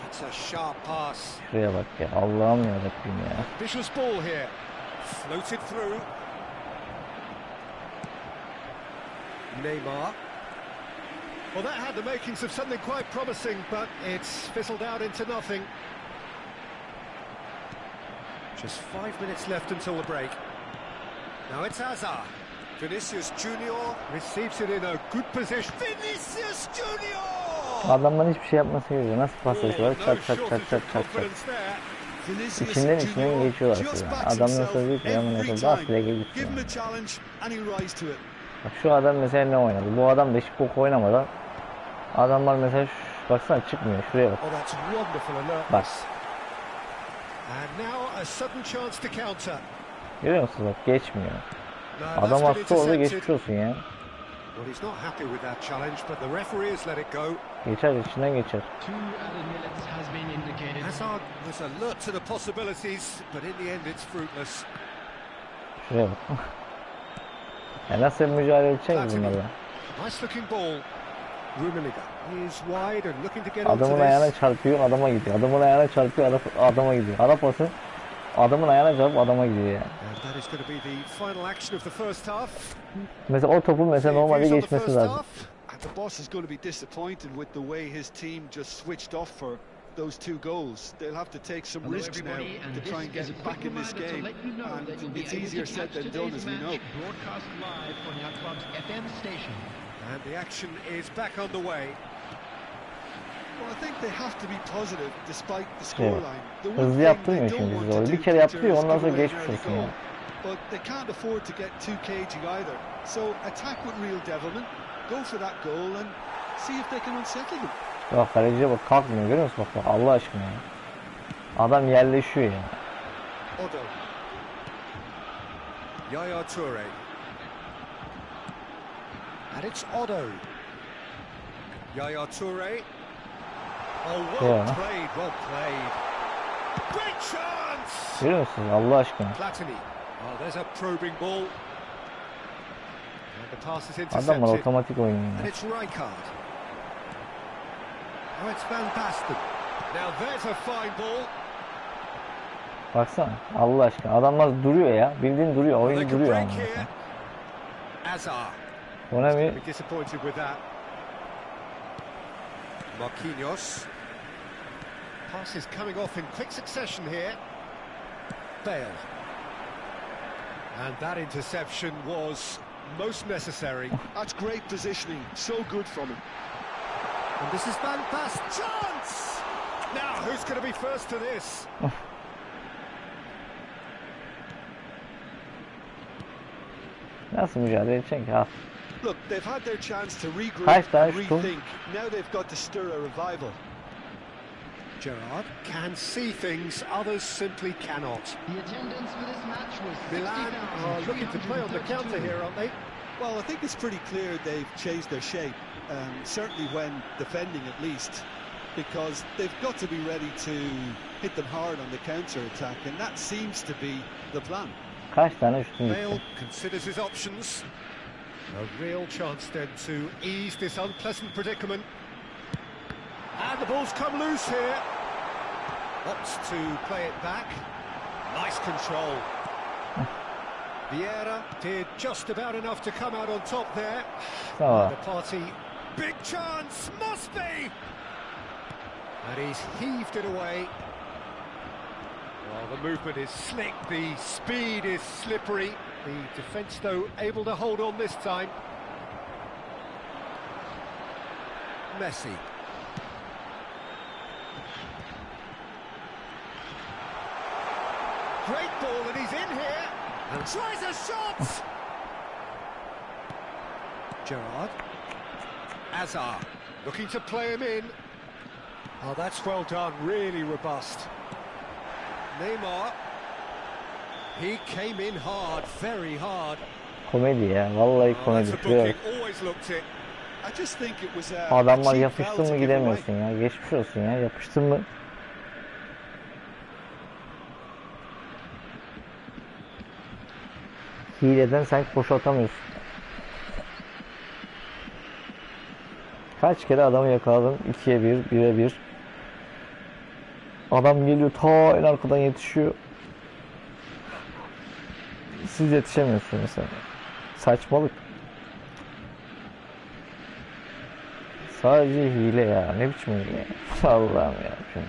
That's a sharp pass. Şuraya bak ya. Allah'ım yarabbim ya. Vicious ball here. Floated through. Neymar. Well, that had the makings of something quite promising, but it's fizzled out into nothing. Just 5 minutes left until the break. Now it's Hazard. Vinicius Junior receives it in a good position. Vinicius Junior! Adamların hiçbir şey yapması gerekiyor. Nasıl pas Oh, yapıyorlar? no Çat çat çat shortage çat of çat çat. confidence there. Vinicius İçinden Junior geçiyorlar just size. backs Adamdan himself sonra diyor ki ya bu every ne daha time. file gelip Give him a challenge and he rises to it. Bak şu adam mesela ne oynadı? Bu adam beşik bok oynamadan adamlar mesela baksana çıkmıyor. Şuraya bak. Oh, that's wonderful Bak. alertness. And now a sudden chance to counter. Görüyor musunuz bak geçmiyor. No, Adam that's been hasta orada intercepted. geçmiş olsun ya. Well, he's not happy with that challenge, but the referee has let it go. Geçer içinden geçer. 2 added minutes has been indicated. Hazard was alert to the possibilities, but in the end it's fruitless. Şuraya bak. Ya nasıl mücadele edeceksin ki bunlarla? Nice looking ball. Rummenigge is wide and looking to get onto Adamın ayağına this. çarpıyor, adama gidiyor. Adamın ayağına çarpıyor, adama gidiyor. Ara pası adamın ayağına çarpıp adama gidiyor ya. And that is going to be the final action of the first half. Mesela o topun mesela normalde Views on the geçmesi first lazım. half. And the boss is going to be disappointed with the way his team just switched off for those 2 goals. They'll have to take some Hello risks now everybody, and to try and this is a get quick back in this reminder to game. let you know that you'll And be it's able easier to said catch than done, today's as we know. match broadcast live on Yacht Club's FM station. And the action is back underway. Well, I think they have to be positive despite the Evet. scoreline. The one Hızlı thing yaptırmıyor they şimdi don't bizi want orada. to Bir kere do, yaptırıyor, Peter, ondan is sonra give away geçmiş an early olsun goal. ya. But they can't afford to get too cagey either. So attack with real devilment, go for that goal and see if they can unsettle them. Bak kaleciye bak kalkmıyor, görüyor musun? Bak Allah aşkına ya. Adam yerleşiyor ya. Odo. Yaya Toure. And it's Odo. Yaya Toure. Oh, well Yeah. played, well played. Great chance! Görüyor musun? Allah aşkına. Platini. Oh, there's a probing ball. And the pass is Adamlar intercepted. otomatik oynuyor And ya. it's Rijkaard. Oh, it's Van Basten. Now there's a fine ball. Baksana Allah aşkına. Adamlar duruyor ya. Bildiğin duruyor. They Oyun could duruyor break ama. here. Hazard. Konami Be disappointed with that. Marquinhos. Pass is coming off in quick succession here. Bale. And that interception was most necessary. That's great positioning, so good from him. And this is Van Basten. Chance! Now, who's going to be first to this? Nasıl mücadele edecek ki? Look, they've had their chance to regroup Kaç and tane şutu? rethink. Now they've got to stir a revival. Gerrard can see things others simply cannot. The attendance for this match was Milan are looking to play on the counter here, aren't they? Well, I think it's pretty clear they've changed their shape, certainly when defending at least, because they've got to be ready to hit them hard on the counter-attack, and that seems to be the plan. Kaç tane şutun Bale gitti? considers his options. A real chance then to ease this unpleasant predicament. And the ball's come loose here. Opts to play it back. Nice control. Vieira did just about enough to come out on top there. Tamam. The party, big chance, must be! And he's heaved it away. Well, the movement is slick, the speed is slippery. The defence, though, able to hold on this time. Messi. Great ball, and he's in here. And tries a shot! Gerrard. Azar, looking to play him in. Oh, that's well done, really robust. Neymar. He came in hard, very hard. Komedi ya. Vallahi Oh, komedi. that's a Şuraya booking, always looked it. I just think it was a adamlar cheap foul yapıştın to mı give away. gidemiyorsun ya. Geçmiş olsun ya. Yapıştın mı? Hileden sanki koşu atamıyorsun. Kaç kere adamı yakaladım. 2'ye 1, 1'e 1. Adam geliyor ta en arkadan yetişiyor. Siz yetişemiyorsunuz mesela. Saçmalık. Sadece hile ya. Ne biçim hile? Allah'ım ya.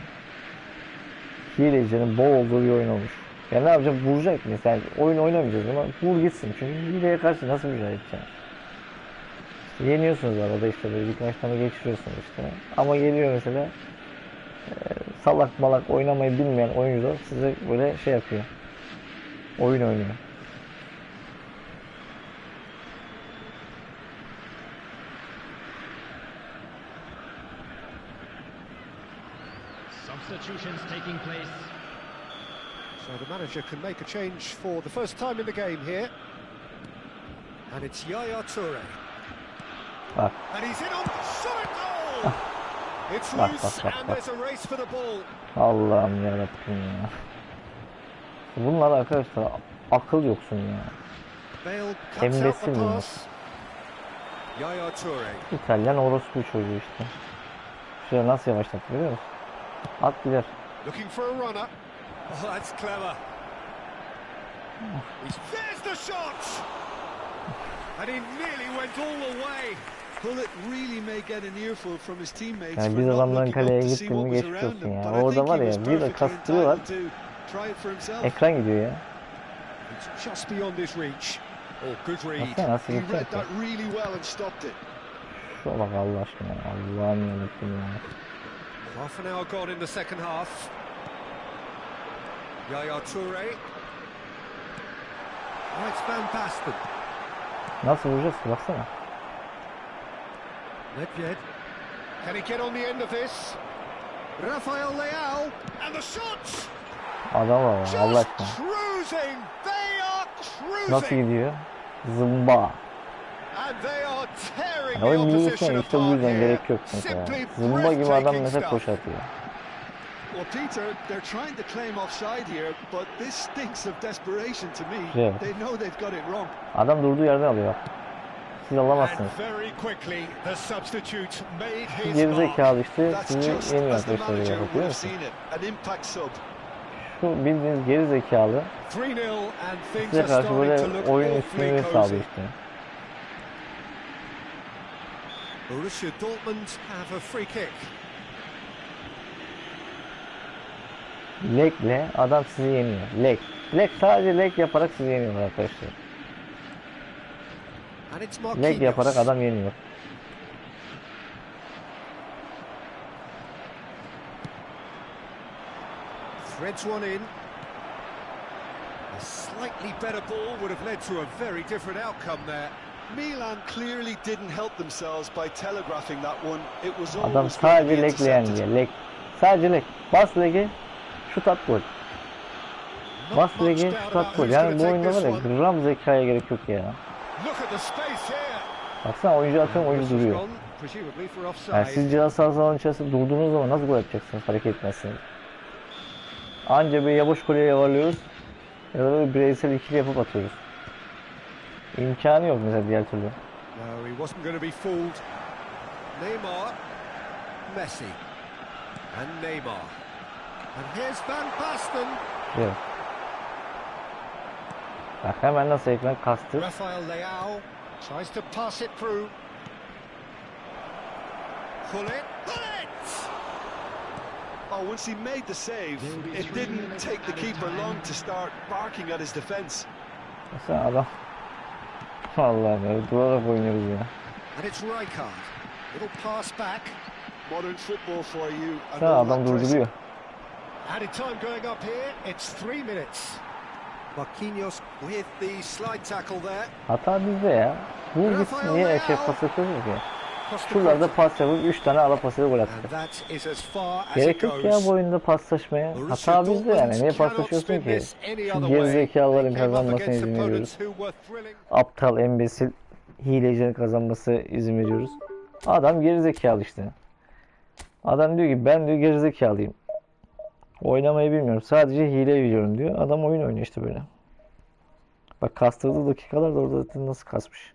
Hilecinin bol olduğu bir oyun olmuş. Ya ne yapacağım? Vuracak mesela. Oyun oynamayacağız ama vur gitsin. Çünkü hileye karşı nasıl mücadele edeceğim? İşte yeniyorsunuz arada işte böyle ilk maçlarını geçiriyorsunuz işte. Ama geliyor mesela salak malak oynamayı bilmeyen oyuncular size böyle şey yapıyor. Oyun oynuyor. substitutions taking place. So the manager can make a change for the first time in the game here. And it's Yaya Toure. Bak. And he's in on shot goal! It's loose and there's a race for the ball. Allah'ım yarabbim ya. Bunlar arkadaşlar akıl yoksun ya. Bale cuts out the Embesil bunlar. pass. Yaya Toure. İtalyan orospu çocuğu işte. Şuraya nasıl yavaşlattı biliyor musun? At gider. Looking for a runner. Oh, that's clever. There's the shot! And he nearly went all the way. Hullet really may get an earful from his teammates Yani for biz not adamların looking kaleye up to see gittin what mi was geçmiş around olsun him. ya. But I Orada think var he ya was bir de perfectly kastırıyorlar. entitled to try it for himself. Ekran gidiyor ya. It's just beyond his reach. Oh, good read. Baksana nasıl He geçecek read ki? that really well and stopped it. Şuna bak Allah aşkına. Allah'ım yarabbim ya. Half an hour gone in the second half. Yaya Toure. Oh, it's Van Basten. Nasıl vuracağız ki baksana. Nedved. Can he get on the end of this? Rafael Leao. And the shot! Adam var ya Allah Just aşkına. cruising! They are Nasıl cruising! gidiyor? Zımba. And they are tearing Ya the oyun opposition bilgisayar işte bu apart yüzden here. gerek yok mesela. Simply Zımba gibi adam breathtaking mesela stuff. koşu atıyor. Well, Peter, they're trying to claim offside here, but this stinks of desperation to me. Yeah. They know they've got it wrong. Adam durduğu yerden alıyor. Siz And alamazsınız. very quickly the substitute made his Geri mark. zekalı işte That's sizi just yeniyor as the arkadaşlar. manager Biliyor would have musun? seen it. An impact sub. Şu bildiğiniz geri zekalı 3-0 and things size are karşı starting to böyle look oyun awfully üstünlüğü cozy. sağlıyor işte. Borussia Dortmund have a free kick. Lekle adam sizi yeniyor. Lek. Leg, sadece leg yaparak sizi yeniyorlar arkadaşlar. Leg yaparak adam yeniyor. Threads one in. A slightly better ball would have led to a very different outcome there. Milan clearly didn't help themselves by telegraphing that one. It was Adam always going to be sadece legle intercepted. yeniliyor. Leg. Sadece leg. Bas legi, şut at gol. Bas legi, şut at gol. Yani bu oyunda var ya, gram zekaya gerek yok ya. Baksana oyuncu atıyor, oyuncu duruyor. Yani siz ceza sahasının içerisinde durduğunuz zaman nasıl gol yapacaksınız, hareket etmezsiniz. Anca bir yavaş goleye yavarlıyoruz ya da böyle bireysel ikili yapıp atıyoruz. İmkanı yok mesela diğer türlü. No, he wasn't going to be fooled. Neymar, Messi, and Neymar, and here's Van Basten. Evet. Bak hemen nasıl ekran kastı. Rafael Leao tries to pass it through. Pull it, pull it! Oh, once he made the save, it didn't take the keeper long to start barking at his defence. Mesela adam. Allah'ım ya, durarak oynuyoruz ya. And it's Rijkaard. It'll pass back. Modern football for you. Mesela adam durduruyor. Added time going up here. It's 3 minutes. Marquinhos with the slide tackle there. Hata bizde ya. Bu gitsin niye pas atıyoruz ki? Şuralarda pas yapıp 3 tane ala pasıyla gol attık. Gerek yok ya bu oyunda paslaşmaya. Hata bizde yani. Niye paslaşıyorsun ki? Şu gerizekalıların kazanmasına izin veriyoruz. Aptal, embesil, hilecilerin kazanmasına izin veriyoruz. Adam gerizekalı işte. Adam diyor ki ben diyor gerizekalıyım. Oynamayı bilmiyorum. Sadece hile biliyorum diyor. Adam oyun oynuyor işte böyle. Bak kastırdığı dakikalar da orada nasıl kasmış.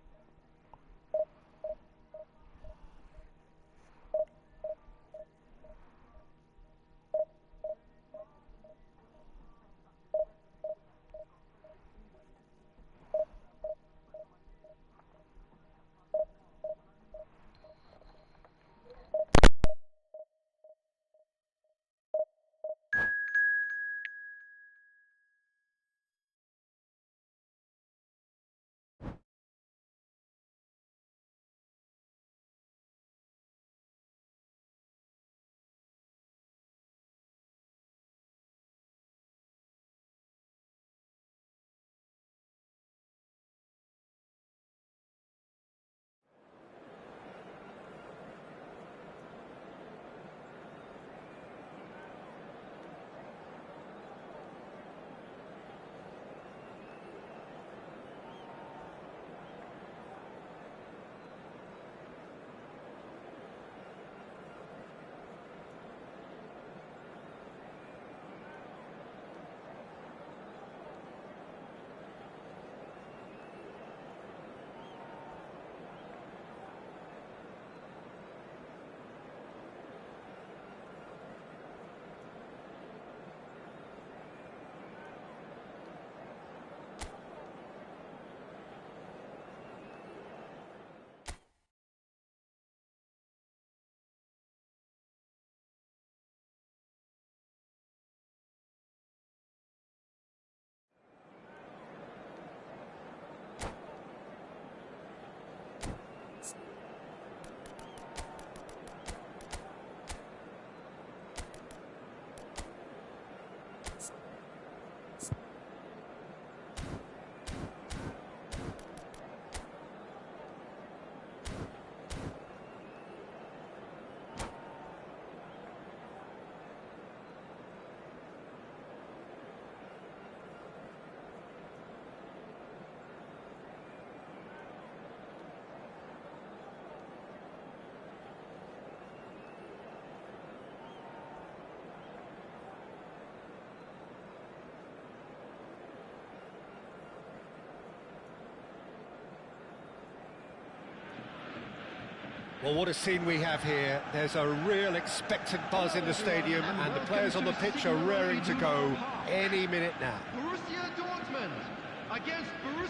Well, what a scene we have here. There's a real expectant buzz in the stadium, and the players on the pitch are raring to go any minute now.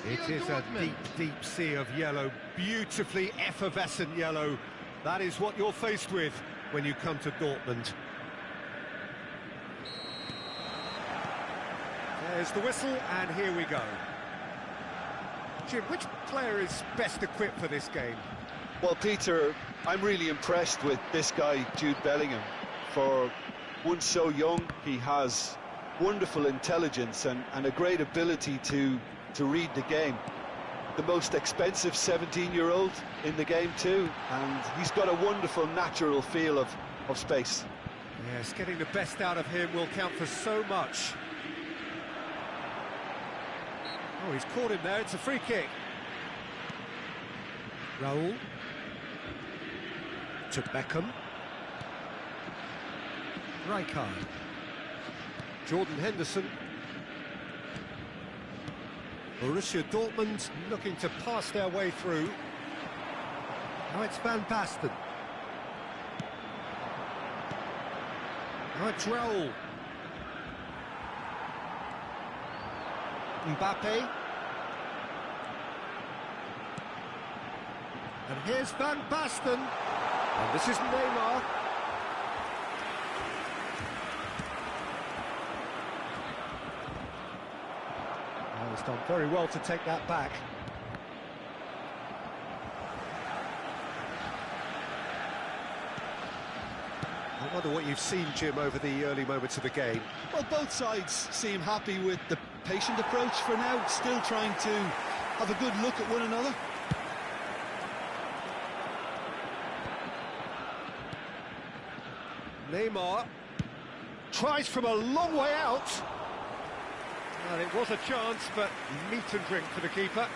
It is a deep, deep sea of yellow, beautifully effervescent yellow. That is what you're faced with when you come to Dortmund. There's the whistle, and here we go. Jim, which player is best equipped for this game? Well, Peter, I'm really impressed with this guy, Jude Bellingham. For one so young, he has wonderful intelligence and a great ability to read the game. The most expensive 17-year-old in the game too, and he's got a wonderful natural feel of space. Yes, getting the best out of him will count for so much. Oh, he's caught him there, it's a free kick. Raul. To Beckham. Rijkaard. Jordan Henderson. Borussia Dortmund looking to pass their way through. Now it's Van Basten. Now it's Raul. Mbappe. And here's Van Basten. And this is Neymar. Oh, he's done very well to take that back. I wonder what you've seen, Jim, over the early moments of the game. Well, both sides seem happy with the patient approach for now, still trying to have a good look at one another. Neymar tries from a long way out. Well, it was a chance, but meat and drink for the keeper.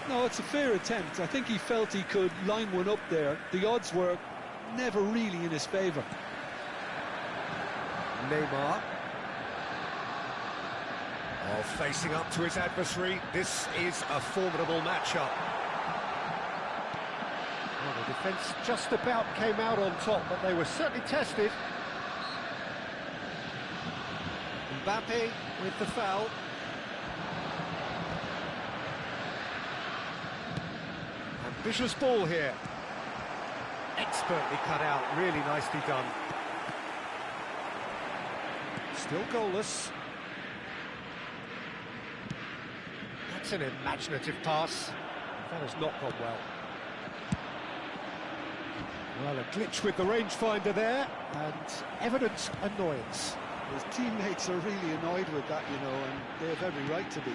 No, it's a fair attempt. I think he felt he could line one up there. The odds were never really in his favour. Neymar. Oh, facing up to his adversary. This is a formidable matchup. Well, the defence just about came out on top, but they were certainly tested. Mbappe with the foul. Ambitious ball here. Expertly cut out, really nicely done. Still goalless. That's an imaginative pass. That has not gone well. Well, a glitch with the rangefinder there, and evident annoyance. His teammates are really annoyed with that, you know, and they have every right to be.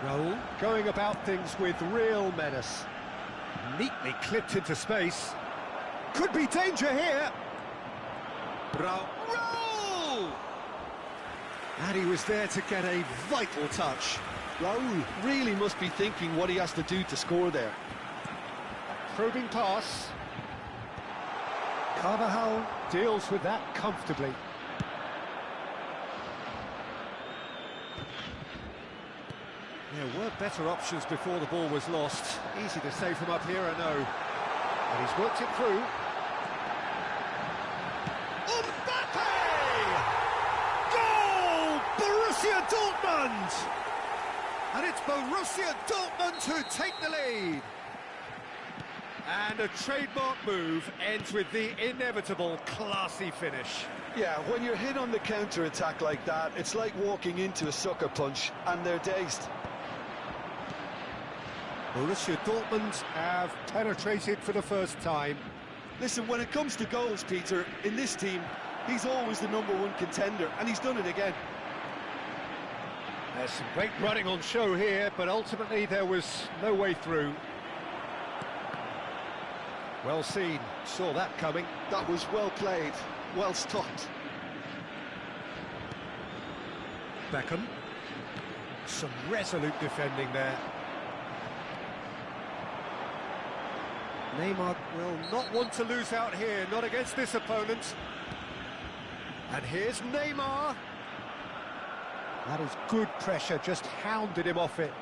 Raul going about things with real menace. Neatly clipped into space. Could be danger here. Raul! And he was there to get a vital touch. Raul really must be thinking what he has to do to score there. Probing pass. Carvajal deals with that comfortably. There were better options before the ball was lost. Easy to say from up here, I know. And he's worked it through. Mbappe! Goal! Borussia Dortmund! And it's Borussia Dortmund who take the lead. And a trademark move ends with the inevitable classy finish. Yeah, when you're hit on the counter-attack like that, it's like walking into a sucker punch, and they're dazed. Borussia Dortmund have penetrated for the first time. Listen, when it comes to goals, Peter, in this team, he's always the #1 contender, and he's done it again. There's some great running on show here, but ultimately there was no way through. Well seen, saw that coming. That was well played, well stopped. Beckham. Some resolute defending there. Neymar will not want to lose out here, not against this opponent. And here's Neymar. That is good pressure, just hounded him off it.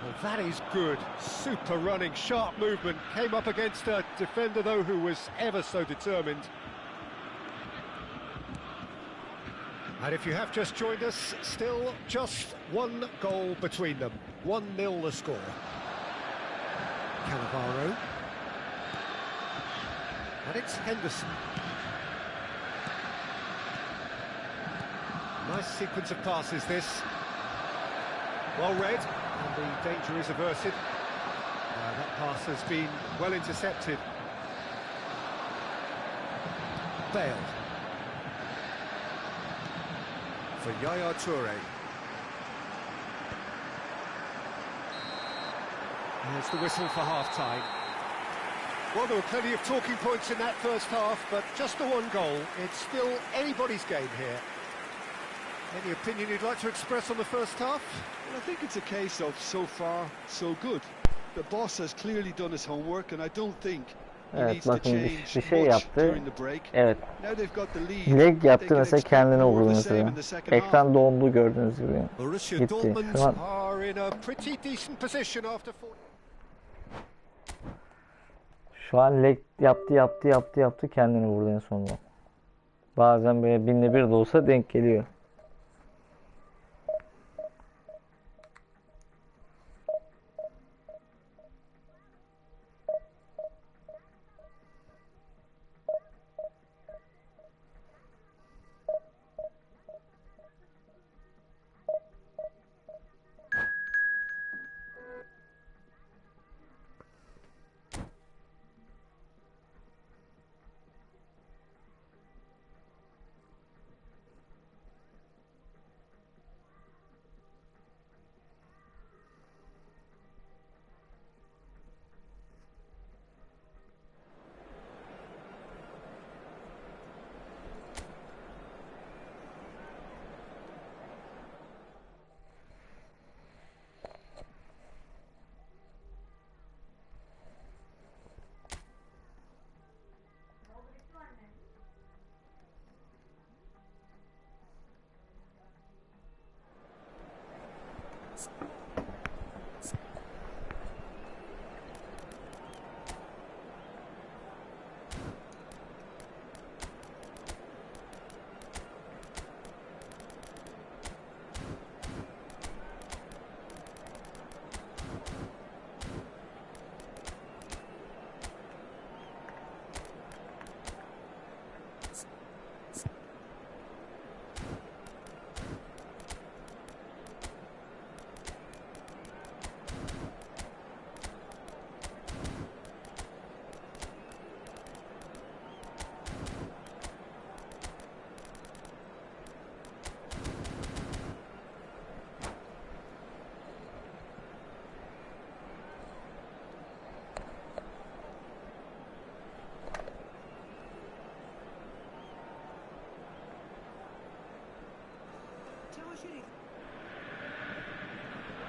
Well, that is good. Super running, sharp movement. Came up against a defender, though, who was ever so determined. And if you have just joined us, still just one goal between them. 1-0 the score. Cannavaro. And it's Henderson. Nice sequence of passes, this. Well read, and the danger is averted. That pass has been well intercepted. Bale. For Yaya Toure. There's the whistle for half-time. Well, there were plenty of talking points in that first half, but just the one goal. It's still anybody's game here. Any opinion you'd like to express on the first half? Well, I think it's a case of so far, so good. The boss has clearly done his homework, and I don't think he needs to change much during the break. Evet. Now they've got the lead. Leg yaptı mesela, kendine vurdu mesela. Ekran dondu gördüğünüz gibi. Gitti. Şu an leg yaptı kendini vurdu en sonunda. Bazen böyle binde bir de olsa denk geliyor.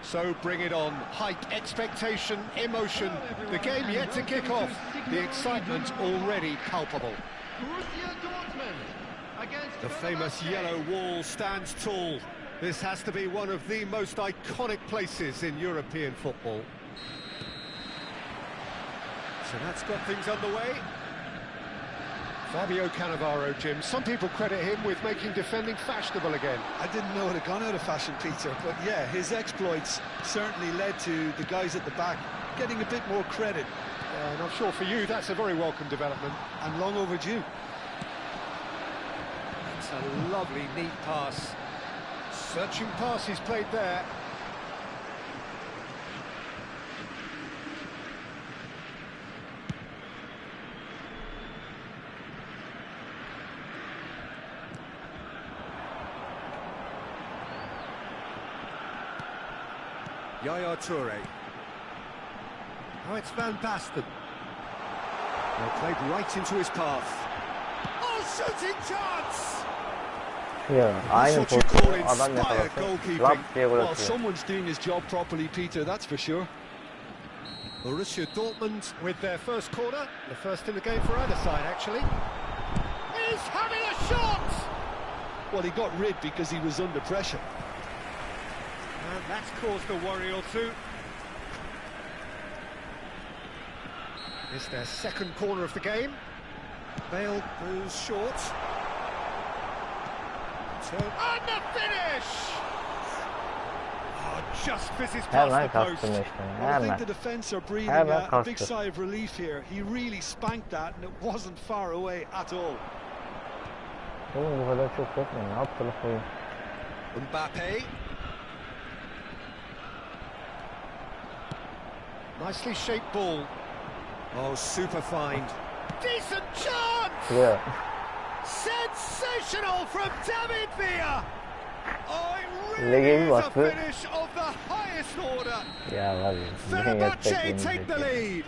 So bring it on. Hype, expectation, emotion. The game yet to kick off. The excitement already palpable. The famous yellow wall stands tall. This has to be one of the most iconic places in European football. So that's got things underway. Fabio Cannavaro, Jim. Some people credit him with making defending fashionable again. I didn't know it had gone out of fashion, Peter, but yeah, his exploits certainly led to the guys at the back getting a bit more credit. And I'm sure for you that's a very welcome development. And long overdue. It's a lovely, neat pass. Searching pass he's played there. Yaya Toure. Oh, it's Van Basten. Well, played right into his path. Oh, shooting chance! Yeah, aynı pozisyonu adam yakalasın. Lap diye gol Well, atıyor. someone's doing his job properly, Peter, that's for sure. Borussia Dortmund with their first corner. The first in the game for either side, actually. He's having a shot! Well, he got rid because he was under pressure. And that's caused a worry or two. It's their second corner of the game. Bale goes short. And the finish! Oh, just fizzes Hemen past the post. kastırma işte. Well, I think Hemen. the defence are breathing Hemen a big kastır. sigh of relief here. He really spanked that, and it wasn't far away at all. Oğlum bu kadar çok korkmayın. Alt taraf oyun. Mbappe. Nicely shaped ball. Oh, super find. Decent chance! Şuraya. Sensational from David Villa. Oh, it Hileli really is a bastı. finish of the highest order. Ya var ya. Fenerbahçe take the lead.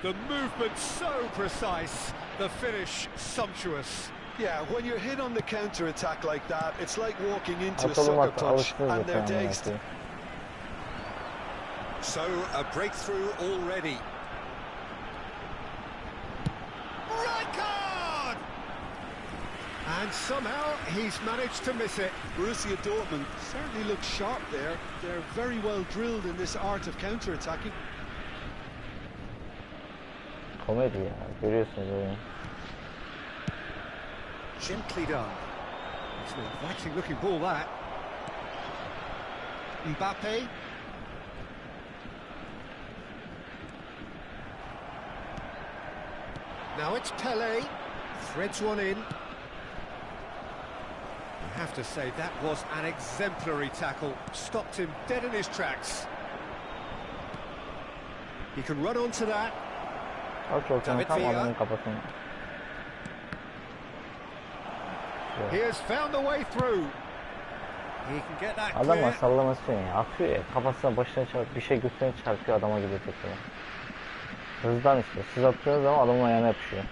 The movement so precise, the finish sumptuous. Yeah, when you're hit on the counter-attack like that, it's like walking into a Atalım soccer at, touch, alıştınız and they're zaten. dazed. So, a breakthrough already. Right card! And somehow he's managed to miss it. Borussia Dortmund certainly look sharp there. They're very well drilled in this art of counter-attacking. Komedi ya. Görüyorsunuz oyunu. Gently done. It's an inviting looking ball, that. Mbappe. Now it's Pele. Threads one in. You have to say that was an exemplary tackle. Stopped him dead in his tracks. He can run onto that. Aç ortamı tam adamın kafasını. He has found the way through. He can get that Adam clear. sallaması ya. Atıyor ya. Kafasına başına çarpıyor. Bir şey götüne çarpıyor. Adama gidiyor tekrar. Hızdan işte. Siz attığınız zaman adamın ayağına yapışıyor.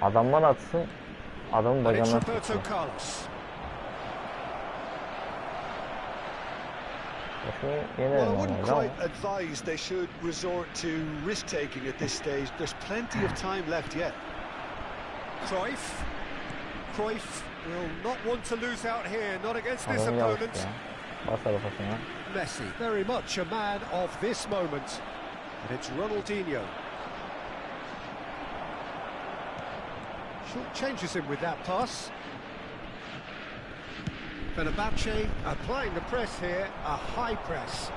Adamlar atsın. Adamın And it's bacağına Roberto tutuyor. Carlos. Şunu Well, I yenerim wouldn't onları ama. quite advise they should resort to risk-taking at this stage. There's plenty of time left yet. Cruyff. Cruyff will not want to lose out here, not against this Adamı yavaş opponent. ya. Bas arabasına. Messi, very much a man of this moment. And it's Ronaldinho. Short changes him with that pass. Fenerbahçe applying the press here, a high press.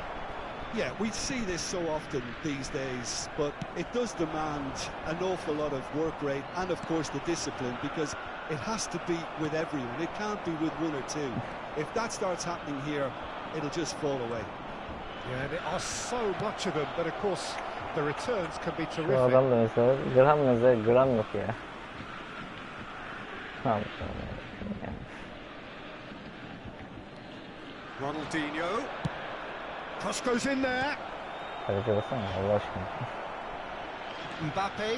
Yeah, we see this so often these days, but it does demand an awful lot of work rate and, of course, the discipline, because it has to be with everyone. It can't be with one or two. If that starts happening here, it'll just fall away. Yeah, there are so much of them, but of course the returns can be Şu terrific. adam da mesela gram yok ya. Tamam. Yani. Ronaldinho. Cross goes in there. Kaleci basana Allah aşkına. Mbappe.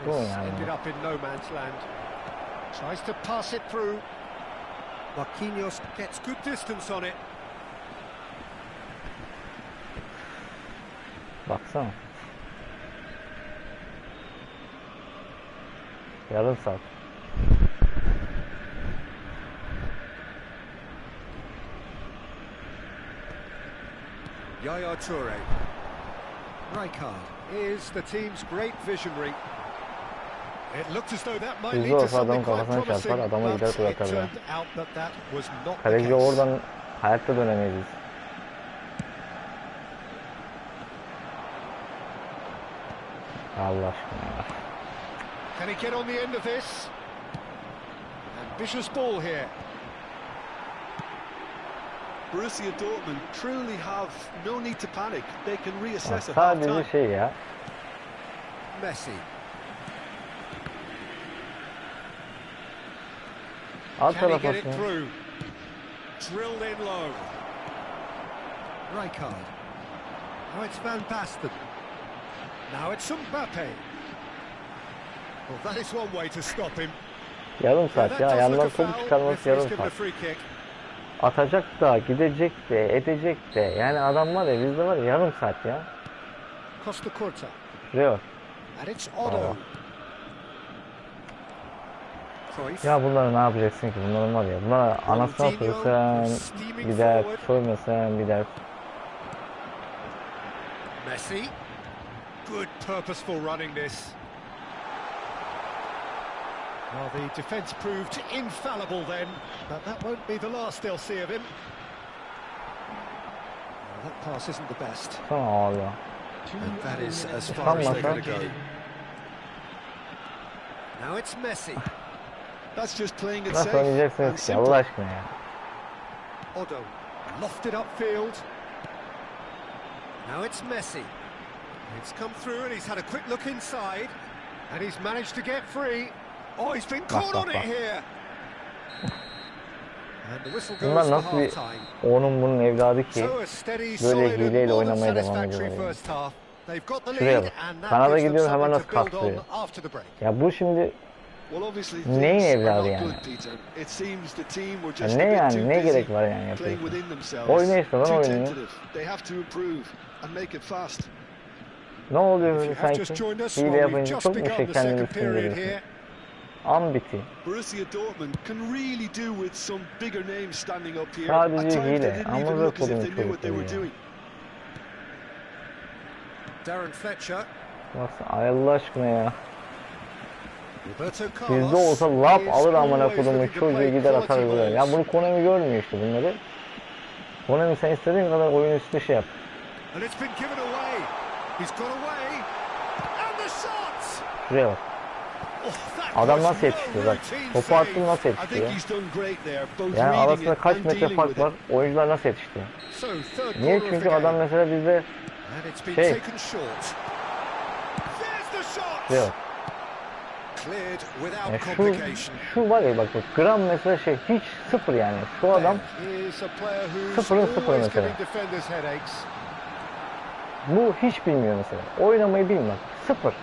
Bu It's yani. ended up in no man's land. Tries to pass it through. Marquinhos gets good distance on it. Baksana. Yarım saat. Yaya Toure. Rijkaard is the team's great visionary. It looked as though that might lead to something quite promising, but it turned out that that was not the Kaleci case. oradan hayatta dönemeyiz biz. Allah aşkına. Can he get on the end of this? Ambitious ball here. Borussia Dortmund truly have no need to panic. They can reassess at Sadece half-time. şey ya. Messi. Alt Can he get it tarafasına. through? Drilled in low. Rijkaard. Now it's Van Basten. Now it's Mbappe. Well, that is one way to stop him. Yarım That saat ya. does look a Yandan foul. top çıkarması Referee's yarım given a saat. free kick. Atacak da, gidecek de, edecek de. Yani adam var ya, bizde var ya yarım saat ya. Costa Curta. Şuraya bak. And it's Otto. Allah. Cruyff. Ya bunları ne yapacaksın ki? Bunların var ya. Bunlar anasına sorsan bir dert, sormasan bir dert. Messi. Good purposeful running this. Well, the defence proved infallible then, but that won't be the last they'll see of him. Well, that pass isn't the best. Tamam abi. And that is as far as they're going to go. Now it's Messi. That's just playing it Nasıl safe and oynayacaksınız ki simple. Allah aşkına ya. Odo lofted upfield. Now it's Messi. It's come through and he's had a quick look inside. And he's managed to get free. Oh, he's been caught on it here. And the whistle goes Bunlar for nasıl bir half-time. onun bunun evladı ki So a steady, böyle solid and hileyle more than oynamaya devam satisfactory ediyorlar. first half. They've got the Şuraya lead bak. and that Kanada gives them gidiyor hemen something nasıl to build on kastırıyor. after the break. Ya bu şimdi Well, obviously neyin things are evladı not yani? good, Peter. It seems the team were Ya just ne a bit yani too ne busy gerek var yani playing yapıyorsun? within themselves. Oyna işte lan Too oyunu. tentative. They have to improve and make it fast. Ne oluyor If böyle you have just sanki? joined us, Hile well, we've yapınca just çok mu begun şey the kendini second period üstündürüyorsun? here. An biti. Borussia Dortmund can really do with some bigger names standing up here. Sadece At times they hile. didn't Ama even da look as if sorun they knew what they were çocukları ya. doing. Darren Fletcher. Baksana ay Allah aşkına ya. Roberto Bizde Carlos olsa lap is alır amına always kodumun looking to çocuğu play gider quality atar buraya. Ya balls. bunu Konami görmüyor işte bunları. Konami sen istediğin kadar oyun üstü şey yap. And it's been given away. He's got away. And the shot. Şuraya bak. Oh, that Adam was nasıl no yetiştiriyor bak. routine Topu save. attın nasıl I think yetiştiriyor? he's done great there, both Yani reading arasında it kaç and metre dealing fark with var. it. Oyuncular nasıl yetiştiriyor? So third Niye? corner of Çünkü the adam game. mesela bizde And it's been şey. taken short. There's the shot. şuraya bak. Cleared without Yani complication. şu var ya bak gram mesela şey hiç sıfır yani. Şu adam Here's a player who's sıfırın sıfırı always mesela. giving defenders headaches. Bu hiç bilmiyor mesela. Oynamayı bilmez. Sıfır.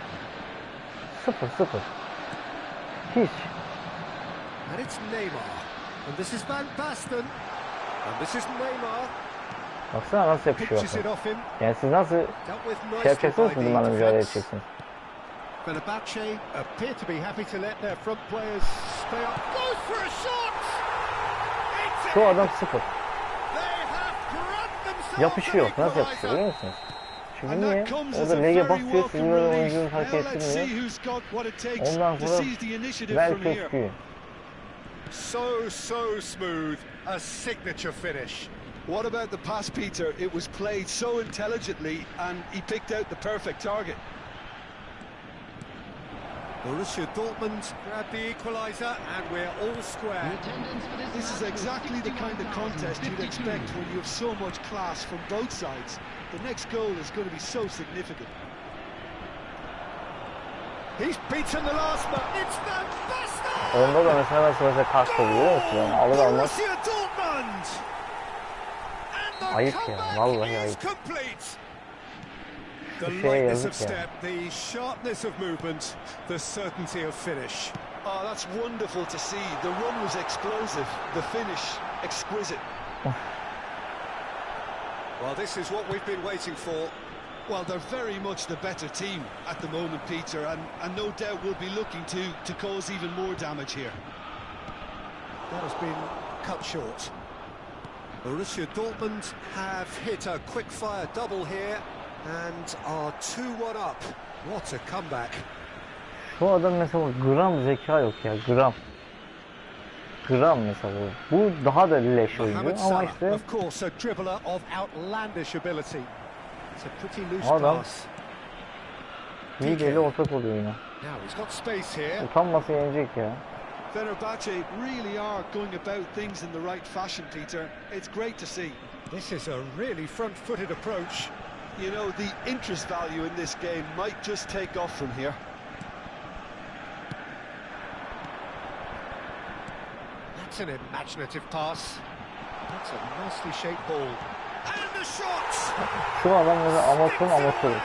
Sıfır sıfır. Hiç. And it's Neymar. And this is Van Basten. And this is Neymar. Baksana nasıl yapışıyor Pitches it bakın. off him. Yani siz nasıl Dealt with şey nicely yapacaksınız by ki the bunlarla mücadele defence. edeceksiniz. Fenerbahce appear to be happy to let their front players stay up. Goes for a shot! It's Şu in! adam sıfır. They have grabbed themselves Yapışıyor. an Nasıl yapışıyor biliyor equaliser. musunuz? Çünkü And niye? that comes O as da a lege very basıyor, sizin welcome böyle relief. oyuncunuz hareket Now let's see ettirmiyor. who's got what it takes Ondan to sonra seize the initiative from belki here. eskiyor. So smooth. A signature finish. What about the pass, Peter? It was played so intelligently and he picked out the perfect target. Borussia Dortmund grabbed the equaliser and we're all square. This is exactly the kind of contest you'd expect when you have so much class from both sides. The next goal is going to be so significant. He's beaten the last man. It's Van Basten! Onda da mesela kastı biliyor musun? Yani alır almaz. Borussia Dortmund! And the Ayıp ya, comeback vallahi is ayıp. complete. The Şu şeye lightness of yazık ya. step, the sharpness of movement, the certainty of finish. Oh, that's wonderful to see. The run was explosive, the finish exquisite. Well, this is what we've been waiting for. Well, they're very much the better team at the moment, Peter, and no doubt will be looking to cause even more damage here. That has been cut short. Borussia Dortmund have hit a quick-fire double here and are 2-1 up. What a comeback. Şu adam mesela gram zeka yok ya, gram. Gram mesela bu. Bu daha da leş oyuncu Mohamed ama Salah, işte of course, a dribbler of outlandish ability. It's a pretty loose Adam- pass. hileyle ortak oluyor yine. Now he's got space here. Utanmasa yenecek ya. Fenerbahce really are going about things in the right fashion, Peter. It's great to see. This is a really front-footed approach. You know, the interest value in this game might just take off from here. That's an imaginative pass. That's a nicely shaped ball. And the shot! Şu adam mesela amatörü.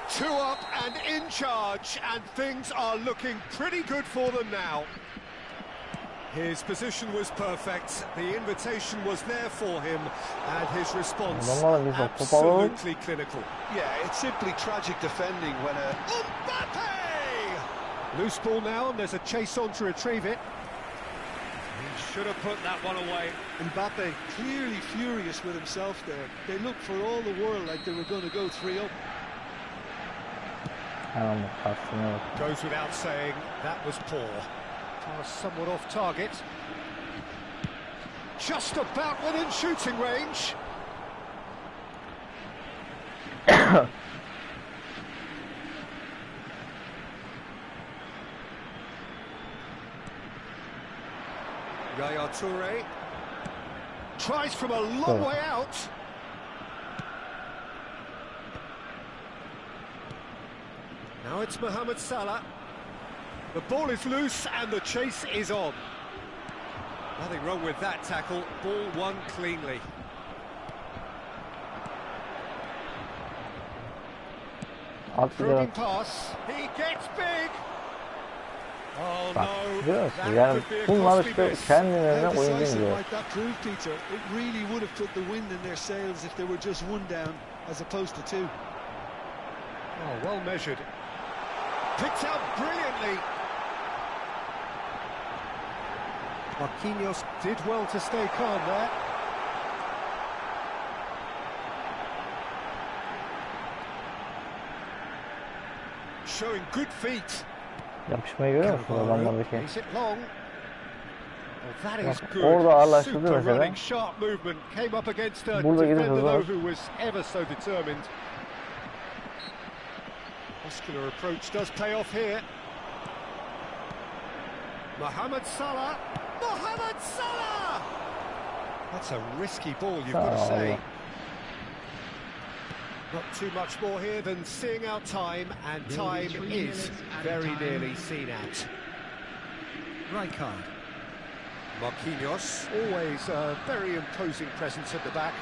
2 up and in charge, and things are looking pretty good for them now. His position was perfect, the invitation was there for him, and his response Adamlar biz de top alalım. absolutely clinical. Yeah, it's simply tragic defending when a... Mbappe! Loose ball now, and there's a chase on to retrieve it. He should have put that one away. Mbappe clearly furious with himself there. They looked for all the world like they were going to go 3-up. Hemen bak aslında yok. Goes without saying, that was poor. Pass somewhat off target. Just about within shooting range. Yaya Toure tries from a long way out. Now it's Mohamed Salah. The ball is loose and the chase is on. Nothing wrong with that tackle. Ball won cleanly. Probing pass. He gets big. Oh Bak, no. görüyor musun? That Yani could be a bunlar costly işte miss. kendilerine How oyun decisive diyor. might that prove, Peter? It really would have put the wind in their sails if they were just one down as opposed to two. Oh, well measured. Picked out brilliantly. Marquinhos did well to stay calm there. Showing good feet. Yapışmayı görüyor musun adamlardaki? Is it long? Oh, that is Bak, good. orada ağırlaştırdı Super mesela. running, sharp movement. Came up against a Burada gidip defender hızlı. though who was ever so determined. Muscular approach does pay off here. Mohamed Salah. Mohamed Salah! That's a risky ball, you've got to say. Not too much more here than seeing out time, and time is very nearly seen out. Rijkaard. Marquinhos, always a very imposing presence at the back.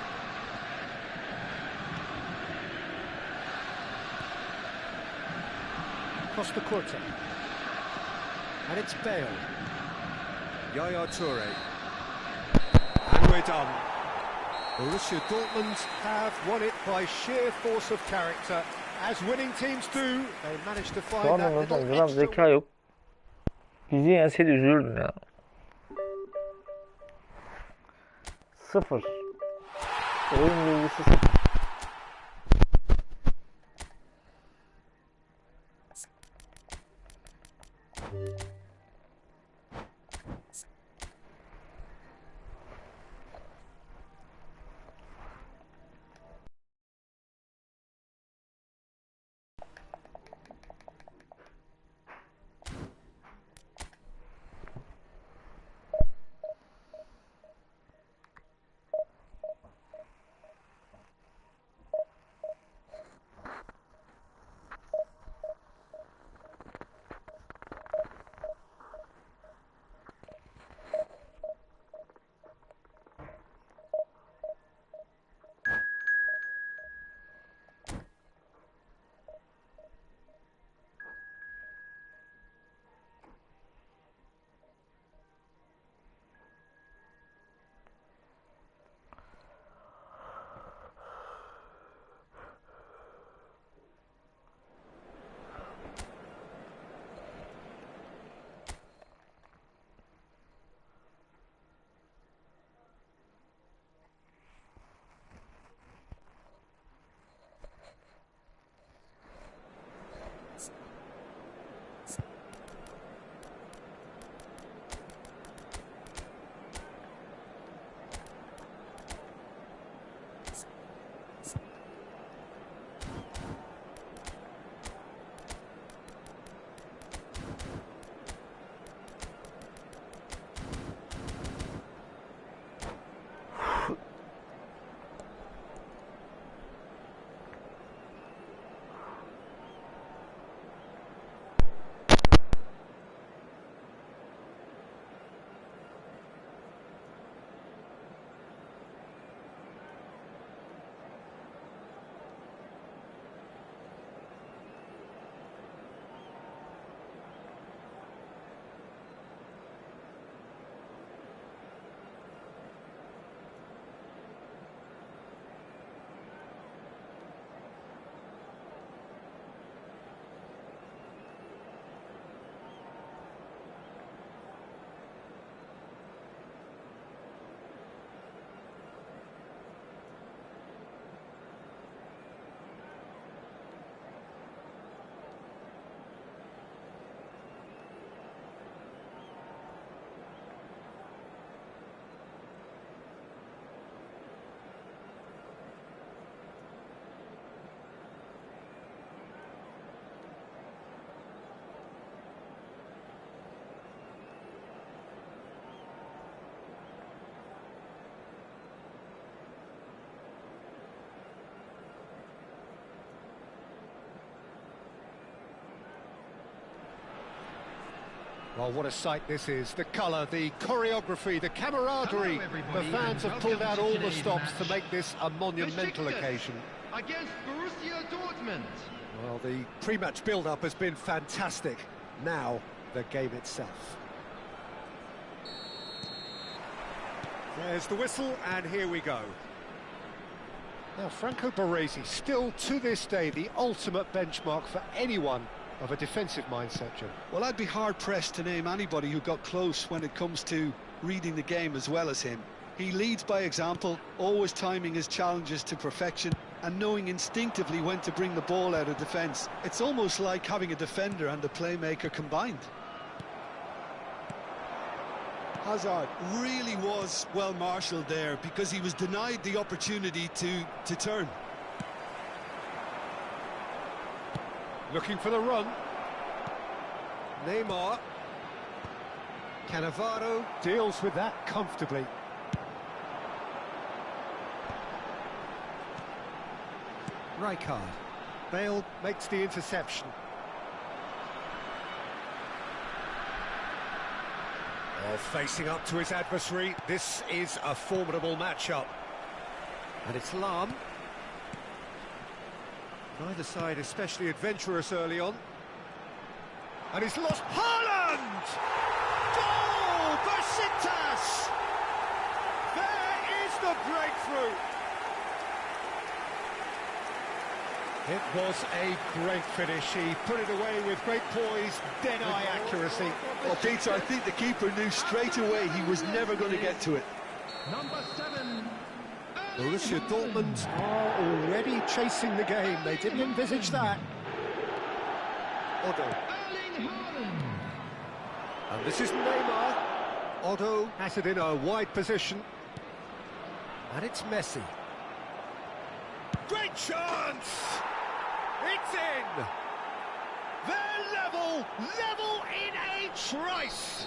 Costa Curta. And it's Bale. Yaya Toure. And we're done. Borussia Dortmund have won it by sheer force of character. As winning teams do, they managed to find that Sonra little gram extra... zeka yok. Bizi yenseydi üzülürdüm ya. 0. Oyun bilgisi 0. Well, what a sight this is. The colour, the choreography, the camaraderie. The fans have pulled out all the stops to make this a monumental occasion. Against Borussia Dortmund. Well, the pre-match build-up has been fantastic. Now, the game itself. There's the whistle, and here we go. Now, Franco Baresi, still to this day, the ultimate benchmark for anyone of a defensive mindset, Jim. Well, I'd be hard-pressed to name anybody who got close when it comes to reading the game as well as him. He leads by example, always timing his challenges to perfection and knowing instinctively when to bring the ball out of defence. It's almost like having a defender and a playmaker combined. Hazard really was well marshalled there because he was denied the opportunity to turn. Looking for the run. Neymar. Cannavaro deals with that comfortably. Rijkaard. Bale makes the interception. Oh, facing up to his adversary, this is a formidable matchup. And it's Lahm. Neither side especially adventurous early on. And he's lost. Haaland! Goal! Besiktas! There is the breakthrough. It was a great finish. He put it away with great poise, dead-eye accuracy. Well, Peter, I think the keeper knew straight away he was never going to get to it. Number 7. Borussia Dortmund are already chasing the game. They didn't envisage that. Otto. And this is Neymar. Otto has it in a wide position. And it's Messi. Great chance! It's in! They're level in a trice!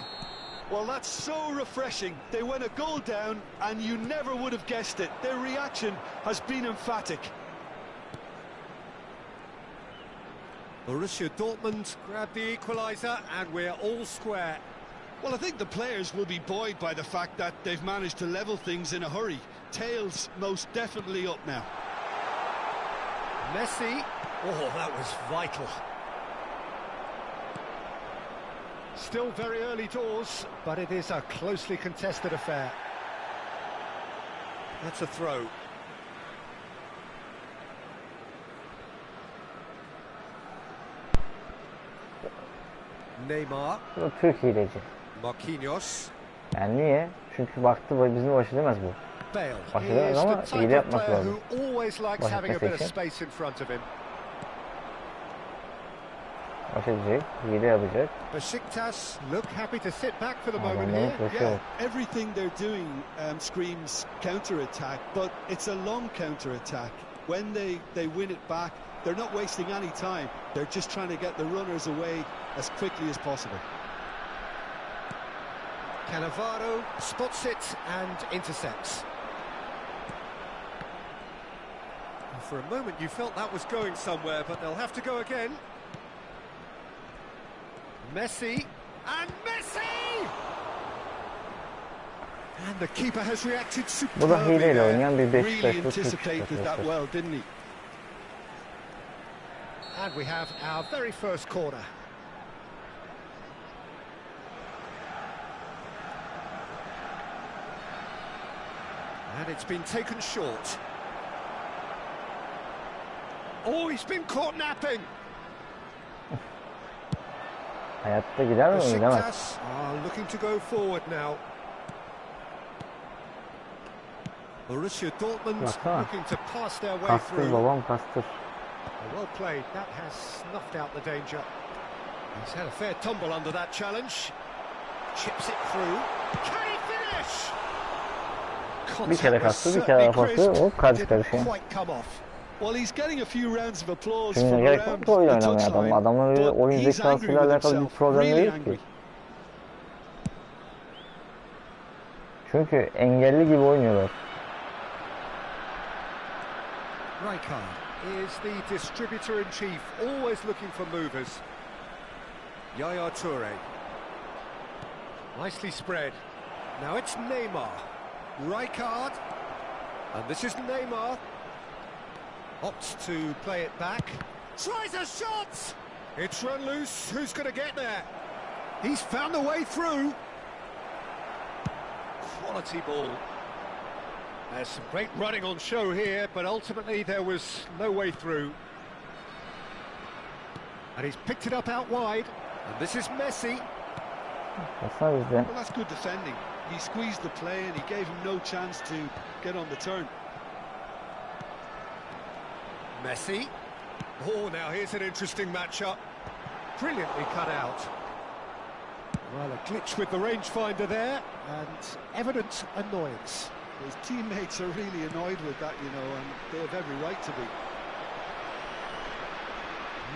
Well, that's so refreshing. They went a goal down, and you never would have guessed it. Their reaction has been emphatic. Borussia Dortmund grab the equaliser, and we're all square. Well, I think the players will be buoyed by the fact that they've managed to level things in a hurry. Tails most definitely up now. Messi. Oh, that was vital. Still very early doors, but it is a closely contested affair. That's a throw. Neymar. Bu Türk hileci. Marquinhos. Yani niye? Çünkü baktı bizim başı demez bu. Bale. Başı He demez is ama the type hile of yapması player lazım. who always likes Baş having a bit of etmesi için. space in front of him. Baş edecek, hile yapacak. Besiktas look happy to sit back for the moment Adamların here. koşu yok. Everything they're doing screams counter-attack, but it's a long counter-attack. When they win it back, they're not wasting any time. They're just trying to get the runners away as quickly as possible. Cannavaro spots it and intercepts. For a moment you felt that was going somewhere, but they'll have to go again. Messi, and Messi! And the keeper has reacted Bu da superbly hileyle there. oynayan bir Really Beşiktaşlı Türk anticipated that well, didn't he? And we have our very first corner. And it's been taken short. Oh, he's been caught napping. Hayatta gider mi? Gidemez. Besiktas are looking to go forward now. Borussia Dortmund Baksana. looking to pass their way Kastır through. babam kastır. Well played, that has snuffed out the danger. He's had a fair tumble under that challenge. Chips it through. Can he finish? Bir kere kastı, bir kere kastı, hop karşı karşıya. Quite come off. Well, he's getting a few rounds of applause Şimdi from gerek around yok da oyun the oynamaya adam. touchline, Adamın öyle but oyun he's angry zekasıyla with alakalı bir himself, problem really değil angry. ki. Çünkü engelli gibi oynuyorlar. Rijkaard is the distributor-in-chief, always looking for movers. Yaya Toure. Nicely spread. Now it's Neymar. Rijkaard. And this is Neymar. Opts to play it back. Tries a shot! It's run loose. Who's going to get there? He's found the way through. Quality ball. There's some great running on show here, but ultimately there was no way through. And he's picked it up out wide. And this is Messi. Well, that's good defending. He squeezed the play and he gave him no chance to get on the turn. Messi. Oh, now here's an interesting matchup. Brilliantly cut out. Well, a glitch with the rangefinder there, and evident annoyance. His teammates are really annoyed with that, you know, and they have every right to be.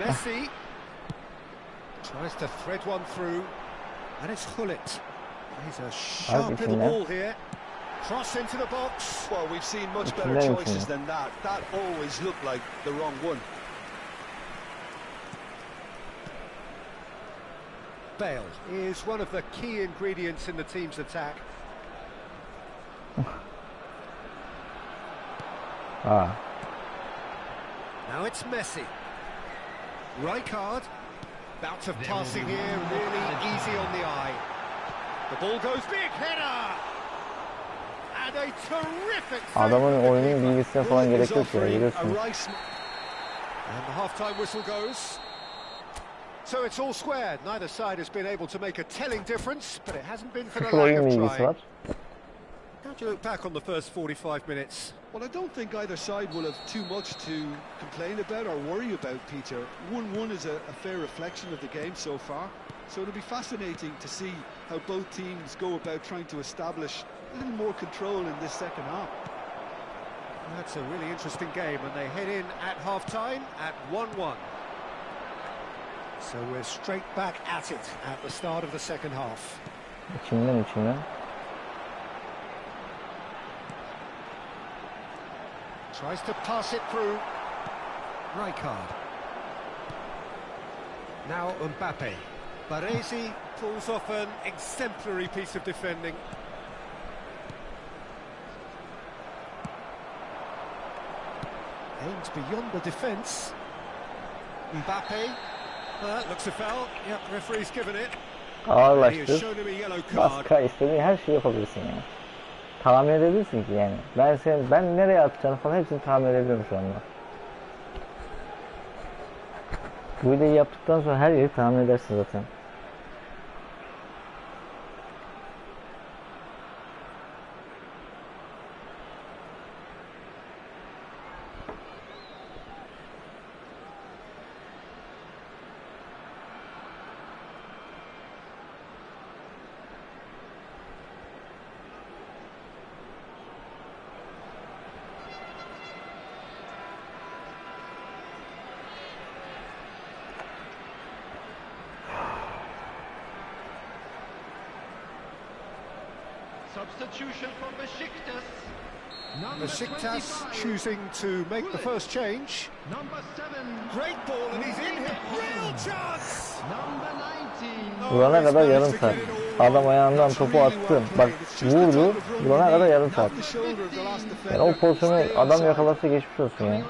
Messi tries to thread one through, and it's Hullet. He's a sharp little ball here. Cross into the box. Well, we've seen much better choices than that. That always looked like the wrong one. Bale is one of the key ingredients in the team's attack. Now it's Messi. Rijkaard. Bout of passing here, really easy on the eye. The ball goes big, header! And a terrific... Adamın oyunun bilgisine falan gerek yok ya, biliyorsun. And the half-time whistle goes. So it's all square. Neither side has been able to make a telling difference, but it hasn't been for the lack of trying. How do you look back on the first 45 minutes? Well, I don't think either side will have too much to complain about or worry about, Peter. 1-1 is a fair reflection of the game so far. So it'll be fascinating to see how both teams go about trying to establish a little more control in this second half. That's a really interesting game, and they head in at half-time at 1-1. So we're straight back at it at the start of the second half. İçinden. Tries to pass it through. Rijkaard. Now Mbappe. Baresi pulls off an exemplary piece of defending. Aims beyond the defence. Mbappe. Looks a foul. Yep, referee's given it. Ağırlaştır. Baska, istediğin her şeyi yapabilirsin yani. Tahmin edebilirsin ki yani. Ben nereye atacağını falan hepsini tahmin edebiliyorum şu anda. Bu videoyu yaptıktan sonra her yeri tahmin edersin zaten. Substitution for Besiktas. Besiktas choosing to make the first change. Number 7. Great ball, and he's in here. Real chance. Number 19. Vurana kadar yarım saat. Adam ayağından topu attı. Bak vurdu. Vurana kadar yarım saat. Yani o pozisyonu adam yakalasa geçmiş olsun ya.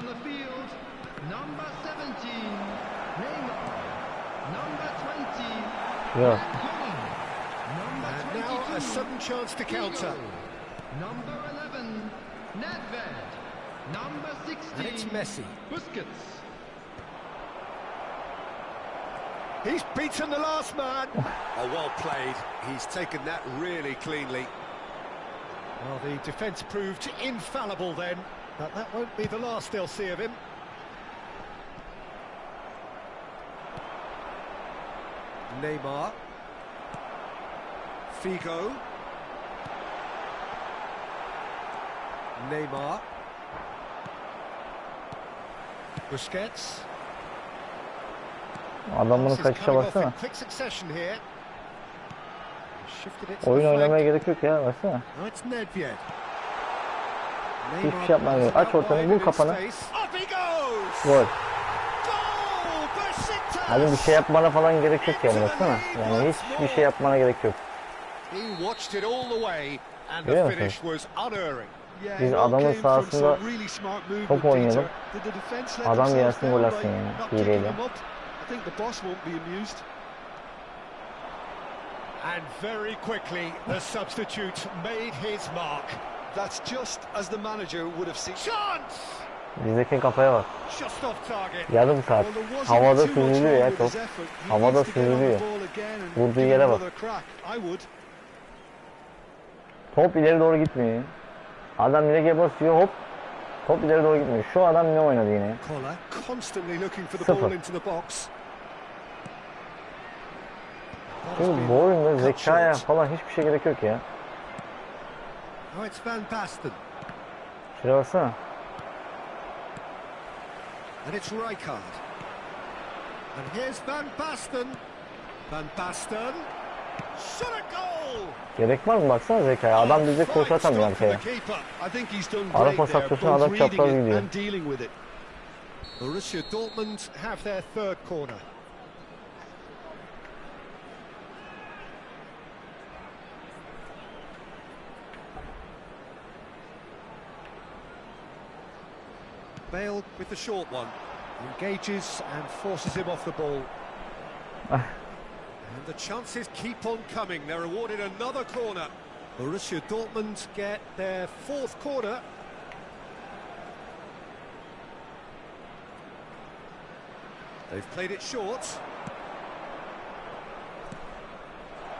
Yok. A sudden chance to counter. Number 11, Nedved. Number 16, and it's Messi. Busquets. He's beaten the last man. Oh, well played. He's taken that really cleanly. Well, the defence proved infallible then, but that won't be the last they'll see of him. Neymar. Figo. Neymar. Busquets. Adam bunu kaçışa baksana. Oyun oynamaya gerek yok ya, baksana. Hiçbir şey yapmaya gerek yok. Aç ortanı, bul kafanı. Gol. Abi bir şey yapmana falan gerek yok yani, baksana. Yani hiçbir şey yapmana gerek yok. He watched it all the way and the finish was unerring. Biz adamın sahasında top oynayalım. Adam gelsin gol atsın yani hileyle. And very quickly the substitute made his mark. That's just as the manager would have seen. Chance! Bizdeki kafaya bak. Just off target. Yarım saat. Havada süzülüyor ya top. Havada süzülüyor. Vurduğu yere bak. Top ileri doğru gitmiyor. Adam direkt basıyor, hop. Top ileri doğru gitmiyor. Şu adam ne oynadı yine? Sıfır. Şimdi bu oyunda zekaya falan hiçbir şey gerek yok ya. Şuraya baksana. And it's Rijkaard. And here's Van Basten. Van Basten. Shot a goal. Gerek var mı baksana zekaya? Adam bizi koşu atamıyor arkaya. Ara pas atıyorsun, adam çapraz gidiyor. Borussia Dortmund have their third corner. Bale with the short one, engages and forces him off the ball. And the chances keep on coming. They're awarded another corner. Borussia Dortmund get their fourth corner. They've played it short.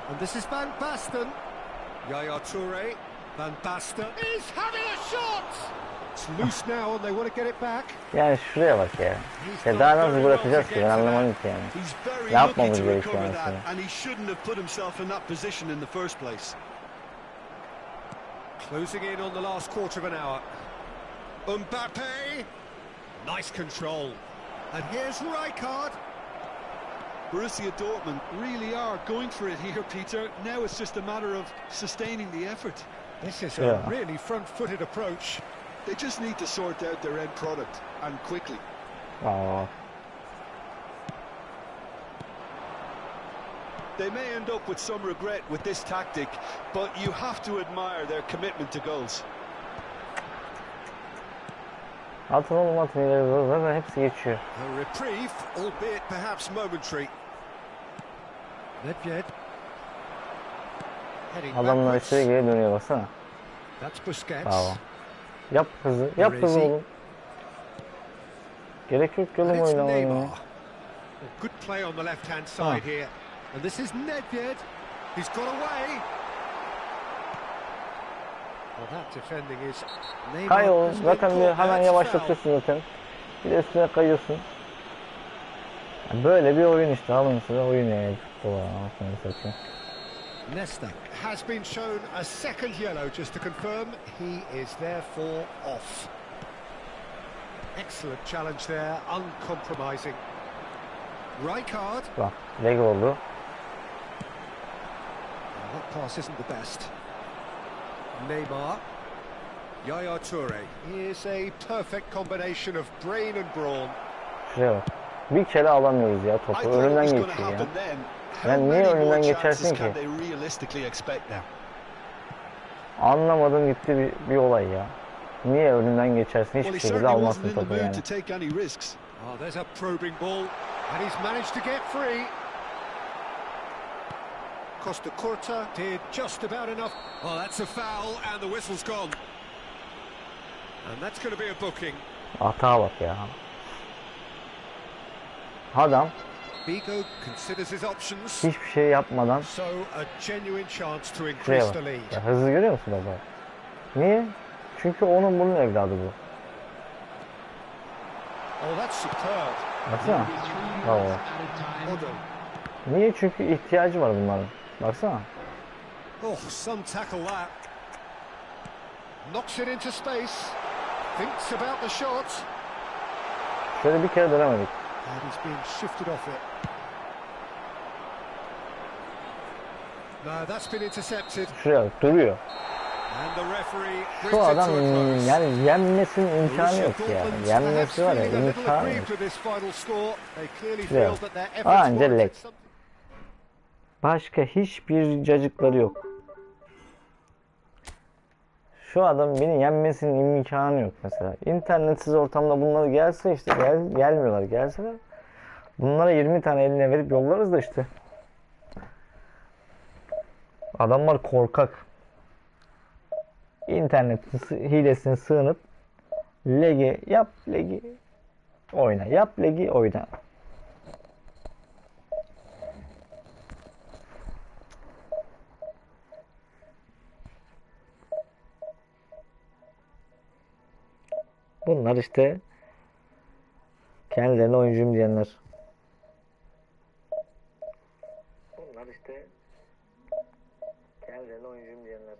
And this is Van Basten. Yaya Toure. Van Basten is having a shot! It's loose now and they want to get it back. Yani şuraya bak ya. Ya daha nasıl gol atacağız ki? Ben anlamadım ki yani. Ne yapmamız gerekiyor mesela? And he shouldn't have put himself in that position in the first place. Closing in on the last quarter of an hour. Mbappe. Nice control. And here's Rijkaard. Borussia Dortmund really are going for it here, Peter. Now it's just a matter of sustaining the effort. This is a really front-footed approach. They just need to sort out their end product, and quickly. Wow. They may end up with some regret with this tactic, but you have to admire their commitment to goals. Atın oğlum atın ileri doğru. Zaten hepsi geçiyor. A reprieve, albeit perhaps momentary. Nedved. Adamlar içeri geri dönüyor baksana. That's Busquets. Bravo. Yap hızlı, yap hızlı oğlum. Gerek yok yolum oynamayın. Good play on the left-hand side here. And this is Nedved. He's got away. Well, that defending is Kay oğlum. Zaten hemen yavaşlatıyorsun zaten. Bir de üstüne kayıyorsun. Böyle bir oyun işte. Alın size oyun yani. Nesta has been shown a second yellow, just to confirm he is therefore off. Excellent challenge there, uncompromising. Rijkaard. Bak, leg oldu. That pass isn't the best. Neymar. Yaya Toure. Here's a perfect combination of brain and brawn. Şuraya bak. Bir kere alamıyoruz ya topu. Önünden geçiyor ya. Yani niye önünden geçersin ki? Anlamadım gitti bir olay ya. Niye önünden geçersin? Hiçbir şekilde almazsın topu yani. Oh, there's a probing ball and he's managed to get free. Costa Curta did just about enough. Oh, that's a foul and the whistle's gone. And that's going to be a booking. Hata bak ya. Adam hiçbir şey yapmadan şuraya bak. Ya, hızlı görüyor musun baba? Niye? Çünkü onun bunun evladı bu. Baksana. Bravo. Niye? Çünkü ihtiyacı var bunların. Baksana. Oh, some tackle that. Knocks it into space. Thinks about the shot. Şöyle bir kere dönemedik. And he's been shifted off it. No, that's been intercepted. Şuraya duruyor. And the referee şu adam yani yenmesinin imkanı yok ya. Yenmesi var ya imkanı yok. Şuraya. Anca leg. Başka hiçbir cacıkları yok. Şu adam beni yenmesinin imkanı yok mesela. İnternetsiz ortamda bunları gelse işte gelmiyorlar. Gelseler bunlara 20 tane eline verip yollarız da işte. Adamlar korkak. İnternet hilesine sığınıp legi yap, legi oyna, yap, legi oyna. Bunlar işte kendilerine oyuncuyum diyenler. Bunlar işte kendilerine oyuncuyum diyenler.